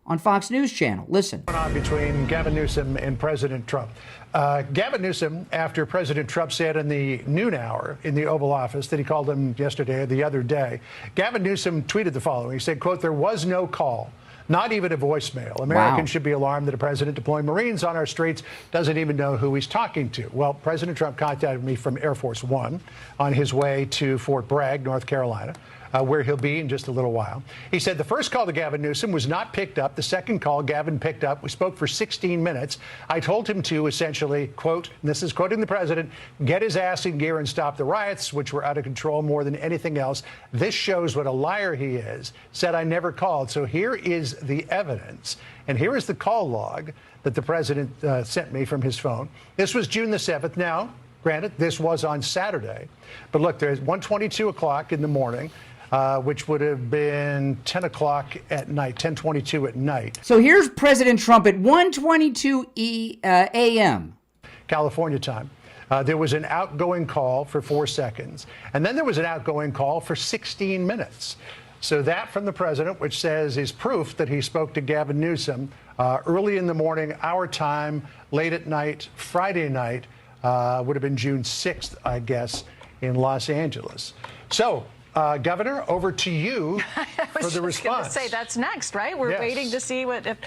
on Fox News Channel. Listen. On between Gavin Newsom and President Trump. Gavin Newsom, after President Trump said in the noon hour in the Oval Office that he called him yesterday or the other day, Gavin Newsom tweeted the following. He said, quote, "There was no call. Not even a voicemail. Americans should be alarmed that a president deploying Marines on our streets doesn't even know who he's talking to." Well, President Trump contacted me from Air Force One on his way to Fort Bragg, North Carolina, where he'll be in just a little while. He said the first call to Gavin Newsom was not picked up. The second call Gavin picked up. We spoke for 16 minutes. I told him to essentially, quote, and this is quoting the president, "get his ass in gear and stop the riots, which were out of control more than anything else. This shows what a liar he is. Said I never called." So here is the evidence. And here is the call log that the president sent me from his phone. This was June the 7th. Now, granted, this was on Saturday. But look, there's 1:22 o'clock in the morning. Which would have been 10 o'clock at night, 10:22 at night. So here's President Trump at 1:22 a.m. California time. There was an outgoing call for 4 seconds. And then there was an outgoing call for 16 minutes. So that from the president, which says is proof that he spoke to Gavin Newsom early in the morning, our time, late at night, Friday night, would have been June 6th, I guess, in Los Angeles. So, Governor, over to you for the response. I was going to say that's next, right? We're waiting to see what if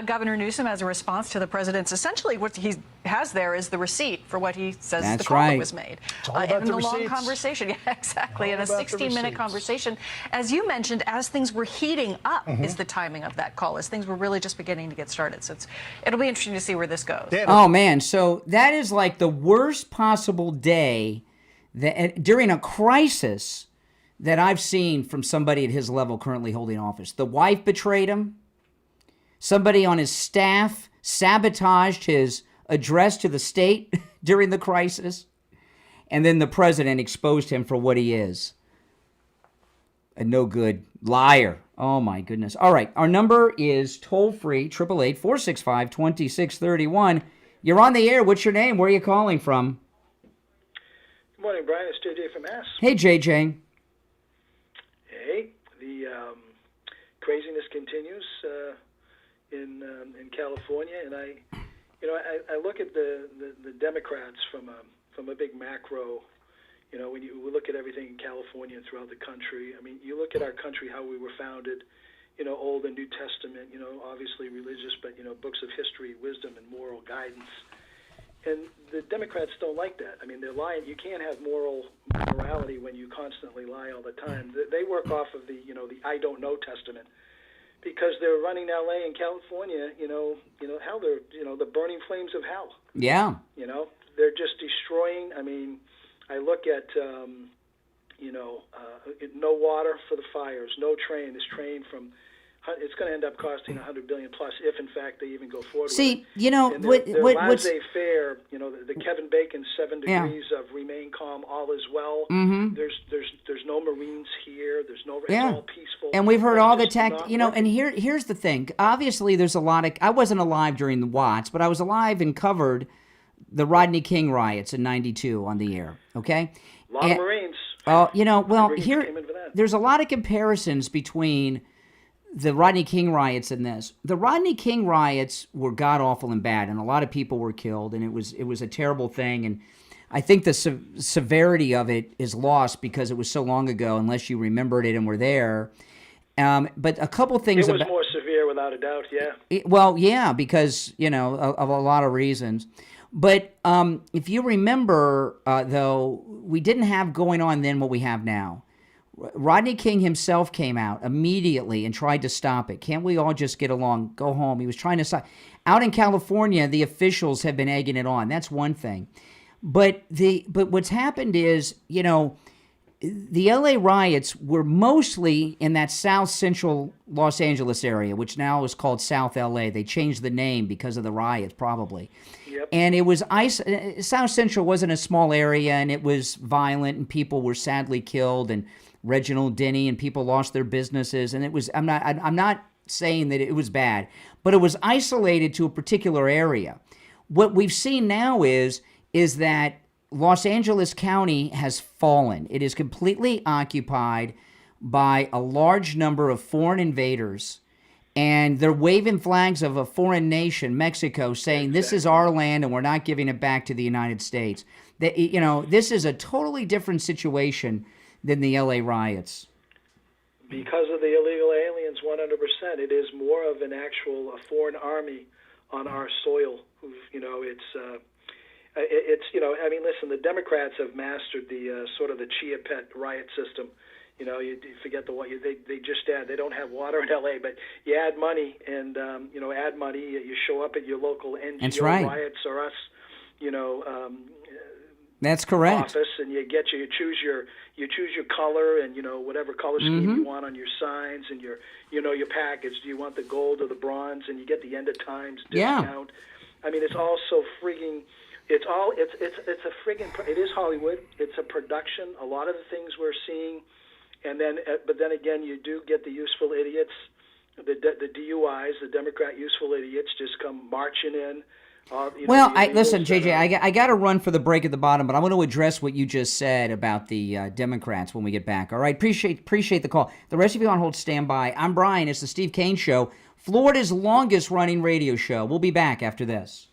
Governor Newsom has a response to the president's. Essentially, what he has there is the receipt for what he says the call that was made. It's all about the long conversation, yeah, exactly, in a 16-minute conversation. As you mentioned, as things were heating up, is the timing of that call, as things were really just beginning to get started. So it'll be interesting to see where this goes. Oh man, so that is like the worst possible day that during a crisis that I've seen from somebody at his level currently holding office. The wife betrayed him. Somebody on his staff sabotaged his address to the state during the crisis. And then the president exposed him for what he is. A no good liar. Oh my goodness. All right. Our number is toll-free, 888-465-2631. You're on the air. What's your name? Where are you calling from? Good morning, Brian. It's JJ from Mass. Hey, JJ. The craziness continues in California, and I look at the Democrats from a big macro. You know, when you look at everything in California and throughout the country. I mean, you look at our country, how we were founded. You know, Old and New Testament. You know, obviously religious, but books of history, wisdom, and moral guidance. And the Democrats don't like that. I mean, they're lying. You can't have morality when you constantly lie all the time. They work off of the I don't know testament, because they're running L.A. and California. Hell, they're the burning flames of hell. Yeah. They're just destroying. I mean, I look at no water for the fires, no train. This train from it's going to end up costing $100 billion plus, if in fact they even go forward. See, what's laissez-faire, the Kevin Bacon 7 degrees of remain calm, all is well. Mm-hmm. There's no Marines here. There's no. It's all peaceful. And we've heard all the and here's the thing. Obviously, there's a lot of. I wasn't alive during the Watts, but I was alive and covered the Rodney King riots in '92 on the air. Okay. A lot of Marines. There's a lot of comparisons between the Rodney King riots and this. The Rodney King riots were god-awful and bad, and a lot of people were killed, and it was a terrible thing. And I think the severity of it is lost because it was so long ago, unless you remembered it and were there. But a couple things. It was more severe, without a doubt, yeah. Because, of a lot of reasons. But if you remember, though, we didn't have going on then what we have now. Rodney King himself came out immediately and tried to stop it. Can't we all just get along, go home? He was trying to stop. Out in California, the officials have been egging it on. That's one thing. But what's happened is, the LA riots were mostly in that south central Los Angeles area, which now is called South LA. They changed the name because of the riots, probably. Yep. And it was South Central wasn't a small area, and it was violent, and people were sadly killed, and Reginald Denny and people lost their businesses, and it was. I'm not saying that it was bad, but it was isolated to a particular area. What we've seen now is that Los Angeles County has fallen. It is completely occupied by a large number of foreign invaders, and they're waving flags of a foreign nation, Mexico, saying this is our land and we're not giving it back to the United States. This is a totally different situation than the LA riots. Because of the illegal aliens, 100%. It is more of a foreign army on our soil. Listen, the Democrats have mastered the sort of the Chia Pet riot system. You forget they just add. They don't have water in LA, but you add money and add money. You show up at your local NGO riots or us, That's correct. Office, and you choose your color and whatever color scheme you want on your signs and your package. Do you want the gold or the bronze? And you get the end of times discount. Yeah. I mean, it's all so frigging. It's a friggin'. It is Hollywood. It's a production. A lot of the things we're seeing, but then again, you do get the useful idiots, the DUIs, the Democrat useful idiots, just come marching in. Listen, JJ, I got to run for the break at the bottom, but I want to address what you just said about the Democrats when we get back. All right, appreciate the call. The rest of you on hold, stand by. I'm Brian. It's the Steve Kane Show, Florida's longest-running radio show. We'll be back after this.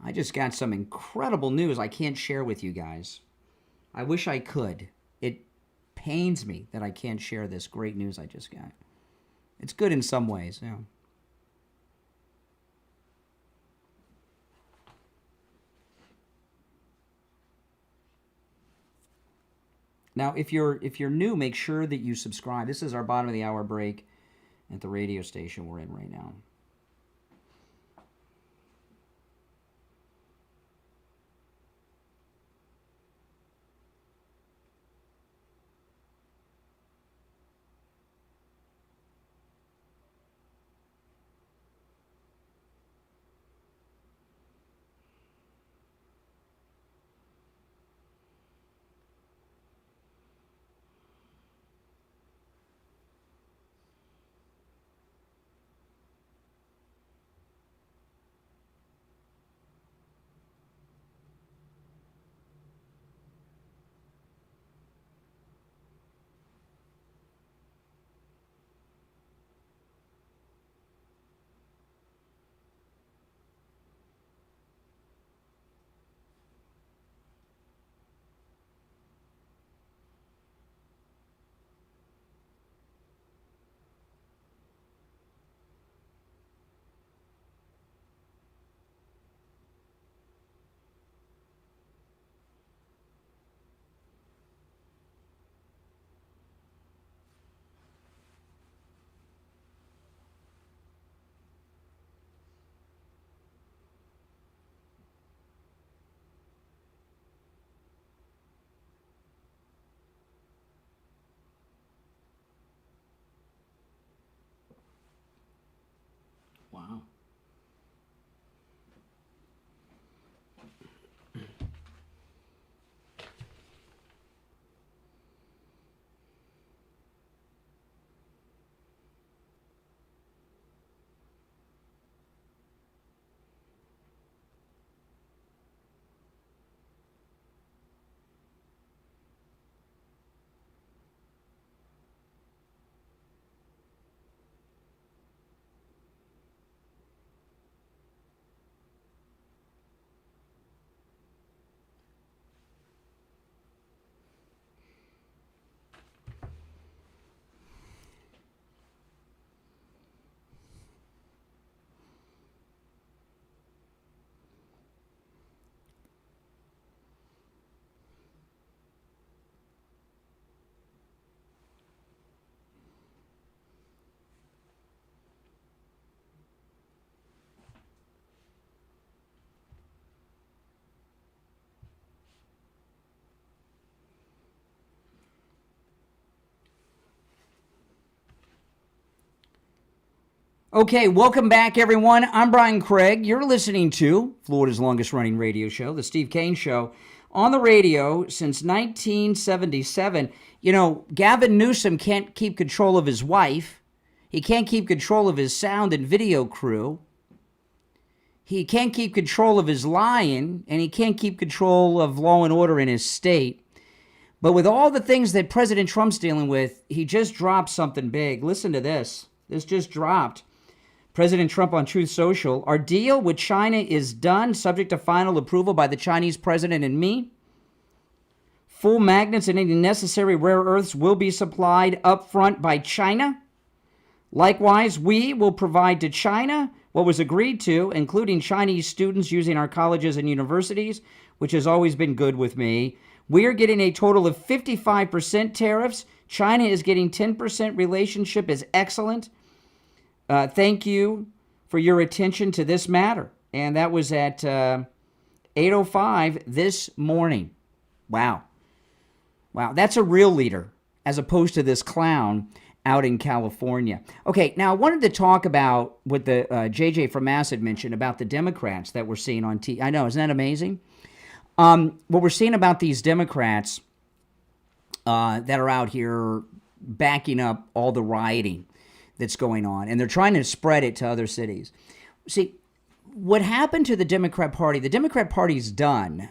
I just got some incredible news I can't share with you guys. I wish I could. It pains me that I can't share this great news I just got. It's good in some ways, yeah. Now, if you're new, make sure that you subscribe. This is our bottom of the hour break at the radio station we're in right now. Okay, welcome back, everyone. I'm Brian Craig. You're listening to Florida's longest-running radio show, The Steve Kane Show, on the radio since 1977. You know, Gavin Newsom can't keep control of his wife. He can't keep control of his sound and video crew. He can't keep control of his lying, and he can't keep control of law and order in his state. But with all the things that President Trump's dealing with, he just dropped something big. Listen to this. This just dropped. President Trump on Truth Social. Our deal with China is done, subject to final approval by the Chinese president and me. Full magnets and any necessary rare earths will be supplied up front by China. Likewise, we will provide to China what was agreed to, including Chinese students using our colleges and universities, which has always been good with me. We are getting a total of 55% tariffs. China is getting 10%. Relationship is excellent. Thank you for your attention to this matter. And that was at 8:05 this morning. Wow. Wow, that's a real leader as opposed to this clown out in California. Okay, now I wanted to talk about what the JJ from Mass had mentioned about the Democrats that we're seeing on TV. I know, isn't that amazing? What we're seeing about these Democrats that are out here backing up all the rioting that's going on, and they're trying to spread it to other cities. See, what happened to the Democrat Party's done,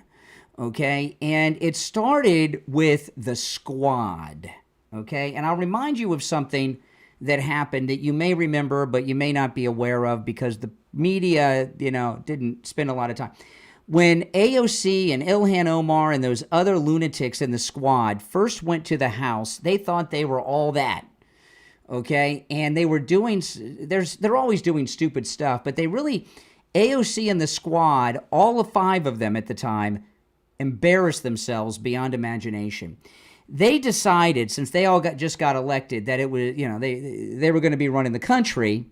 okay? And it started with the squad, okay? And I'll remind you of something that happened that you may remember, but you may not be aware of because the media, didn't spend a lot of time. When AOC and Ilhan Omar and those other lunatics in the squad first went to the House, they thought they were all that. Okay, and they were doing, they're always doing stupid stuff, but they really, AOC and the squad, all of 5 of them at the time, embarrassed themselves beyond imagination. They decided, since they all just got elected, that it was, they were going to be running the country,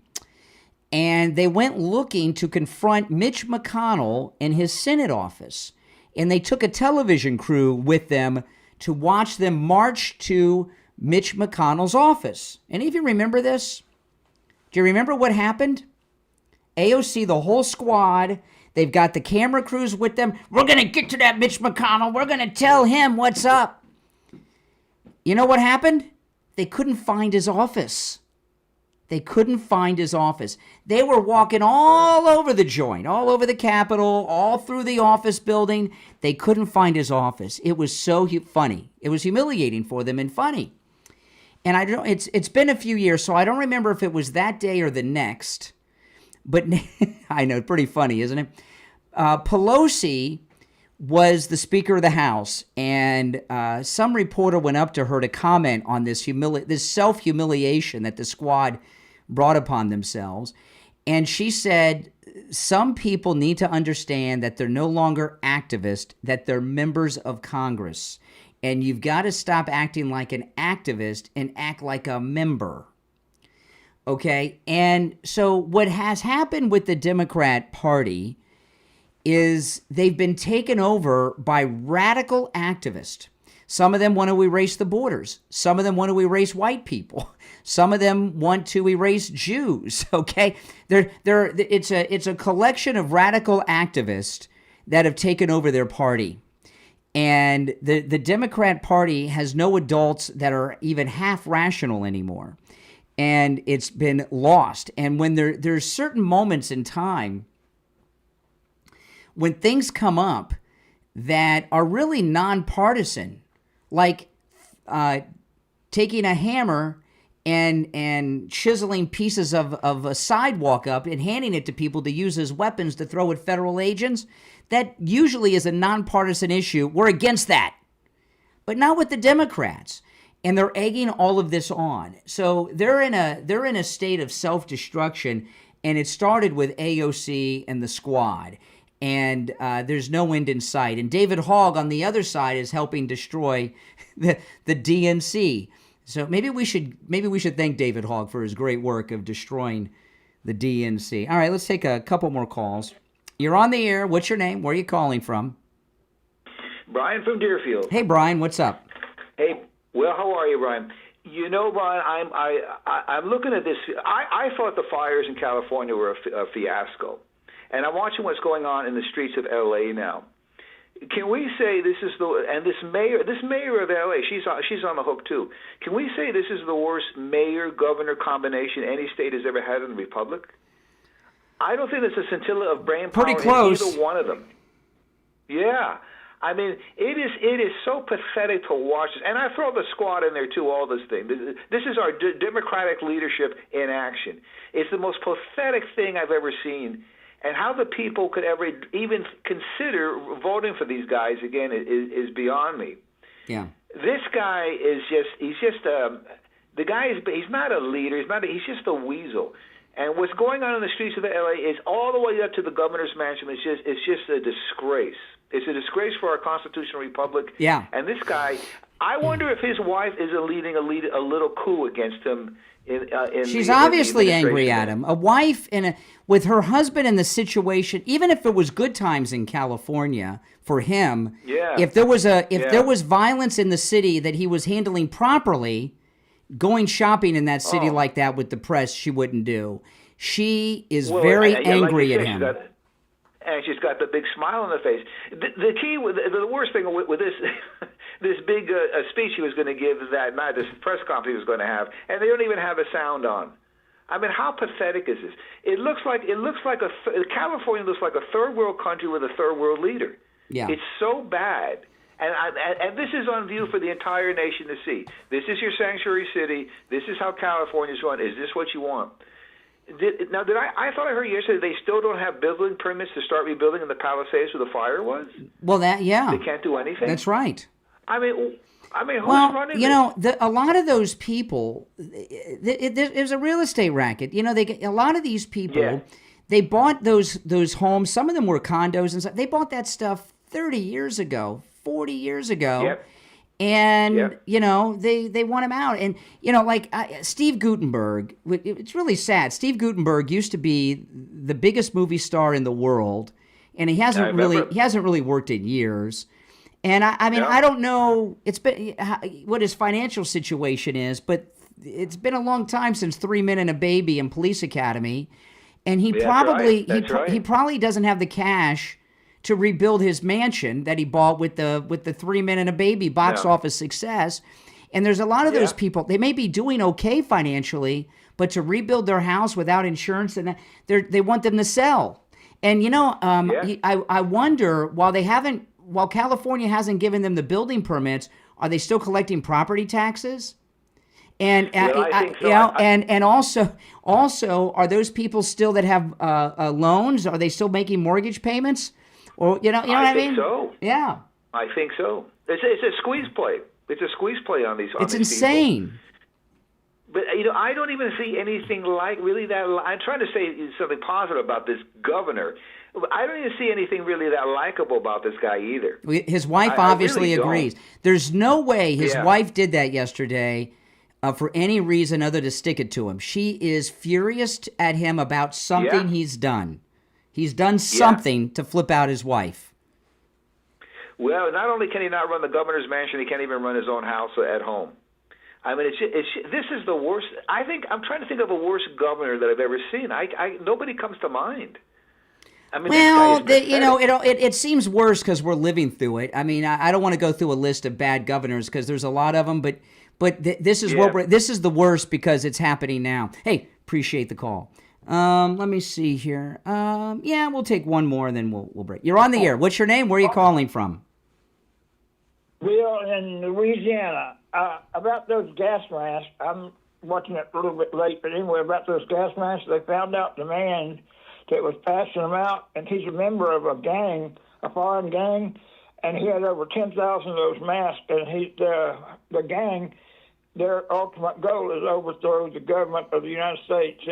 and they went looking to confront Mitch McConnell in his Senate office, and they took a television crew with them to watch them march to Mitch McConnell's office. Any of you remember this? Do you remember what happened? AOC, the whole squad, they've got the camera crews with them. We're going to get to that Mitch McConnell. We're going to tell him what's up. You know what happened? They couldn't find his office. They couldn't find his office. They were walking all over the joint, all over the Capitol, all through the office building. They couldn't find his office. It was so funny. It was humiliating for them and funny. And I don't. It's been a few years, so I don't remember if it was that day or the next. But I know, pretty funny, isn't it? Pelosi was the Speaker of the House, and some reporter went up to her to comment on this self-humiliation that the squad brought upon themselves. And she said, some people need to understand that they're no longer activists, that they're members of Congress. And you've got to stop acting like an activist and act like a member. Okay? And so what has happened with the Democrat Party is they've been taken over by radical activists. Some of them want to erase the borders. Some of them want to erase white people. Some of them want to erase Jews. Okay? It's a collection of radical activists that have taken over their party. And the Democrat Party has no adults that are even half rational anymore. And it's been lost. And when there's certain moments in time when things come up that are really nonpartisan, like taking a hammer and chiseling pieces of a sidewalk up and handing it to people to use as weapons to throw at federal agents, that usually is a nonpartisan issue. We're against that. But not with the Democrats. And they're egging all of this on. So they're in a state of self-destruction, and it started with AOC and the squad. And there's no end in sight. And David Hogg on the other side is helping destroy the DNC. So maybe we should thank David Hogg for his great work of destroying the DNC. All right, let's take a couple more calls. You're on the air. What's your name? Where are you calling from? Brian from Deerfield. Hey, Brian, what's up? Hey, well, how are you, Brian? You know, Brian, I'm looking at this. I thought the fires in California were a fiasco, and I'm watching what's going on in the streets of L.A. now. Can we say this is this mayor of L.A. she's on the hook too? Can we say this is the worst mayor-governor combination any state has ever had in the republic? I don't think there's a scintilla of brain power in either one of them. Yeah. I mean, it is so pathetic to watch this. And I throw the squad in there, too, all this thing. This is our Democratic leadership in action. It's the most pathetic thing I've ever seen. And how the people could ever even consider voting for these guys, again, is beyond me. Yeah. This guy is he's not a leader. He's just a weasel. And what's going on in the streets of LA is all the way up to the governor's mansion. It's just a disgrace. It's a disgrace for our constitutional republic. Yeah. And this guy, I wonder if his wife is leading a little coup against him. She's obviously angry at him. A wife with her husband in the situation, even if it was good times in California for him, if there was violence in the city that he was handling properly, going shopping in that city like that with the press, she wouldn't do. She is very angry at him. And she's got the big smile on her face. The key, the worst thing with this this big speech he was going to give that night, this press conference he was going to have, and they don't even have a sound on. I mean, how pathetic is this? California looks like a third world country with a third world leader. Yeah. It's so bad. And this is on view for the entire nation to see. This is your sanctuary city. This is how California's run. Is this what you want? I thought I heard yesterday they still don't have building permits to start rebuilding in the Palisades where the fire was? Well, they can't do anything? That's right. I mean, who's running this? A lot of those people, there's a real estate racket. You know, a lot of these people, they bought those homes. Some of them were condos and stuff. They bought that stuff 30 years ago, 40 years ago. Yep. And, they want him out. And, Steve Guttenberg, it's really sad. Steve Guttenberg used to be the biggest movie star in the world, and he hasn't really worked in years. And I don't know what his financial situation is, but it's been a long time since 3 Men and a Baby and Police Academy. And he probably doesn't have the cash to rebuild his mansion that he bought with the 3 Men and a Baby box office success. And there's a lot of those people, they may be doing okay financially, but to rebuild their house without insurance, and they want them to sell. And I wonder, while California hasn't given them the building permits, are they still collecting property taxes? And and also are those people still that have loans? Are they still making mortgage payments? Or what I mean? So. Yeah. I think so. It's a squeeze play. It's a squeeze play on these. It's insane. People. But I don't even see anything like really that. I'm trying to say something positive about this governor. I don't even see anything really that likable about this guy either. His wife obviously agrees. There's no way his wife did that yesterday for any reason other to stick it to him. She is furious at him about something he's done. He's done something to flip out his wife. Well, not only can he not run the governor's mansion, he can't even run his own house at home. I mean, this is the worst. I think I'm trying to think of a worse governor that I've ever seen. Nobody comes to mind. I mean, it seems worse because we're living through it. I mean, I don't want to go through a list of bad governors because there's a lot of them, but this is this is the worst because it's happening now. Hey, appreciate the call. Let me see here. We'll take one more and then we'll break. You're on the air. What's your name? Where are you calling from? We are in Louisiana. About those gas masks, I'm watching it a little bit late, but anyway, about those gas masks, they found out the man that was passing them out, and he's a member of a gang, a foreign gang, and he had over 10,000 of those masks, and the gang, their ultimate goal is overthrow the government of the United States.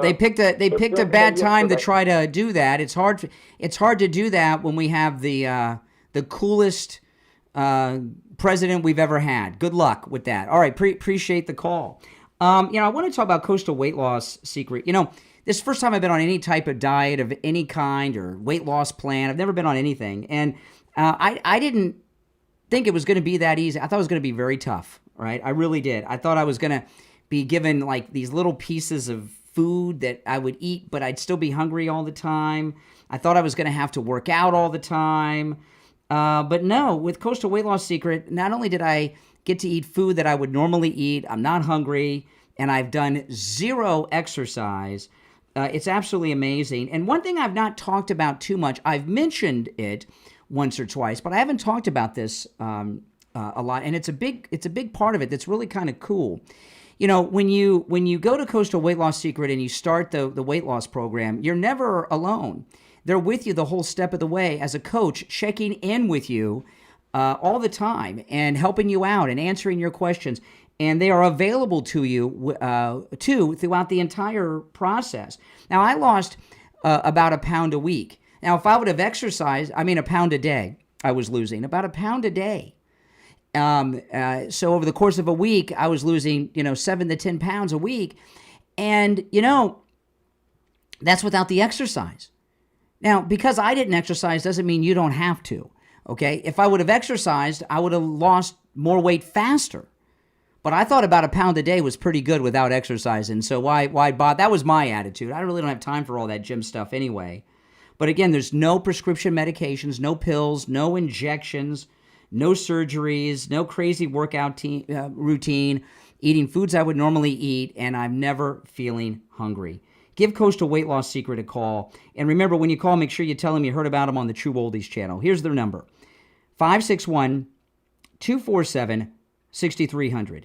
They picked a bad time to try to do that. It's hard to do that when we have the coolest president we've ever had. Good luck with that. All right, appreciate the call. I want to talk about coastal weight loss secret. This is the first time I've been on any type of diet of any kind or weight loss plan. I've never been on anything, and I didn't think it was going to be that easy. I thought it was going to be very tough. right? I really did. I thought I was going to be given like these little pieces of food that I would eat, but I'd still be hungry all the time. I thought I was going to have to work out all the time. But no, with Coastal Weight Loss Secret, not only did I get to eat food that I would normally eat, I'm not hungry, and I've done 0 exercise. It's absolutely amazing. And one thing I've not talked about too much, I've mentioned it once or twice, but I haven't talked about this a lot. And it's a big part of it that's really kind of cool. You know, when you go to Coastal Weight Loss Secret and you start the weight loss program, you're never alone. They're with you the whole step of the way as a coach, checking in with you all the time and helping you out and answering your questions. And they are available to you throughout the entire process. Now, I lost about a pound a week. Now, if I would have exercised, a pound a day, I was losing about a pound a day. So over the course of a week, I was losing, 7 to 10 pounds a week. And, that's without the exercise. Now, because I didn't exercise doesn't mean you don't have to, okay? If I would have exercised, I would have lost more weight faster. But I thought about a pound a day was pretty good without exercising. So why bother? That was my attitude. I really don't have time for all that gym stuff anyway. But again, there's no prescription medications, no pills, no injections, no surgeries, no crazy workout routine, eating foods I would normally eat, and I'm never feeling hungry. Give Coastal Weight Loss Secret a call. And remember, when you call, make sure you tell them you heard about them on the True Oldies channel. Here's their number, 561-247-6300.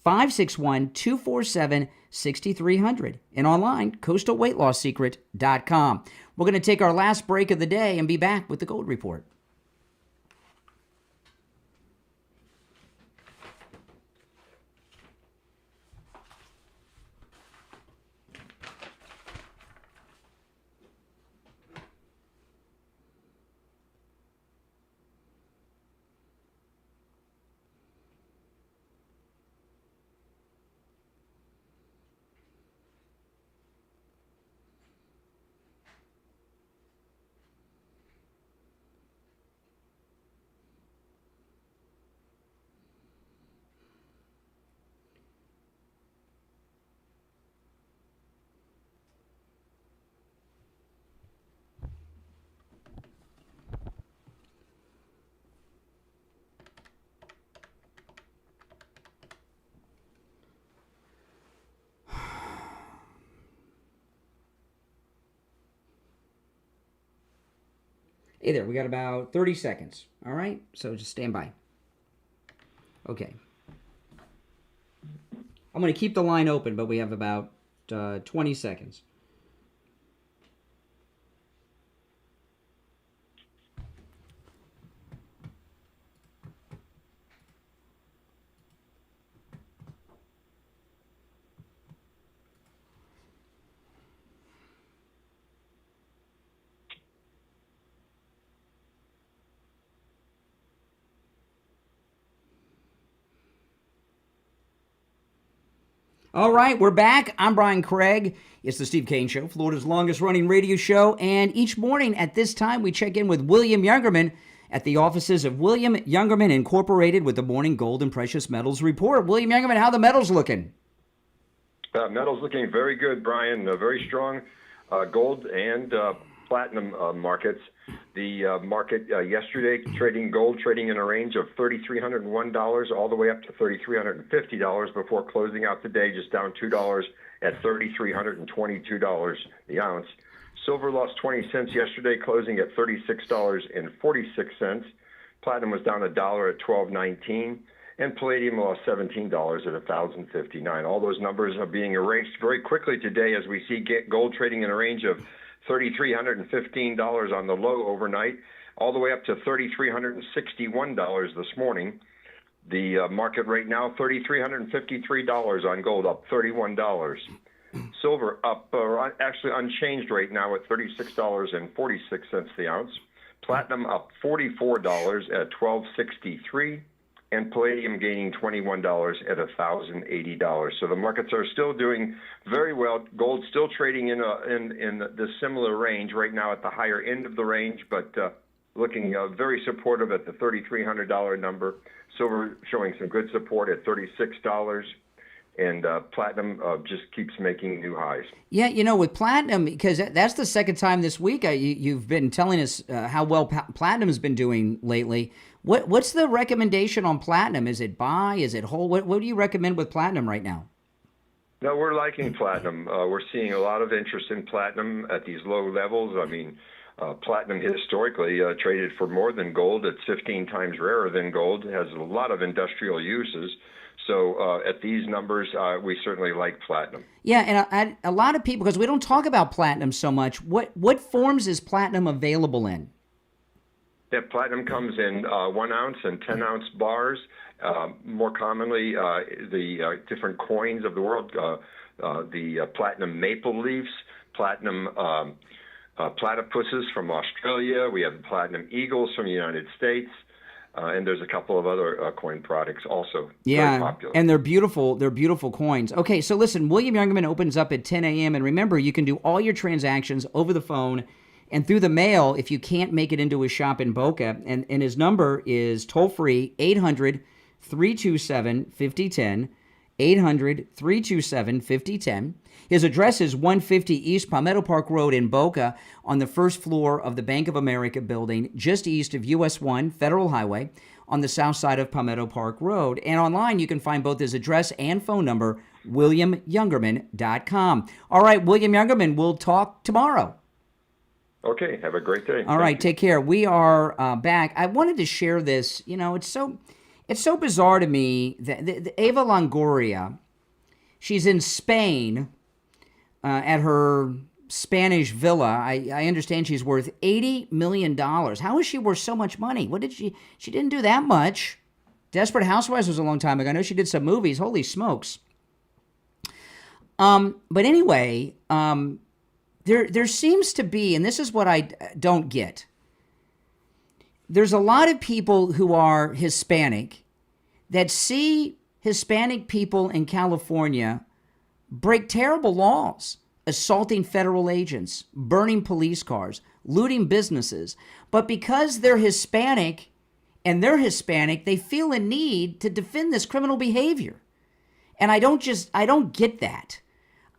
561-247-6300. And online, coastalweightlossecret.com. We're going to take our last break of the day and be back with the Gold Report. Hey there, we got about 30 seconds, all right? So just stand by. Okay. I'm going to keep the line open, but we have about 20 seconds. All right, we're back. I'm Brian Craig. It's the Steve Kane Show, Florida's longest-running radio show. And each morning at this time, we check in with William Youngerman at the offices of William Youngerman Incorporated with the Morning Gold and Precious Metals Report. William Youngerman, how the metals looking? Metals looking very good, Brian. Very strong gold and platinum markets. The market yesterday, gold trading in a range of $3,301 all the way up to $3,350 before closing out the day just down $2 at $3,322 the ounce. Silver lost 20 cents yesterday, closing at $36.46. Platinum was down $1 at $12.19, and palladium lost $17 at $1,059. All those numbers are being erased very quickly today as we see gold trading in a range of $3,315 on the low overnight, all the way up to $3,361 this morning. The market right now, $3,353 on gold, up $31. Silver up, actually unchanged right now at $36.46 the ounce. Platinum up $44 at $12.63. And palladium gaining $21 at $1,080. So the markets are still doing very well. Gold still trading in the similar range right now at the higher end of the range, but looking very supportive at the $3,300 number. Silver showing some good support at $36. And platinum just keeps making new highs. Yeah, you know, with platinum, because that's the second time this week you've been telling us how well platinum has been doing lately. What's the recommendation on platinum? Is it buy? Is it hold? What do you recommend with platinum right now? No, we're liking platinum. We're seeing a lot of interest in platinum at these low levels. I mean, platinum historically traded for more than gold. It's 15 times rarer than gold. It has a lot of industrial uses. So at these numbers, we certainly like platinum. Yeah, and a lot of people, because we don't talk about platinum so much, what forms is platinum available in? Yeah, platinum comes in 1 ounce and 10 ounce bars. More commonly, the different coins of the world, the platinum maple leafs, platinum platypuses from Australia. We have platinum eagles from the United States. And there's a couple of other coin products also. Yeah, very popular. And they're beautiful. They're beautiful coins. Okay, so listen, William Youngerman opens up at 10 a.m. And remember, you can do all your transactions over the phone and through the mail if you can't make it into his shop in Boca. And his number is toll-free, 800-327-5010, 800-327-5010. His address is 150 East Palmetto Park Road in Boca on the first floor of the Bank of America building, just east of US 1 Federal Highway on the south side of Palmetto Park Road. And online, you can find both his address and phone number, WilliamYoungerman.com. All right, William Youngerman, we'll talk tomorrow. Okay, have a great day. All right, take care. We are back. I wanted to share this. You know, it's so bizarre to me that the Eva Longoria, she's in Spain at her Spanish villa. I understand she's worth $80 million. How is she worth so much money? What did she didn't do that much. Desperate Housewives was a long time ago. I know she did some movies. Holy smokes. But anyway, there seems to be, and this is what I don't get. There's a lot of people who are Hispanic that see Hispanic people in California break terrible laws, assaulting federal agents, burning police cars, looting businesses. But because they're Hispanic and they're Hispanic, they feel a need to defend this criminal behavior. And I don't get that.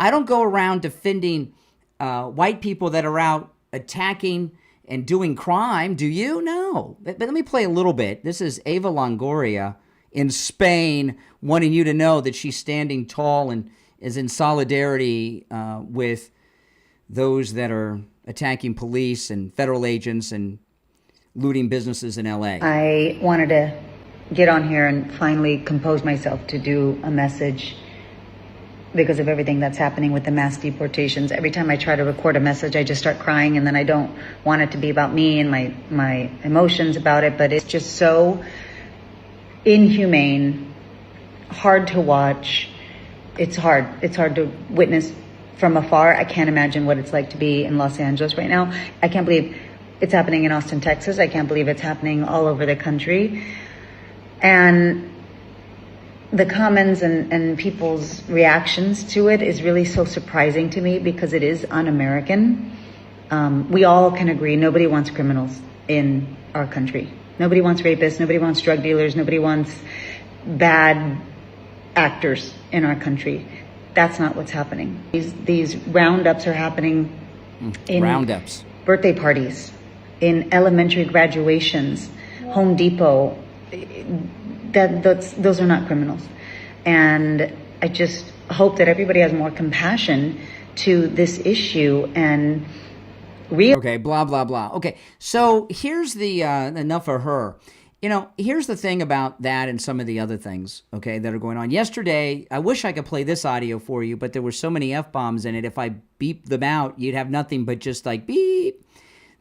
I don't go around defending white people that are out attacking and doing crime. Do you? No. But let me play a little bit. This is Eva Longoria in Spain, wanting you to know that she's standing tall and is in solidarity with those that are attacking police and federal agents and looting businesses in L.A. I wanted to get on here and finally compose myself to do a message because of everything that's happening with the mass deportations. Every time I try to record a message, I just start crying, and then I don't want it to be about me and my emotions about it, but it's just so inhumane, hard to watch. It's hard to witness from afar. I can't imagine what it's like to be in Los Angeles right now. I can't believe it's happening in Austin, Texas. I can't believe it's happening all over the country. And the comments and people's reactions to it is really so surprising to me because it is un-American. We all can agree nobody wants criminals in our country. Nobody wants rapists. Nobody wants drug dealers. Nobody wants bad actors in our country. That's not what's happening. These roundups are happening in roundups, birthday parties, in elementary graduations, Home Depot. Those are not criminals. And I just hope that everybody has more compassion to this issue and Okay, blah, blah, blah. Okay, so here's the enough of her. You know, here's the thing about that and some of the other things, okay, that are going on. Yesterday, I wish I could play this audio for you, but there were so many F-bombs in it. If I beep them out, you'd have nothing but just like beep.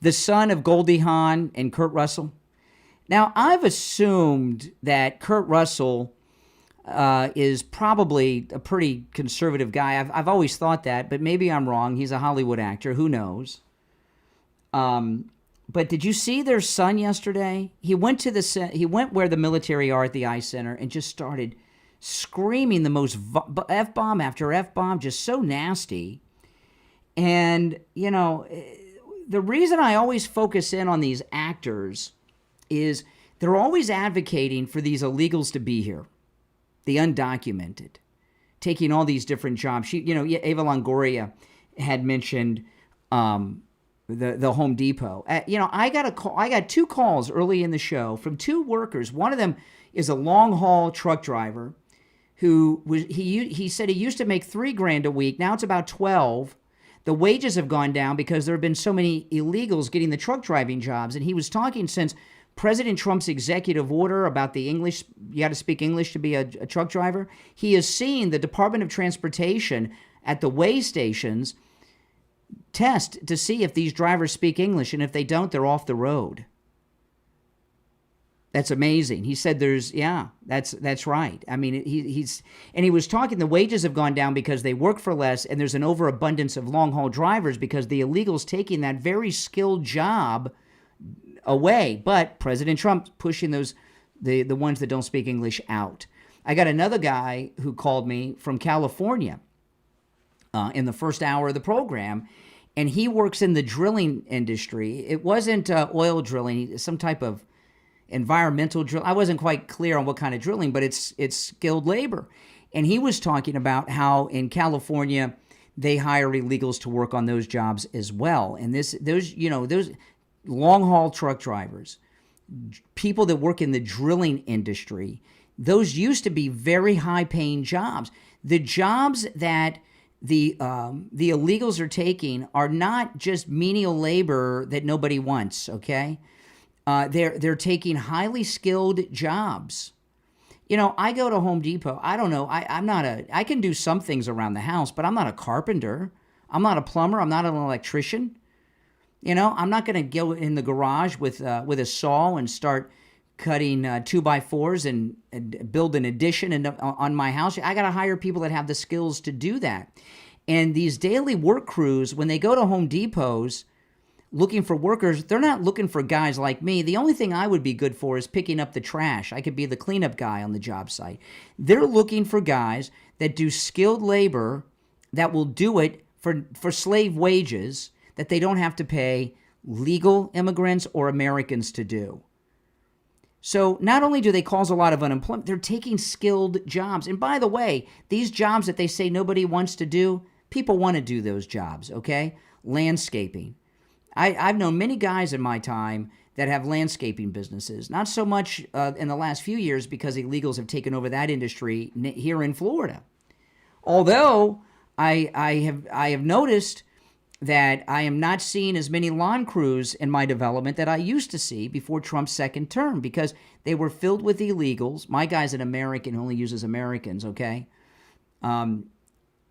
The son of Goldie Hawn and Kurt Russell. Now, I've assumed that Kurt Russell is probably a pretty conservative guy. I've always thought that, but maybe I'm wrong. He's a Hollywood actor. Who knows? But did you see their son yesterday? He went where the military are at the Ice Center and just started screaming the most F-bomb after F-bomb, just so nasty. And, you know, the reason I always focus in on these actors is they're always advocating for these illegals to be here, the undocumented, taking all these different jobs. Eva Longoria had mentioned the Home Depot. I got a call. I got 2 calls early in the show from 2 workers. One of them is a long haul truck driver who he said he used to make $3,000 a week. Now it's about 12. The wages have gone down because there have been so many illegals getting the truck driving jobs. And he was talking since President Trump's executive order about the English, you got to speak English to be a truck driver. He has seen the Department of Transportation at the weigh stations test to see if these drivers speak English, and if they don't, they're off the road. That's amazing. He said that's right. I mean, he was talking, the wages have gone down because they work for less, and there's an overabundance of long-haul drivers because the illegals taking that very skilled job away. But President Trump's pushing the ones that don't speak English out. I got another guy who called me from California in the first hour of the program, and he works in the drilling industry. It wasn't oil drilling, some type of environmental drill. I wasn't quite clear on what kind of drilling, but it's skilled labor. And he was talking about how in California they hire illegals to work on those jobs as well. And those long haul truck drivers, people that work in the drilling industry, those used to be very high paying jobs. The jobs that the illegals are taking are not just menial labor that nobody wants, okay? They're taking highly skilled jobs. I go to Home Depot. I don't know. I can do some things around the house, but I'm not a carpenter. I'm not a plumber. I'm not an electrician. I'm not going to go in the garage with a saw and start cutting 2x4s and build an addition on my house. I got to hire people that have the skills to do that. And these daily work crews, when they go to Home Depots looking for workers, they're not looking for guys like me. The only thing I would be good for is picking up the trash. I could be the cleanup guy on the job site. They're looking for guys that do skilled labor that will do it for slave wages that they don't have to pay legal immigrants or Americans to do. So not only do they cause a lot of unemployment, they're taking skilled jobs. And by the way, these jobs that they say nobody wants to do, people want to do those jobs, okay? Landscaping. I've known many guys in my time that have landscaping businesses. Not so much in the last few years because illegals have taken over that industry here in Florida. Although I have noticed that I am not seeing as many lawn crews in my development that I used to see before Trump's second term because they were filled with illegals. My guy's an American who only uses Americans, okay?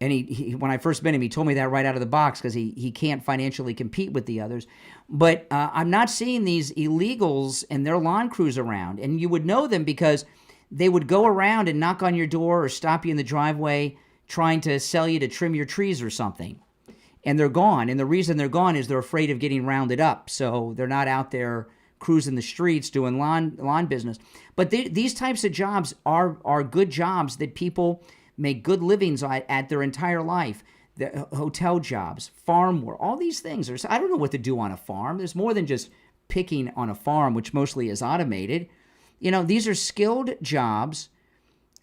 And he when I first met him, he told me that right out of the box because he can't financially compete with the others. But I'm not seeing these illegals and their lawn crews around. And you would know them because they would go around and knock on your door or stop you in the driveway trying to sell you to trim your trees or something. And they're gone. And the reason they're gone is they're afraid of getting rounded up. So they're not out there cruising the streets doing lawn business. But these types of jobs are good jobs that people make good livings at their entire life. The hotel jobs, farm work, all these things. I don't know what to do on a farm. There's more than just picking on a farm, which mostly is automated. These are skilled jobs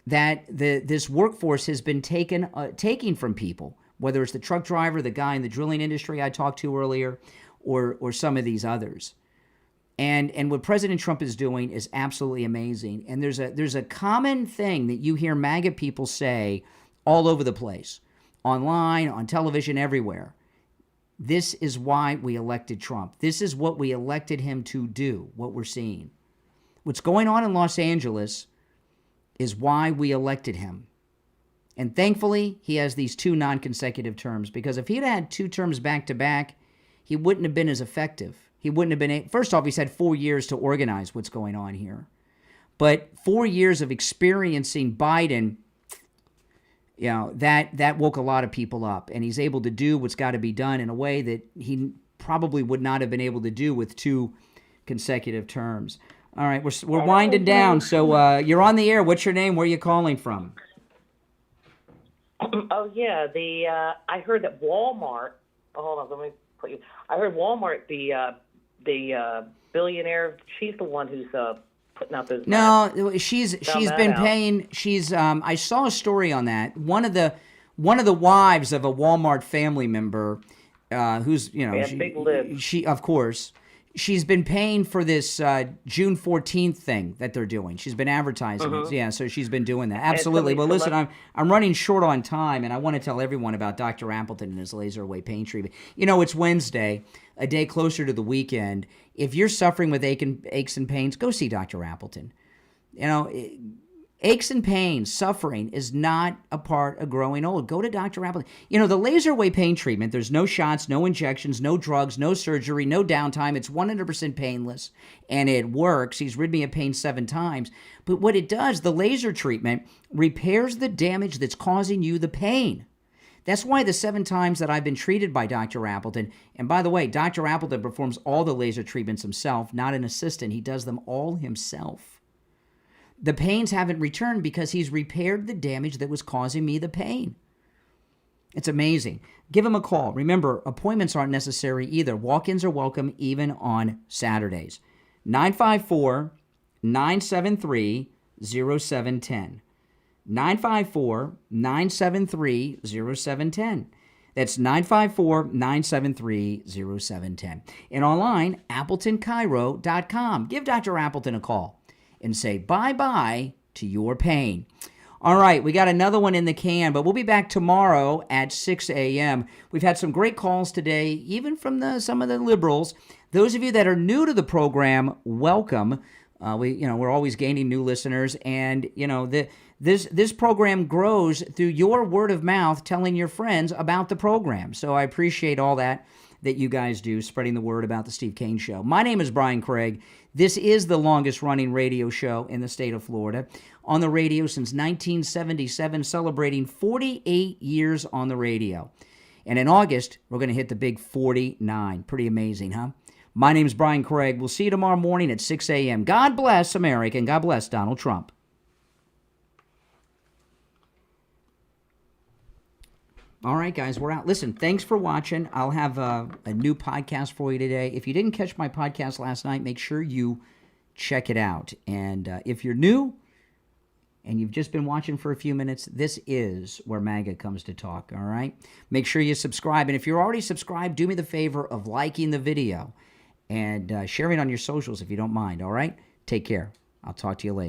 that this workforce has been taking from people, whether it's the truck driver, the guy in the drilling industry I talked to earlier, or some of these others. And what President Trump is doing is absolutely amazing. And there's a common thing that you hear MAGA people say all over the place, online, on television, everywhere. This is why we elected Trump. This is what we elected him to do, what we're seeing. What's going on in Los Angeles is why we elected him. And thankfully, he has these 2 non-consecutive terms, because if he'd had 2 terms back-to-back, he wouldn't have been as effective. He wouldn't have been... First off, he's had 4 years to organize what's going on here. But 4 years of experiencing Biden, that woke a lot of people up. And he's able to do what's got to be done in a way that he probably would not have been able to do with 2 consecutive terms. All right, we're winding down. So you're on the air. What's your name? Where are you calling from? Oh, yeah. I heard that Walmart... Hold on, let me I heard Walmart, the billionaire, she's the one who's putting out those. No, she's been paying. She's I saw a story on that. One of the wives of a Walmart family member, who's big lips. She of course. She's been paying for this June 14th thing that they're doing. She's been advertising it. Yeah, so she's been doing that. Absolutely. Well, listen, I'm running short on time, and I want to tell everyone about Dr. Appleton and his laser away pain treatment. It's Wednesday, a day closer to the weekend. If you're suffering with aches and pains, go see Dr. Appleton. Aches and pains, suffering is not a part of growing old. Go to Dr. Appleton. The laser away pain treatment, there's no shots, no injections, no drugs, no surgery, no downtime. It's 100% painless, and it works. He's rid me of pain 7 times. But what it does, the laser treatment repairs the damage that's causing you the pain. That's why the 7 times that I've been treated by Dr. Appleton, and by the way, Dr. Appleton performs all the laser treatments himself, not an assistant. He does them all himself. The pains haven't returned because he's repaired the damage that was causing me the pain. It's amazing. Give him a call. Remember, appointments aren't necessary either. Walk-ins are welcome even on Saturdays. 954-973-0710. 954-973-0710. That's 954-973-0710. And online, AppletonCairo.com. Give Dr. Appleton a call and say bye-bye to your pain. All right, we got another one in the can, but we'll be back tomorrow at 6 a.m. We've had some great calls today, even from some of the liberals. Those of you that are new to the program, welcome. We're always gaining new listeners, and this program grows through your word of mouth, telling your friends about the program. So I appreciate all that you guys do, spreading the word about the Steve Kane Show. My name is Brian Craig. This is the longest-running radio show in the state of Florida. On the radio since 1977, celebrating 48 years on the radio. And in August, we're going to hit the big 49. Pretty amazing, huh? My name is Brian Craig. We'll see you tomorrow morning at 6 a.m. God bless America, and God bless Donald Trump. All right, guys, we're out. Listen, thanks for watching. I'll have a new podcast for you today. If you didn't catch my podcast last night, make sure you check it out. And if you're new and you've just been watching for a few minutes, this is where MAGA comes to talk, all right? Make sure you subscribe. And if you're already subscribed, do me the favor of liking the video and sharing on your socials if you don't mind, all right? Take care. I'll talk to you later.